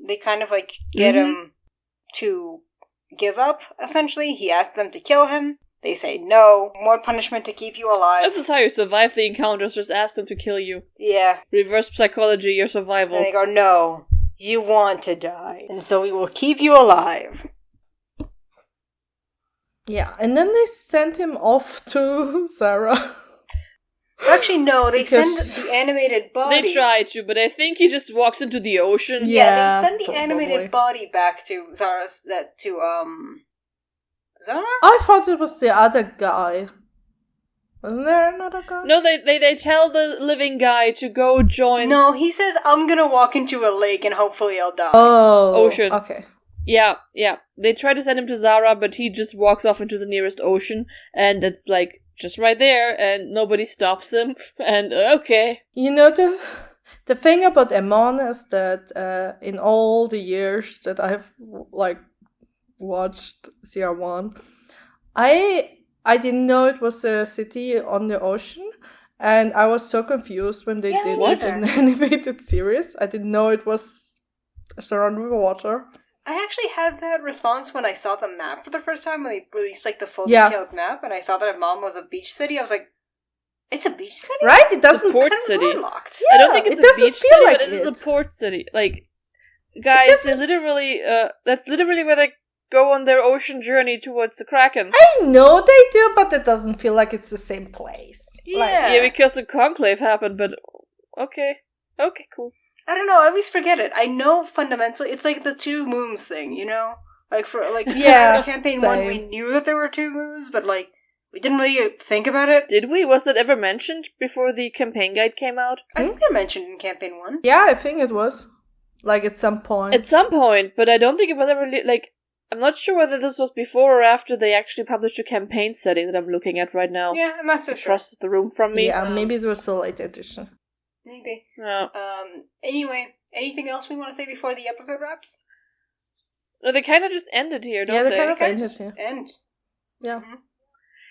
They kind of like get him to give up. Essentially, he asks them to kill him. They say no. More punishment to keep you alive. This is how you survive the encounters. Just ask them to kill you. Yeah. Reverse psychology, your survival. And they go, no, you want to die, and so we will keep you alive. Yeah, and then they sent him off to Sarah. Actually, no, they send the animated body. They try to, but I think he just walks into the ocean. Yeah, they send the animated body back to Zara. Zara? I thought it was the other guy. Wasn't there another guy? No, they tell the living guy to go join... No, he says, I'm gonna walk into a lake and hopefully I'll die. Oh, ocean. Okay. Yeah. They try to send him to Zara, but he just walks off into the nearest ocean, and it's like, just right there, and nobody stops him, and okay. You know, the thing about Amon is that in all the years that I've, like, watched CR1, I didn't know it was a city on the ocean, and I was so confused when they did it in the animated series. I didn't know it was surrounded with water. I actually had that response when I saw the map for the first time, when they released like the full detailed map, and I saw that Amman was a beach city. I was like, it's a beach city? Right? It doesn't... It's a port city. Landlocked. Yeah, I don't think it's a beach city, but it is a port city. Like, guys, they literally, that's literally where they go on their ocean journey towards the Kraken. I know they do, but it doesn't feel like it's the same place. Yeah. Because the conclave happened, but okay. Okay, cool. I don't know, I always forget it. I know fundamentally, it's like the two moons thing, you know? Like, for, like, campaign same. 1, we knew that there were two moons, but, like, we didn't really think about it. Did we? Was that ever mentioned before the campaign guide came out? I think they mentioned in campaign 1. Yeah, I think it was. Like, at some point. At some point, but I don't think it was ever, like, I'm not sure whether this was before or after they actually published a campaign setting that I'm looking at right now. Yeah, I'm not so sure. Across the room from me. Yeah, maybe it was a late edition. Maybe. No. Anyway, anything else we want to say before the episode wraps? No, they kind of just ended here, don't they? Yeah, they kind of ended here. End. Yeah. Mm-hmm.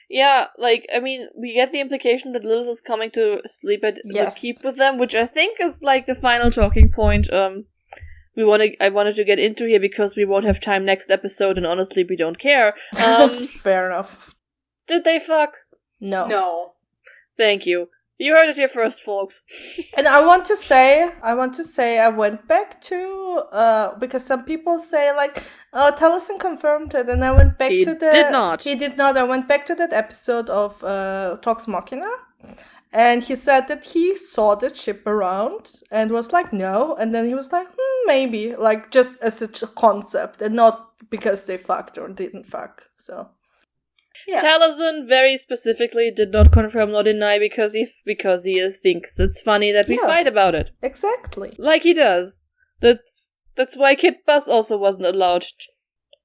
Yeah, like, I mean, we get the implication that Lilith is coming to sleep at the keep with them, which I think is, like, the final talking point, I wanted to get into here because we won't have time next episode, and honestly, we don't care. Fair enough. Did they fuck? No. Thank you. You heard it here first, folks. And I want to say I went back to, because some people say, like, oh, Taliesin confirmed it, and I went back to the... He did not. He did not. I went back to that episode of Vox Machina, and he said that he saw the ship around, and was like, no, and then he was like, maybe, like, just as a concept, and not because they fucked or didn't fuck, so... Yeah. Taliesin very specifically did not confirm nor deny because he thinks it's funny that we fight about it. Exactly. Like he does. That's why Kit Bus also wasn't allowed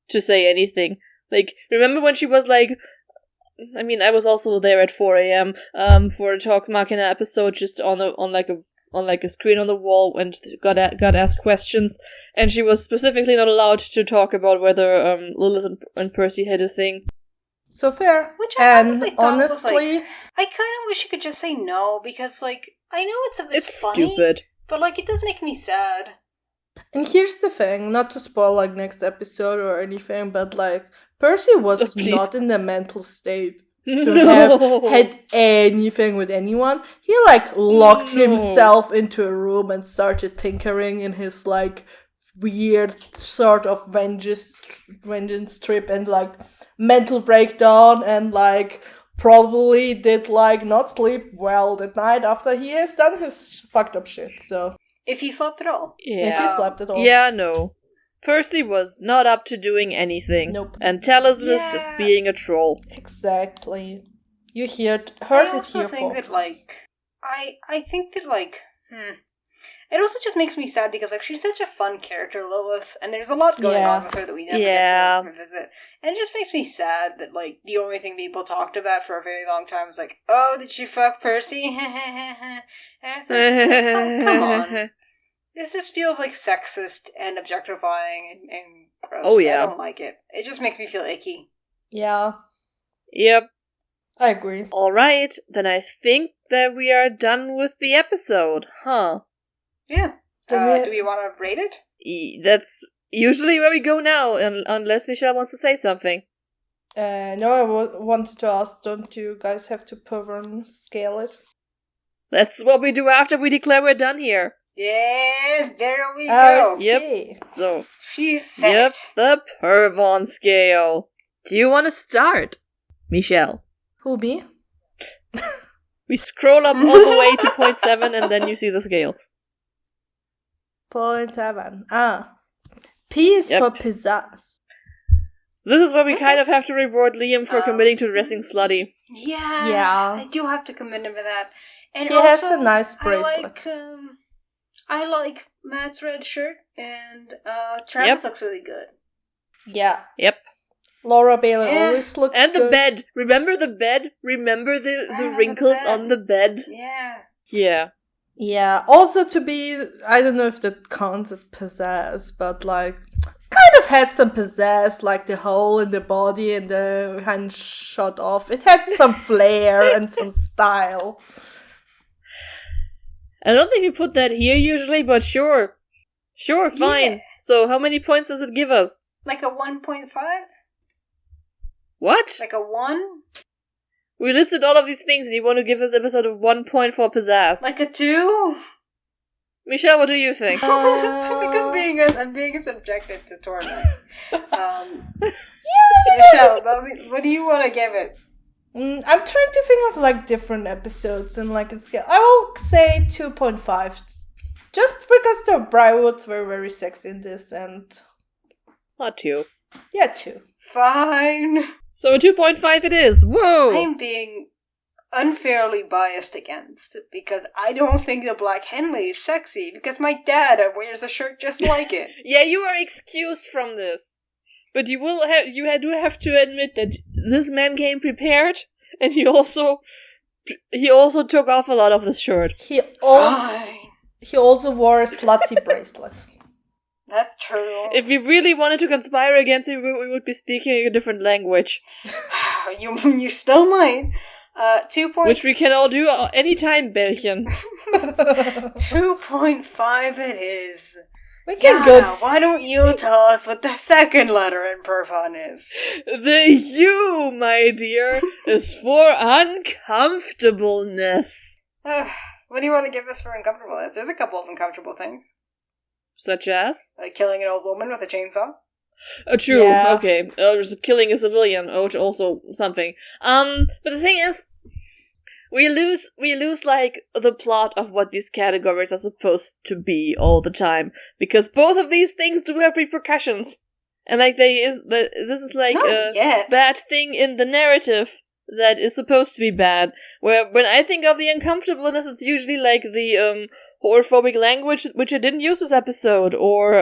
to say anything. Like, remember when she was like, I mean, I was also there at 4 a.m. For a Vox Machina episode, just on a screen on the wall, and got asked questions, and she was specifically not allowed to talk about whether Lilith and Percy had a thing. So fair. Which I honestly honestly, like, I kind of wish you could just say no, because, like, I know it's funny, stupid, but, like, it does make me sad. And here's the thing, not to spoil, like, next episode or anything, but, like, Percy was not in the mental state to have had anything with anyone. He, like, locked himself into a room and started tinkering in his, like, weird sort of vengeance trip, and, like, mental breakdown, and, like, probably did, like, not sleep well that night after he has done his fucked up shit, so... If he slept at all. Yeah. If he slept at all. Yeah, no. Percy was not up to doing anything. Nope. And Taliesin is just being a troll. Exactly. You heard it here, I also think folks. that, like... I think that, like... It also just makes me sad because, like, she's such a fun character, Lilith, and there's a lot going on with her that we never get to revisit. And it just makes me sad that, like, the only thing people talked about for a very long time was like, oh, did she fuck Percy? And it's like, come on. This just feels, like, sexist and objectifying and gross. Oh, yeah. I don't like it. It just makes me feel icky. Yeah. Yep. I agree. Alright, then I think that we are done with the episode, huh? Yeah. Do we want to rate it? That's usually where we go now, unless Michelle wants to say something. No, I wanted to ask, don't you guys have to Purvan Scale it? That's what we do after we declare we're done here. Yeah, there we go. Yep, so... She said it. The Purvan Scale. Do you want to start, Michelle? Who, me? We scroll up all the way to 0.7 and then you see the scale. 0.7. P is for pizzazz. This is where we kind of have to reward Liam for committing to dressing slutty. Yeah. I do have to commend him for that. And he also, has a nice bracelet. I like Matt's red shirt, and Travis looks really good. Yeah. Yep. Laura Bailey always looks good. And the good. bed. Remember the bed? Remember the wrinkles on the bed? Yeah. Yeah. Yeah. Also to be, I don't know if that counts as pizzazz, but like, kind of had some pizzazz, like the hole in the body and the hand shot off. It had some flair and some style. I don't think we put that here usually, but sure. Sure, fine. Yeah. So how many points does it give us? Like a 1.5? What? Like a 1? We listed all of these things and you want to give this episode a 1 point for pizzazz. Like a 2? Michelle, what do you think? I think I'm being subjected to torment. Michelle, what do you want to give it? I'm trying to think of like different episodes and like a scale. I will say 2.5. Just because the Brywoods were very sexy in this and... Not 2. Yeah, 2. Fine. So a 2.5 it is. Whoa! I'm being unfairly biased against because I don't think the Black Henley is sexy because my dad wears a shirt just like it. Yeah, you are excused from this. But you do have to admit that this man came prepared, and he also took off a lot of this shirt. He also wore a slutty bracelet. That's true. If we really wanted to conspire against him, we would be speaking a different language. You still might. 2. Which we can all do anytime, Bällchen. 2.5 it is. We can go. Why don't you tell us what the second letter in Purvan is? The U, my dear, is for uncomfortableness. What do you want to give this for uncomfortableness? There's a couple of uncomfortable things. Such as? Like killing an old woman with a chainsaw. True, yeah. Okay. Killing a civilian, also something. But the thing is, we lose like the plot of what these categories are supposed to be all the time, because both of these things do have repercussions, and like this is like bad thing in the narrative that is supposed to be bad. Where when I think of the uncomfortableness, it's usually like the horrorphobic language which I didn't use this episode, or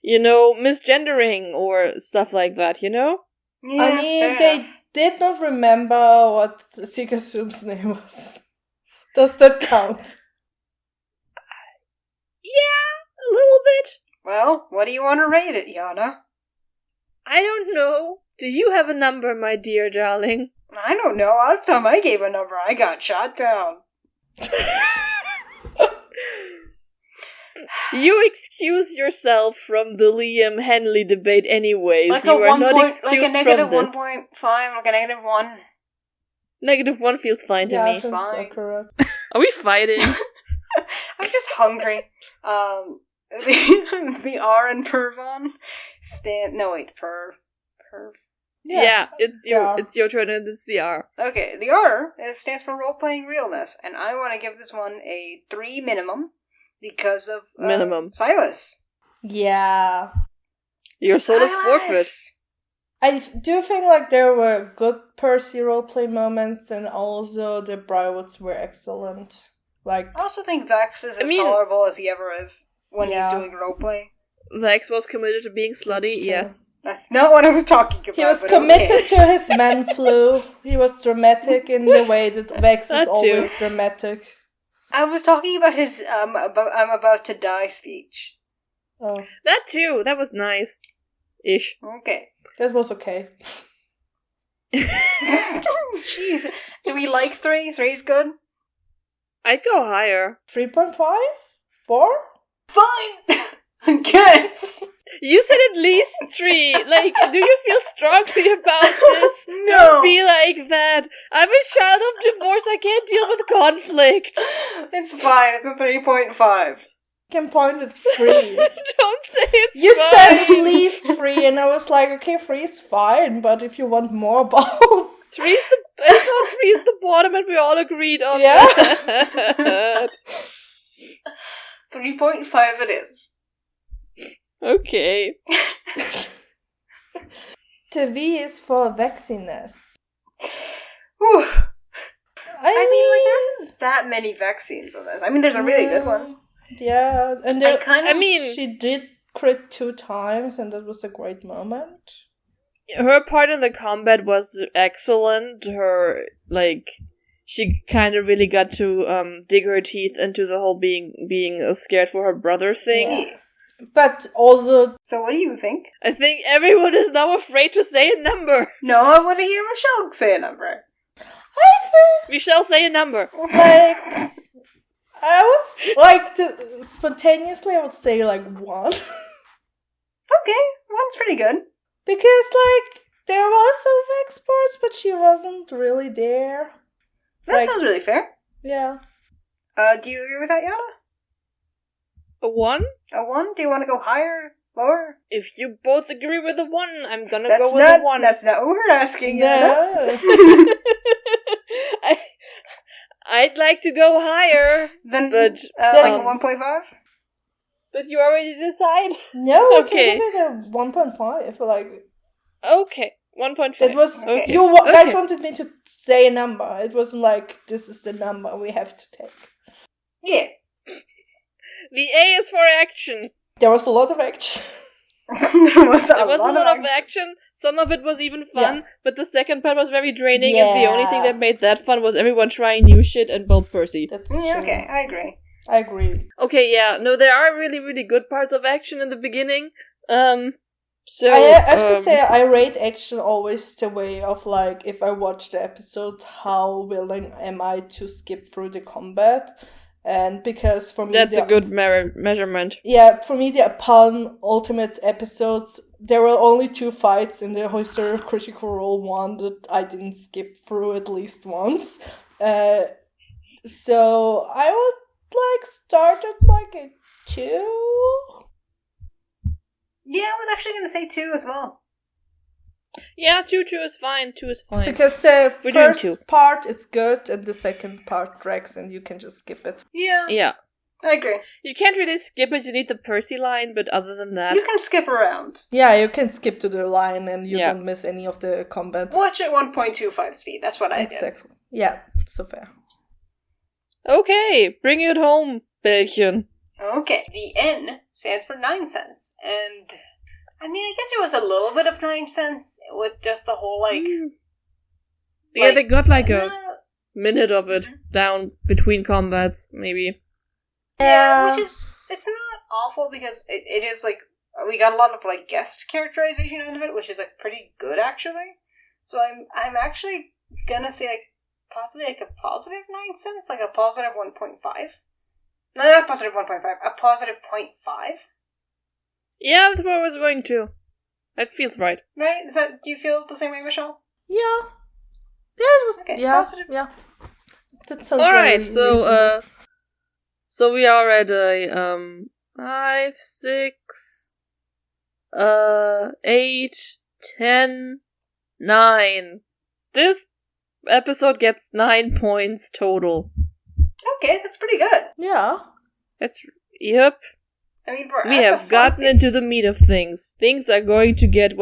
misgendering or stuff like that. Yeah, I mean, they did not remember what Sika Zoom's name was. Does that count? Yeah, a little bit. Well, what do you want to rate it, Jana? I don't know. Do you have a number, my dear darling? I don't know. Last time I gave a number, I got shot down. You excuse yourself from the Liam Henley debate anyways. Like you are not excused like a negative 1.5, like a negative 1. Negative 1 feels fine to me. Fine. Are we fighting? I'm just hungry. The R in Purvan Perv. Yeah, it's your turn and it's the R. Okay, the R stands for role-playing realness, and I want to give this one a 3 minimum because of Silas. Yeah. Your soul is forfeit. I do think like there were good Percy roleplay moments, and also the Brywoods were excellent. Like, I also think Vex is as tolerable as he ever is when he's doing roleplay. Vex was committed to being slutty, yes. That's not what I was talking about. He was committed to his man flu. He was dramatic in the way that Vex is always dramatic. I was talking about his I'm about to die speech. Oh. That too. That was nice. Ish. Okay. That was okay. Jeez. Do we like 3? 3's good? I'd go higher. 3.5? 4? Fine! I guess. You said at least 3. Like, do you feel strongly about this? No. Don't be like that. I'm a child of divorce. I can't deal with conflict. It's fine. It's a 3.5. Can point at 3. Don't say it's You fine. said at least 3, and I was like, okay, 3 is fine, but if you want more about... I thought 3 is the bottom, and we all agreed on Yeah. that. 3.5 it is. Okay. The V is for vexiness. Whew. I mean, like, there isn't that many vaccines on this. I mean, there's a really good one. Yeah, and she did crit 2 times, and that was a great moment. Her part in the combat was excellent. Her, like, she kind of really got to dig her teeth into the whole being scared for her brother thing. Yeah. But also... So what do you think? I think everyone is now afraid to say a number. No, I want to hear Michelle say a number. I think... Michelle, say a number. Like... I would, like, spontaneously, I would say, like, 1. Okay, 1's pretty good. Because, like, there was some vex parts, but she wasn't really there. That sounds really fair. Yeah. Do you agree with that, Jana? A 1? A 1? Do you want to go higher? Lower? If you both agree with a 1, I'm gonna go with a 1. That's not what we're asking, Jana. Yeah. I'd like to go higher, Then, but like a 1.5? But you already decide? No, Okay. I can give it a 1.5. Like, Okay, 1.5. it was... Okay. You guys wanted me to say a number. It wasn't like, this is the number we have to take. Yeah. The A is for action. There was a lot of action. There was a lot of action. Some of it was even fun, but the second part was very draining, and the only thing that made that fun was everyone trying new shit and Bill Percy. That's Yeah, true. okay, I agree. I agree. Okay, yeah, no, there are really, really good parts of action in the beginning. So I have to say, I rate action always the way of, like, if I watch the episode, how willing am I to skip through the combat? And because for me... That's a good measurement. Yeah, for me, the Palm Ultimate episodes, there were only 2 fights in the History of Critical Role 1 that I didn't skip through at least once. So I would, like, start at, like, a 2? Yeah, I was actually going to say 2 as well. Yeah, 2 is fine. 2 is fine. Because the We're doing first 2. part is good and the second part drags and you can just skip it. Yeah. I agree. You can't really skip it, you need the Percy line, but other than that... You can skip around. Yeah, you can skip to the line and you don't miss any of the combat. Watch at 1.25 speed, that's what I did. Exactly. Yeah, so fair. Okay, bring it home, Bällchen. Okay, the N stands for 9 cents, and... I mean, I guess there was a little bit of 9 cents with just the whole, like... Yeah, they got like a minute of it down between combats, maybe. Yeah, which is... It's not awful because it is, like... We got a lot of, like, guest characterization out of it, which is, like, pretty good, actually. So I'm actually gonna say, like, possibly, like, a positive 9 cents? Like, a positive 1.5? No, not positive 1.5. A positive 0.5? Yeah, that's where I was going to. That feels right. Right? Do you feel the same way, Michelle? Yeah. Yeah, it was... Okay, yeah, positive. yeah. That sounds Alright, reasonable. so we are at a, 5, 6, 8, 10, 9. This episode gets 9 points total. Okay, that's pretty good. Yeah. Yep. I mean, We have gotten into the meat of things. Things are going to get,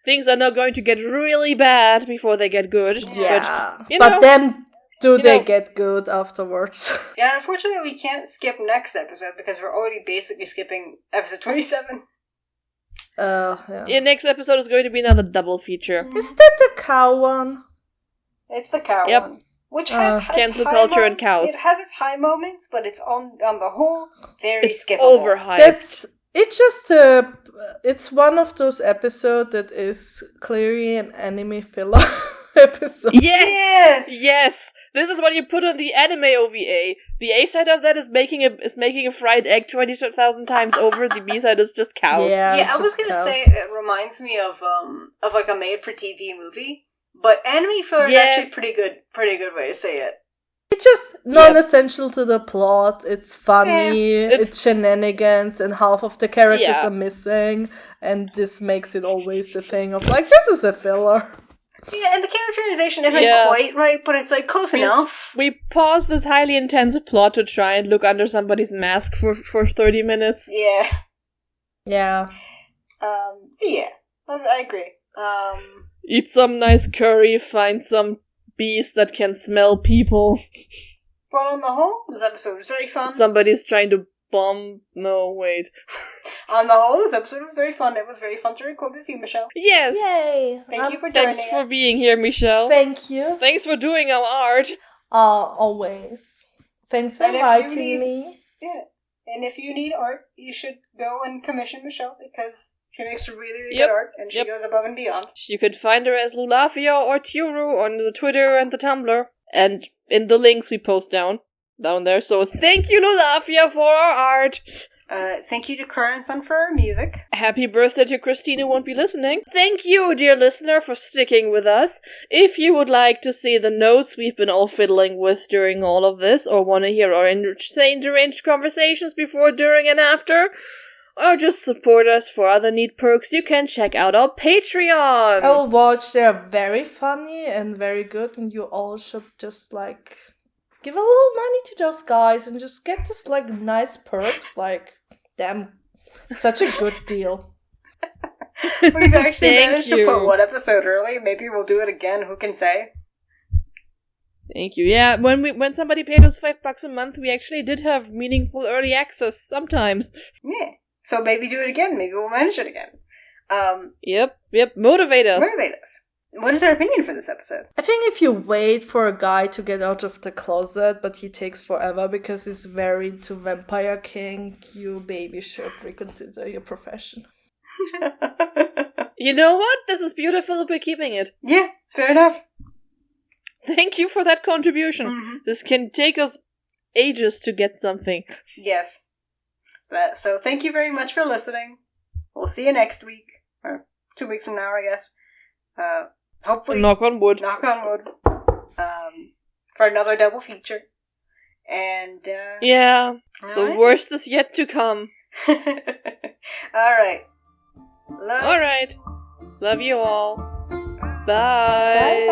things are not going to get really bad before they get good. Yeah. But then, they get good afterwards? Yeah, unfortunately we can't skip next episode because we're already basically skipping episode 27. Yeah. The next episode is going to be another double feature. Is that the cow one? It's the cow Yep. one. Which has cancel high culture and cows. It has its high moments, but it's on the whole very It's skippable. overhyped. It's just it's one of those episodes that is clearly an anime filler. episode. Yes! This is what you put on the anime OVA. The A side of that is making a fried egg 20,000 times over. The B side is just cows. Yeah, I was gonna say it reminds me of like a made-for-TV movie, but anime filler is actually pretty good way to say it. It's just non-essential to the plot. It's funny, it's shenanigans, and half of the characters are missing, and this makes it always a thing of like, this is a filler. Yeah, and the characterization isn't quite right, but it's like close enough. We paused this highly intense plot to try and look under somebody's mask for 30 minutes. Yeah. Yeah. So yeah, I agree. Eat some nice curry, find some bees that can smell people. But on the whole, this episode was very fun. Somebody's trying to bomb... No, wait. On the whole, this episode was very fun. It was very fun to record with you, Michelle. Yes! Yay! Thank you for joining us. Thanks for being here, Michelle. Thank you. Thanks for doing our art. Always. Thanks for inviting me. Yeah. And if you need art, you should go and commission Michelle, because she makes really, really good art, and she goes above and beyond. You could find her as Lulafia or Turu on the Twitter and the Tumblr, and in the links we post down there. So thank you, Lulafia, for our art. Thank you to Current Sun for our music. Happy birthday to Christine, who won't be listening. Thank you, dear listener, for sticking with us. If you would like to see the notes we've been all fiddling with during all of this, or want to hear our insane deranged conversations before, during, and after, or just support us for other neat perks, you can check out our Patreon. I'll watch. They're very funny and very good, and you all should just like give a little money to those guys and just get this like nice perks. Like, damn, such a good deal. We've actually managed to put one episode early. Maybe we'll do it again. Who can say? Thank you. Yeah, when somebody paid us $5 a month, we actually did have meaningful early access sometimes. Yeah. So maybe do it again. Maybe we'll manage it again. Yep. Motivate us. What is our opinion for this episode? I think if you wait for a guy to get out of the closet, but he takes forever because he's very into Vampire King, you maybe should reconsider your profession. You know what? This is beautiful. We're keeping it. Yeah, fair enough. Thank you for that contribution. Mm-hmm. This can take us ages to get something. Yes. So thank you very much for listening. We'll see you next week. Or 2 weeks from now, I guess. Hopefully. Knock on wood. For another double feature. And, yeah. The worst is yet to come. Alright. Love you all. Bye.